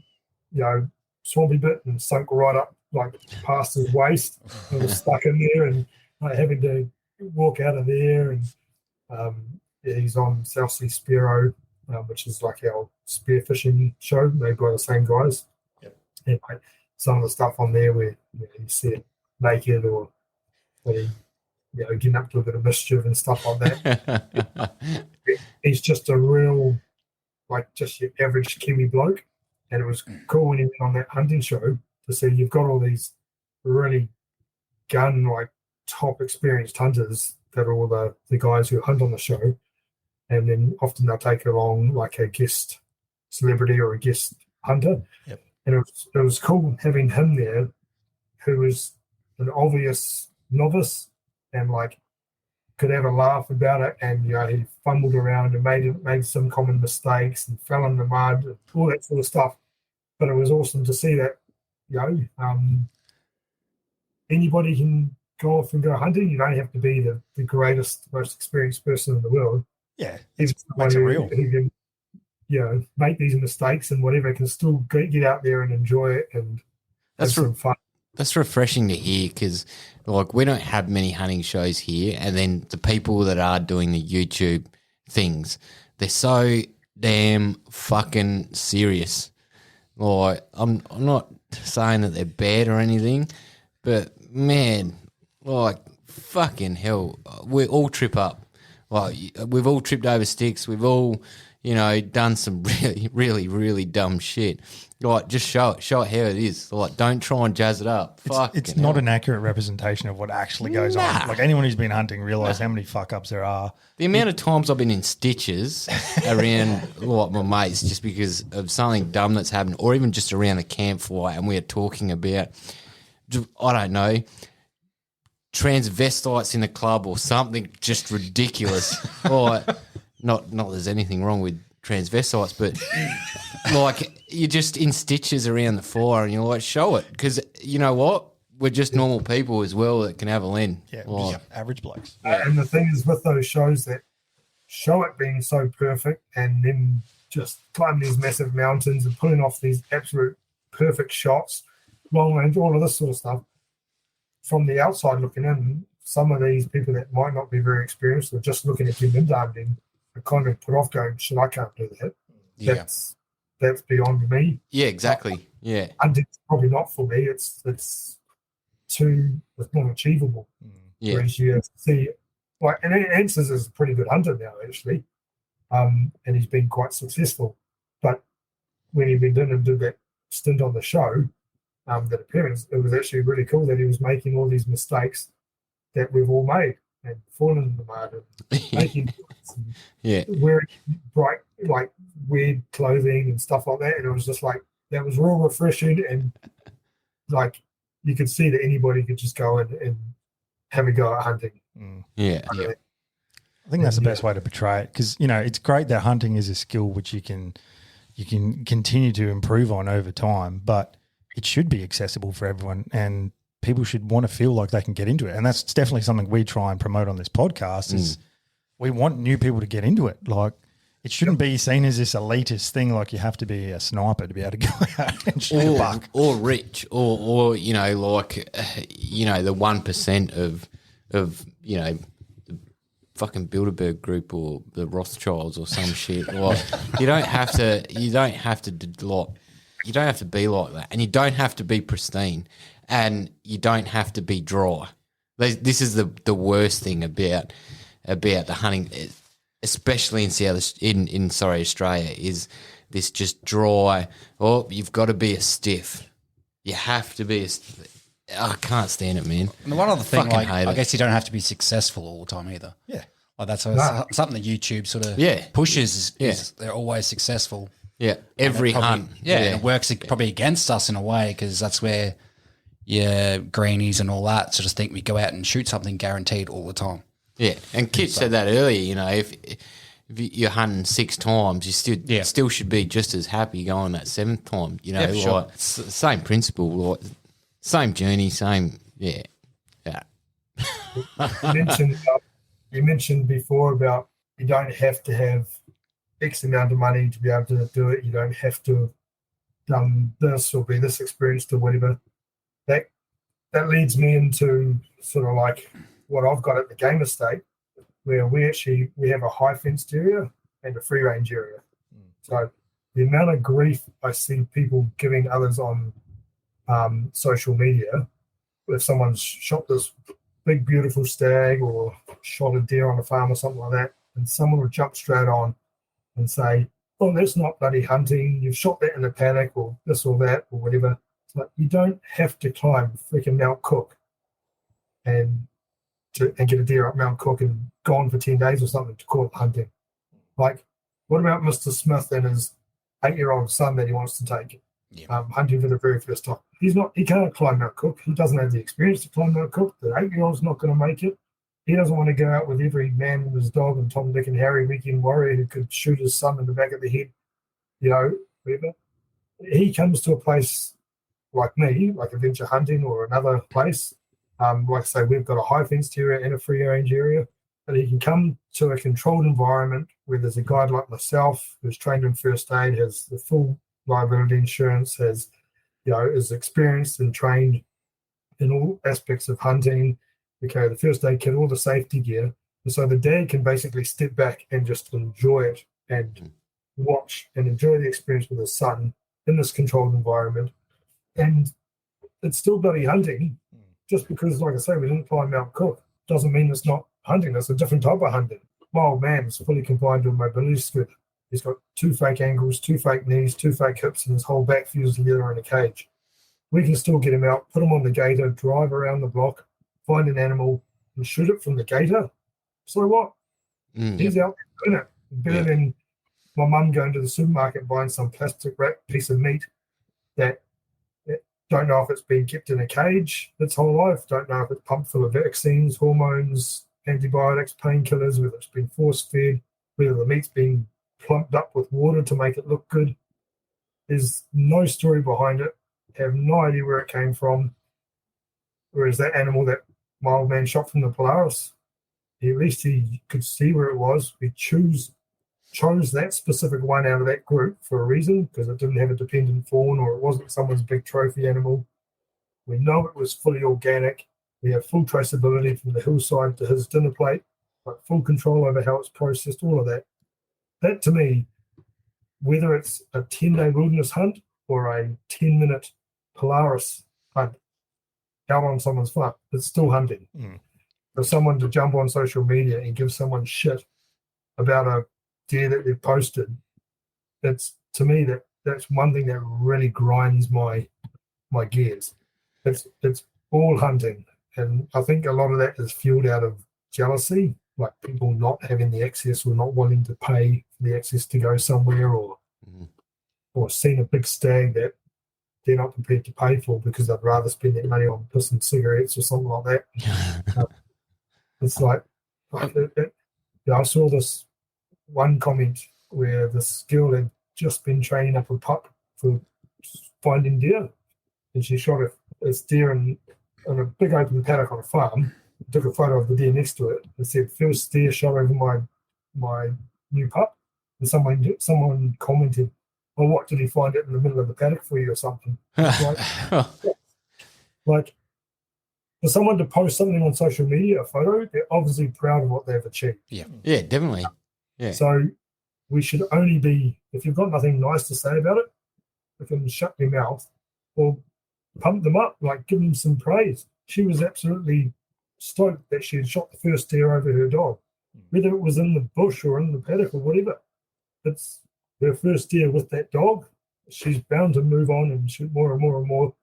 swampy bit and sunk right up like past his waist and was stuck in there and having to walk out of there. And he's on South Sea Spearo, which is like our spearfishing show made by the same guys. Yep. And some of the stuff on there where you see it naked or getting up to a bit of mischief and stuff like that. He's just a real, like, just your average Kiwi bloke. And it was cool when he went on that hunting show to see you've got all these really like top experienced hunters that are all the guys who hunt on the show. And then often they'll take along like a guest celebrity or a guest hunter. Yep. And it was cool having him there, who was an obvious novice and like could have a laugh about it. And he fumbled around and made some common mistakes and fell in the mud and all that sort of stuff. But it was awesome to see that anybody can go off and go hunting. You don't have to be the greatest, most experienced person in the world. Yeah, He's makes it real. Who can, make these mistakes and whatever, can still get out there and enjoy it and have some fun. That's refreshing to hear because, like, we don't have many hunting shows here, and then the people that are doing the YouTube things, they're so damn fucking serious. Like, I'm not saying that they're bad or anything, but man, like, fucking hell, we all trip up. Like, we've all tripped over sticks. We've all, done some really, really, really dumb shit. Like, just show it how it is. Like, don't try and jazz it up. It's not an accurate representation of what actually goes on. Like, anyone who's been hunting realize how many fuck ups there are. The amount of times I've been in stitches around like my mates just because of something dumb that's happened, or even just around the campfire, and we're talking about, I don't know, transvestites in the club or something just ridiculous. Or not there's anything wrong with transvestites, but like you're just in stitches around the fire and you're like, show it, because you know what? We're just normal people as well that can have a lens. Yeah, like, average blokes. And the thing is with those shows that show it being so perfect and then just climbing these massive mountains and pulling off these absolute perfect shots, long range, all of this sort of stuff. From the outside looking in, some of these people that might not be very experienced or just looking at Jim Darden are kind of put off going, shit, I can't do that. yeah. That's beyond me. Yeah, exactly. Yeah. And it's probably not for me. It's not achievable. Yeah. Whereas you see, like, and Answers is a pretty good hunter now, actually. And he's been quite successful. But when he went in and did that stint on the show, that appearance, it was actually really cool that he was making all these mistakes that we've all made and fallen in the mud and making and wearing bright, like, weird clothing and stuff like that. And it was just like, that was real refreshing. And like, you could see that anybody could just go in and have a go at hunting. Yeah. I think that's the best way to portray it, because it's great that hunting is a skill which you can continue to improve on over time, but it should be accessible for everyone, and people should want to feel like they can get into it. And that's definitely something we try and promote on this podcast is we want new people to get into it. Like, it shouldn't be seen as this elitist thing like you have to be a sniper to be able to go out and shoot a buck. Or rich, or you know, like the 1% of the fucking Bilderberg Group or the Rothschilds or some shit. Like you don't have to be like, you don't have to be like that, and you don't have to be pristine, and you don't have to be dry. This is the worst thing about the hunting, especially in Australia, is this just dry. Oh, you've got to be a stiff. You have to be I can't stand it, man. And one other thing, Fucking like, hate I it. guess you don't have to be successful all the time either. Yeah. Like that's something that YouTube sort of Yeah. pushes. Is they're always successful. Yeah, every hunt. Yeah, and it works probably against us in a way because that's where greenies and all that sort of think we go out and shoot something guaranteed all the time. Yeah, and Kitch said that earlier. You know, if you're hunting 6 times, you still should be just as happy going that 7th time. You know, Yeah, for sure. like same principle, like same journey, same. Yeah. You mentioned before about you don't have to have X amount of money to be able to do it. You don't have to have done this or be this experienced or whatever. That leads me into sort of like what I've got at the game estate, where we have a high fenced area and a free range area. So the amount of grief I see people giving others on social media, if someone's shot this big beautiful stag or shot a deer on a farm or something like that, and someone will jump straight on and say, "Oh, that's not bloody hunting. You've shot that in the paddock or this or that or whatever." It's like you don't have to climb freaking Mount Cook and get a deer up Mount Cook and gone for 10 days or something to call it hunting. Like, what about Mr. Smith and his 8-year-old son that he wants to take hunting for the very first time? He can't climb Mount Cook. He doesn't have the experience to climb Mount Cook. The 8-year-old's not going to make it. He doesn't want to go out with every man and his dog and Tom, Dick, and Harry weekend warrior who could shoot his son in the back of the head, whatever. He comes to a place like me, like adventure hunting or another place. Like I say, we've got a high fenced area and a free range area, but he can come to a controlled environment where there's a guide like myself who's trained in first aid, has the full liability insurance, is experienced and trained in all aspects of hunting. We carry the first aid kit, all the safety gear. And so the dad can basically step back and just enjoy it and watch and enjoy the experience with his son in this controlled environment. And it's still bloody hunting. Just because, like I say, we didn't climb Mount Cook doesn't mean it's not hunting. It's a different type of hunting. My old man is fully confined to a mobility scooter. He's got 2 fake ankles, 2 fake knees, 2 fake hips, and his whole back fused together in a cage. We can still get him out, put him on the gator, drive around the block, find an animal, and shoot it from the gator. So what? He's out doing it. Better than my mum going to the supermarket and buying some plastic wrapped piece of meat that don't know if it's been kept in a cage its whole life, don't know if it's pumped full of vaccines, hormones, antibiotics, painkillers, whether it's been force-fed, whether the meat's been plumped up with water to make it look good. There's no story behind it. Have no idea where it came from. Whereas that animal that my old man shot from the Polaris, at least he could see where it was. We chose that specific one out of that group for a reason, because it didn't have a dependent fawn or it wasn't someone's big trophy animal. We know it was fully organic. We have full traceability from the hillside to his dinner plate, like full control over how it's processed, all of that. That to me, whether it's a 10-day wilderness hunt or a 10-minute Polaris hunt out on someone's farm, it's still hunting. For someone to jump on social media and give someone shit about a deer that they've posted, that's, to me, that's one thing that really grinds my gears. It's all hunting, and I think a lot of that is fueled out of jealousy, like people not having the access or not wanting to pay for the access to go somewhere, or seeing a big stag that they're not prepared to pay for because they'd rather spend that money on piss and cigarettes or something like that. It's like I saw this one comment where this girl had just been training up a pup for finding deer, and she shot a deer in a big open paddock on a farm, took a photo of the deer next to it and said, "First deer shot over my new pup." And someone commented, "Well, what did he find it in the middle of the paddock for you or something?" Like for someone to post something on social media, a photo, they're obviously proud of what they've achieved. Yeah, definitely. Yeah. So we should only be, if you've got nothing nice to say about it, we can shut your mouth or pump them up, like give them some praise. She was absolutely stoked that she had shot the first deer over her dog, whether it was in the bush or in the paddock or whatever. It's her first deer with that dog. She's bound to move on and shoot more and more and more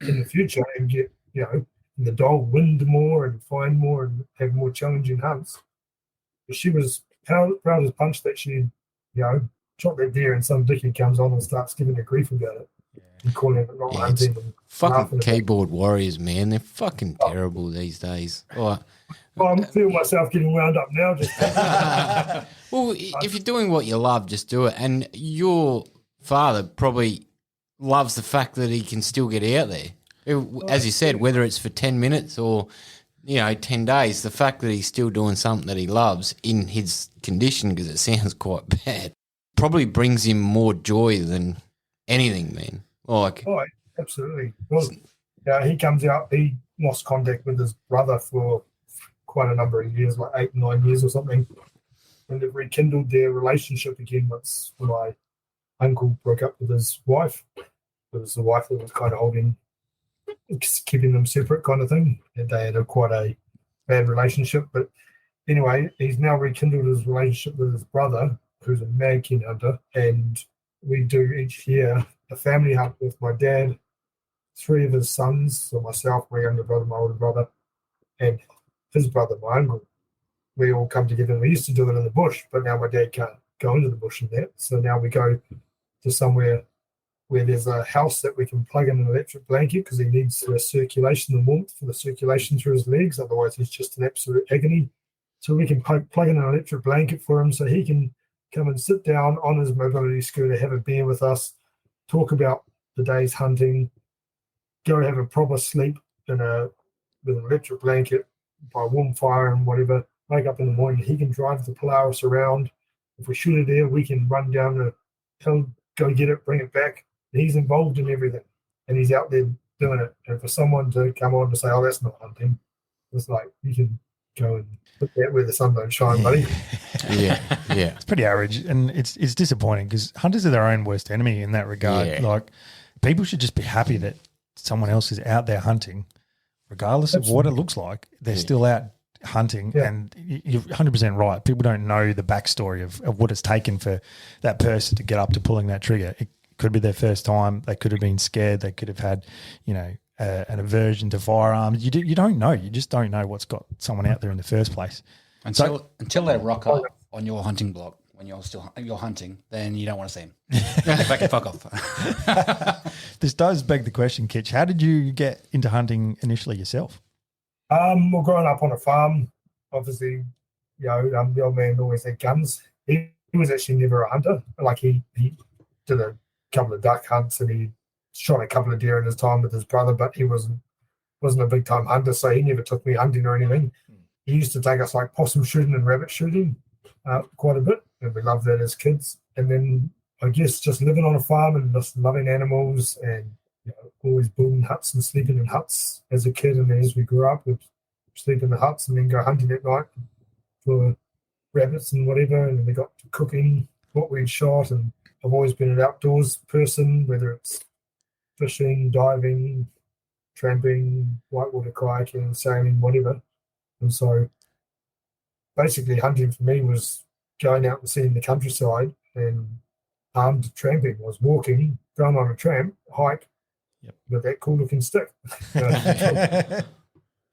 in the future and get, the dog wind more and find more and have more challenging hunts. But she was proud as punch that she, shot that deer, and some dickie comes on and starts giving her grief about it and calling it not hunting. And fucking keyboard warriors, man. They're fucking terrible these days. Oh, I feel myself getting wound up now. Just well, if you're doing what you love, just do it. And your father probably loves the fact that he can still get out there. As you said, whether it's for 10 minutes or, 10 days, the fact that he's still doing something that he loves in his condition, because it sounds quite bad, probably brings him more joy than anything, man. Absolutely. Well, he comes out, he lost contact with his brother for quite a number of years, like 8, 9 years or something. And it rekindled their relationship again once my uncle broke up with his wife. It was the wife that was kind of keeping them separate kind of thing. And they had quite a bad relationship. But anyway, he's now rekindled his relationship with his brother, who's a mad keen hunter. And we do each year a family hunt with my dad, 3 of his sons, so myself, my younger brother, my older brother, and his brother, my uncle. We all come together, and we used to do it in the bush, but now my dad can't go into the bush and that. So now we go to somewhere where there's a house that we can plug in an electric blanket, because he needs the circulation and warmth for the circulation through his legs. Otherwise, he's just an absolute agony. So we can plug in an electric blanket for him so he can come and sit down on his mobility scooter, have a beer with us, talk about the day's hunting, go have a proper sleep with an electric blanket by a warm fire and whatever. Wake up in the morning, he can drive the Polaris around. If we shoot a deer, we can run down the hill, go get it, bring it back. He's involved in everything, and he's out there doing it. And for someone to come on to say, "Oh, that's not hunting," it's like, you can go and put that where the sun don't shine, buddy. Yeah. It's pretty average, and it's disappointing because hunters are their own worst enemy in that regard. Yeah. Like, people should just be happy that someone else is out there hunting, regardless of what it looks like. They're still out hunting, and you're 100% right. People don't know the backstory of what it's taken for that person to get up to pulling that trigger. It could be their first time. They could have been scared. They could have had, an aversion to firearms. You don't know. You just don't know what's got someone out there in the first place. Until they rock up on your hunting block when you're hunting, then you don't want to see them. Get back and fuck off. This does beg the question, Kitch. How did you get into hunting initially yourself? Well, growing up on a farm, obviously, the old man always had guns. He was actually never a hunter. Like, he did a couple of duck hunts and he shot a couple of deer in his time with his brother, but he wasn't a big time hunter, so he never took me hunting or anything. He used to take us like possum shooting and rabbit shooting quite a bit, and we loved that as kids. And then I guess just living on a farm and just loving animals and always building huts and sleeping in huts as a kid. And then as we grew up, we'd sleep in the huts and then go hunting at night for rabbits and whatever. And then we got to cooking what we'd shot. And I've always been an outdoors person, whether it's fishing, diving, tramping, whitewater kayaking, sailing, whatever. And so basically hunting for me was going out and seeing the countryside, and armed tramping was walking, going on a tramp, hike, with that cool looking stick.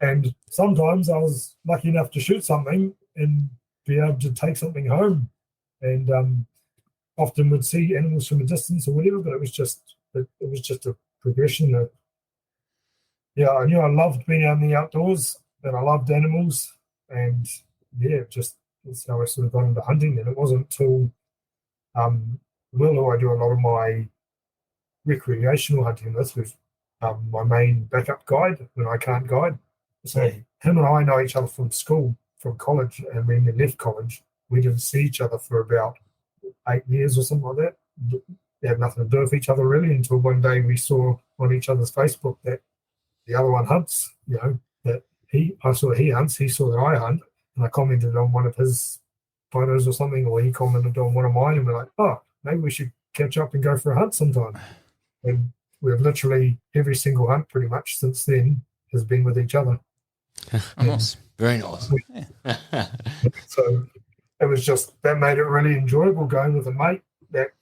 And sometimes I was lucky enough to shoot something and be able to take something home, and often would see animals from a distance or whatever, but it was just a progression of, I knew I loved being out in the outdoors and I loved animals, and just that's how I sort of got into hunting. And it wasn't until Will, who I do a lot of my recreational hunting with, who's my main backup guide when I can't guide. So him and I know each other from school, from college, and when we left college, we didn't see each other for about 8 years or something like that. They had nothing to do with each other really until one day we saw on each other's Facebook that the other one hunts, that I saw that he hunts, he saw that I hunt, and I commented on one of his photos or something, or he commented on one of mine, and we're like, oh, maybe we should catch up and go for a hunt sometime. And we've literally every single hunt pretty much since then has been with each other. Nice. Very nice. So it was just, that made it really enjoyable going with a mate that,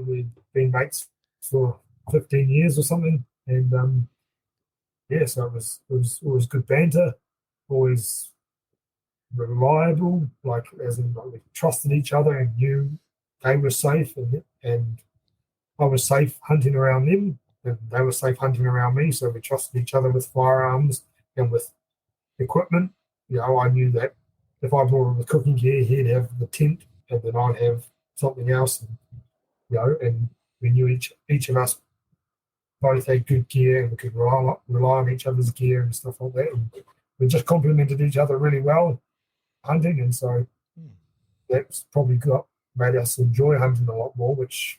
we'd been mates for 15 years or something. And so it was always good banter, always reliable, as in we trusted each other and they were safe and I was safe hunting around them and they were safe hunting around me. So we trusted each other with firearms and with equipment. I knew that if I brought him the cooking gear, he'd have the tent and then I'd have something else. And, and we knew each of us both had good gear and we could rely on each other's gear and stuff like that. And we just complemented each other really well hunting, and so that's probably made us enjoy hunting a lot more, which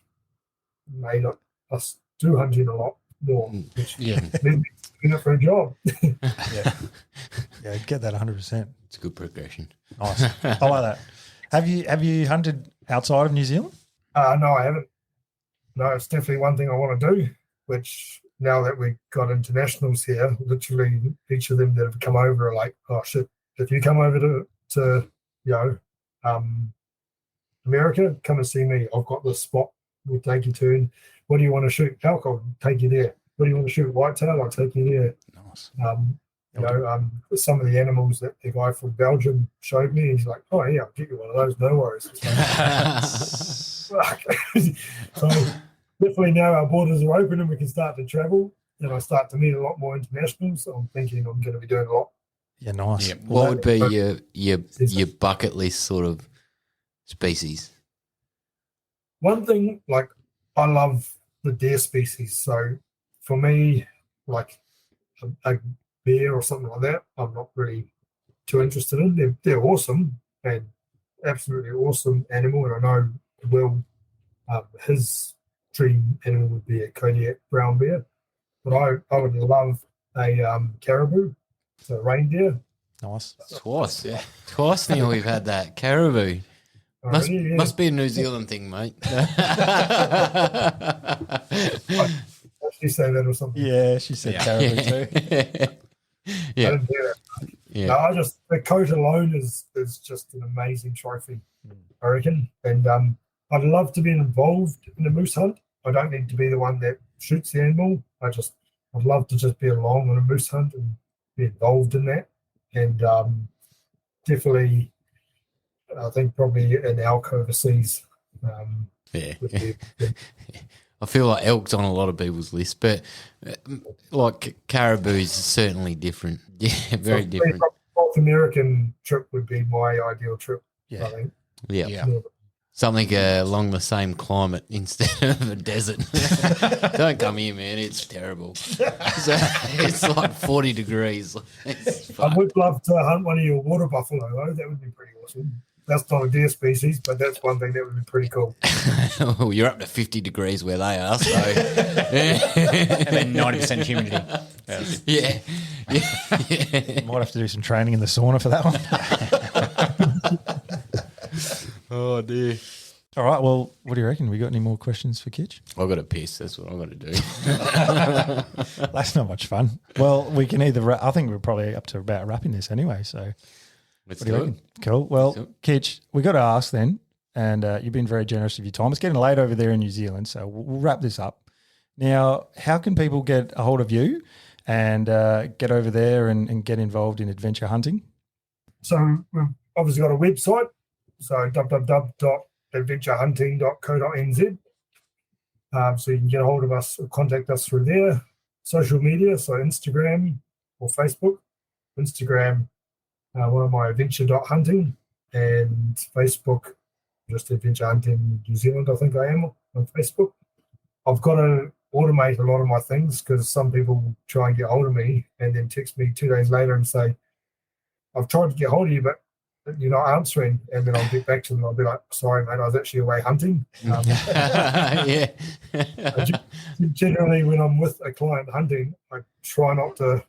made us do hunting a lot more, which meant we in it for a job. Yeah, get that 100%. It's a good progression. Nice. I like that. Have you hunted outside of New Zealand? No, I haven't. No, it's definitely one thing I want to do, which now that we've got internationals here, literally each of them that have come over are like, oh shit, if you come over to America, come and see me. I've got this spot we'll take you to. And what do you want to shoot? Elk, I'll take you there. What do you want to shoot? Whitetail, I'll take you there. Nice. Some of the animals that the guy from Belgium showed me, he's like, oh yeah, I'll get you one of those, no worries. So definitely now our borders are open and we can start to travel and I start to meet a lot more internationals. So I'm thinking I'm going to be doing a lot. Yeah, nice. Yeah. What would be your bucket list sort of species? One thing, I love the deer species. So for me, a bear or something like that, I'm not really too interested in. They're awesome and absolutely awesome animal. And I know Will, his dream animal would be a Kodiak brown bear. But I would love a caribou, so reindeer. Nice. Twice, yeah. Twice now we've had that. Caribou. Must be a New Zealand thing, mate. She say that or something. Yeah, she said caribou too. Yeah. I didn't hear that. Yeah. No, the coat alone is just an amazing trophy, I reckon. And I'd love to be involved in a moose hunt. I don't need to be the one that shoots the animal. I'd love to just be along on a moose hunt and be involved in that. And definitely, I think probably an elk overseas. Would be I feel like elk's on a lot of people's list, but caribou is certainly different. Yeah, very different. North American trip would be my ideal trip. Yeah. I think. Yeah. Something along the same climate instead of a desert. Don't come here, man. It's terrible. It's like 40 degrees. I would love to hunt one of your water buffalo, though. That would be pretty awesome. That's not a deer species, but that's one thing that would be pretty cool. Well, you're up to 50 degrees where they are, so. And then 90% humidity. Yeah. Might have to do some training in the sauna for that one. Oh, dear. All right, well, what do you reckon? We got any more questions for Kitch? I've got to piss. That's what I've got to do. That's not much fun. Well, we can either I think we're probably up to about wrapping this anyway, so Let's what do you do it. reckon? Cool. Well, Kitch, we got to ask then, and you've been very generous of your time. It's getting late over there in New Zealand, so we'll wrap this up. Now, how can people get a hold of you and get over there and get involved in adventure hunting? So we've obviously got a website, so www.adventurehunting.co.nz. So you can get a hold of us or contact us through there. Social media, so Instagram or Facebook. Instagram, one of my adventure.hunting, and Facebook, just Adventure Hunting New Zealand, I think I am on Facebook. I've got to automate a lot of my things because some people try and get hold of me and then text me 2 days later and say, I've tried to get hold of you, but you're not answering, and then I'll get back to them. I'll be like, sorry, mate, I was actually away hunting. Yeah. Generally, when I'm with a client hunting, I try not to,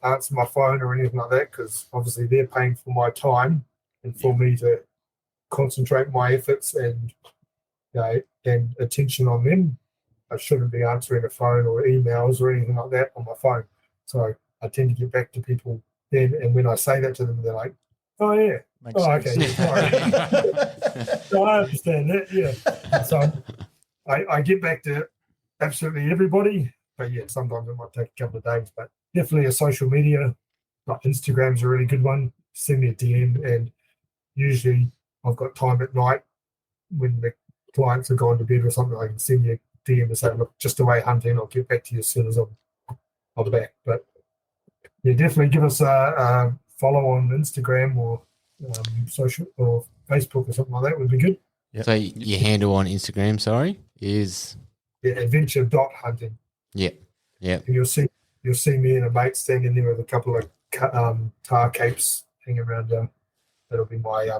answer my phone or anything like that, because obviously they're paying for my time and for me to concentrate my efforts and and attention on them. I shouldn't be answering a phone or emails or anything like that on my phone. So I tend to get back to people then, and when I say that to them, they're like, "Oh yeah, Makes sense. okay, yeah, sorry." So I understand that, yeah. And so I get back to absolutely everybody, but yeah, sometimes it might take a couple of days. But definitely a social media, like Instagram's a really good one. Send me a DM, and usually I've got time at night when the clients have gone to bed or something. I can send you a DM and say, "Look, just away hunting. I'll get back to you as soon as I'm back." But yeah, definitely give us a follow on Instagram or social or Facebook or something like that would be good. Yep. So your handle on Instagram, sorry, is adventure.hunting. Yeah. And you'll see me and a mate standing there with a couple of tar capes hanging around. That'll be my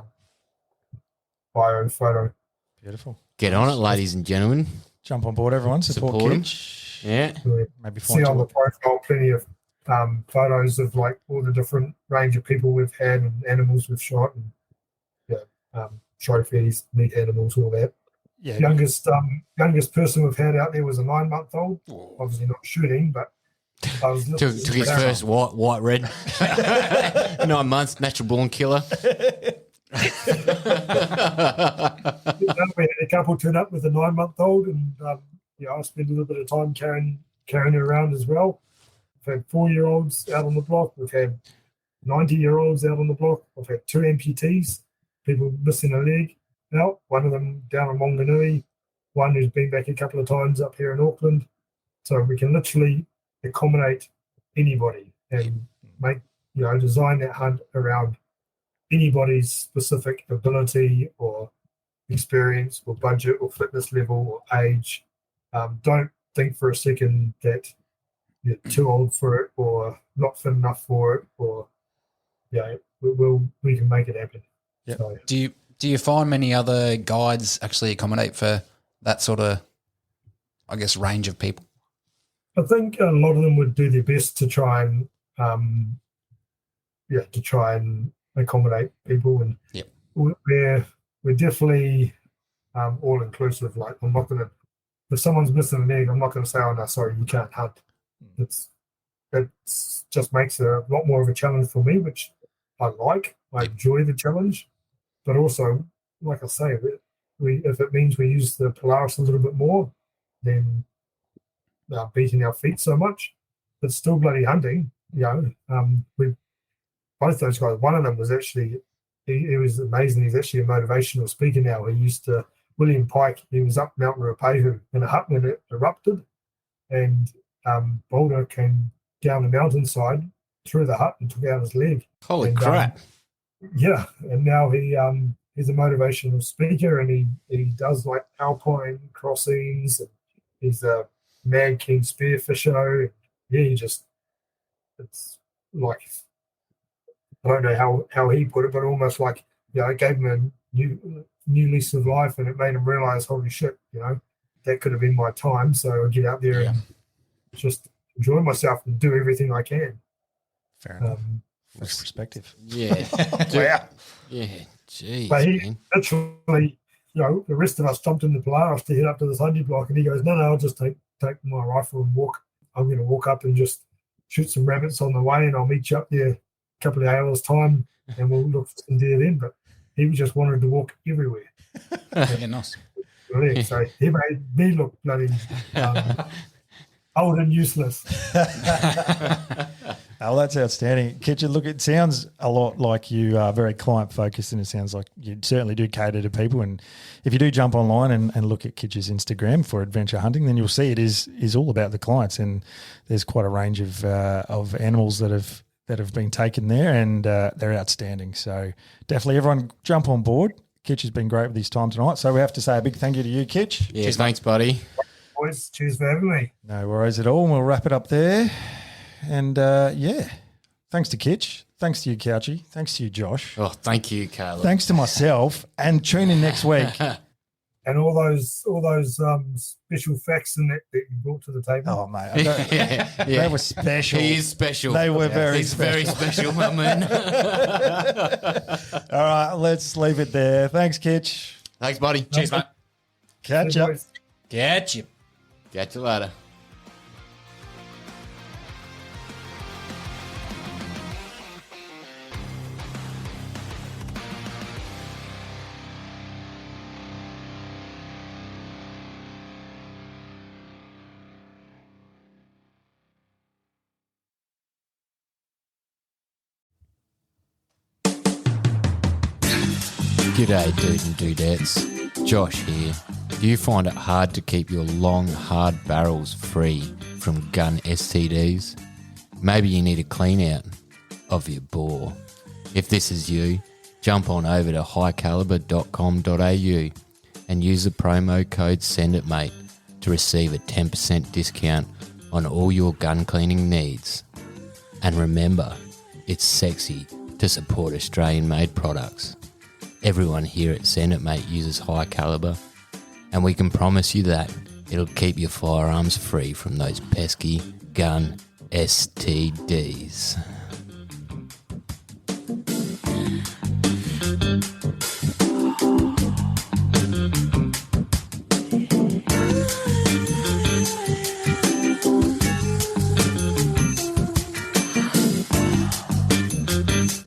bio photo. Beautiful. Get on it, ladies and gentlemen. Jump on board, everyone. Support Them. Kitch. Yeah. Maybe See find on the you. profile plenty of photos of like all the different range of people we've had and animals we've shot, and trophies, meat animals, all that. Yeah. Youngest person we've had out there was a 9-month-old. Obviously not shooting, but I was Took his first white red. 9 months, natural born killer. We had a couple turn up with a 9-month-old, and I spend a little bit of time carrying her around as well. We've had 4-year-olds out on the block. We've had 90-year-olds out on the block. I've had 2 amputees, people missing a leg out. One of them down in Wanganui, one who's been back a couple of times up here in Auckland. So we can literally accommodate anybody and make, design that hunt around anybody's specific ability or experience or budget or fitness level or age. Don't think for a second that you're too old for it or not fit enough for it, or we can make it happen. Yep. So, Do you find many other guides actually accommodate for that sort of, I guess, range of people? I think a lot of them would do their best to try and accommodate people, and yep. we're definitely all inclusive. Like, I'm not gonna, if someone's missing an egg, I'm not gonna say, "Oh no, sorry, you can't hunt." It just makes it a lot more of a challenge for me, which I like. I enjoy the challenge, but also, like I say, if it means we use the Polaris a little bit more, then beating our feet so much, but still bloody hunting. We both those guys. One of them was actually he was amazing. He's actually a motivational speaker now. He used to William Pike. He was up Mount Ruapehu in a hut when it erupted, and boulder came down the mountainside through the hut and took out his leg. Holy crap! And now he's a motivational speaker, and he does like alpine crossings. And he's a mad keen spearfisher. Yeah, it's like, I don't know how he put it, but almost like, it gave him a new lease of life, and it made him realize, holy shit, that could have been my time. So I get out there and just enjoy myself and do everything I can. Fair enough. Fresh perspective. Yeah. Wow. Yeah. Jeez, But he man. literally, the rest of us jumped in the Polaris to head up to the Sunday block, and he goes, no, I'll just take my rifle and walk. I'm going to walk up and just shoot some rabbits on the way, and I'll meet you up there a couple of hours' time, and we'll look for some deer then. But he just wanted to walk everywhere. Yeah, nice. Brilliant. So he made me look bloody old and useless. Oh, that's outstanding. Kitchen, look, it sounds a lot like you are very client-focused, and it sounds like you certainly do cater to people. And if you do jump online and look at Kitch's Instagram for adventure hunting, then you'll see it is all about the clients, and there's quite a range of animals that have been taken there, and they're outstanding. So definitely everyone jump on board. Kitch has been great with his time tonight, so we have to say a big thank you to you, Kitch. Yeah, thanks, buddy. Boys, cheers for having me. No worries at all. And we'll wrap it up there. And, thanks Thanks to Kitch. Thanks to you, Couchy. Thanks to you, Josh. Oh, thank you, Caleb. Thanks to myself. And tune in next week. And all those special facts in that you brought to the table. Oh, mate. I don't- They were special. He is special. They were very He's special. very special, my man. All right, let's leave it there. Thanks, Kitch. Thanks, buddy. Cheers, mate. Catch Hey, up. boys. Catch you. Catch you later. G'day, dude and dudettes. Josh here. Do you find it hard to keep your long, hard barrels free from gun STDs? Maybe you need a clean out of your bore. If this is you, jump on over to highcaliber.com.au and use the promo code SENDITMATE to receive a 10% discount on all your gun cleaning needs. And remember, it's sexy to support Australian-made products. Everyone here at Send It Mate uses high caliber, and we can promise you that it'll keep your firearms free from those pesky gun STDs.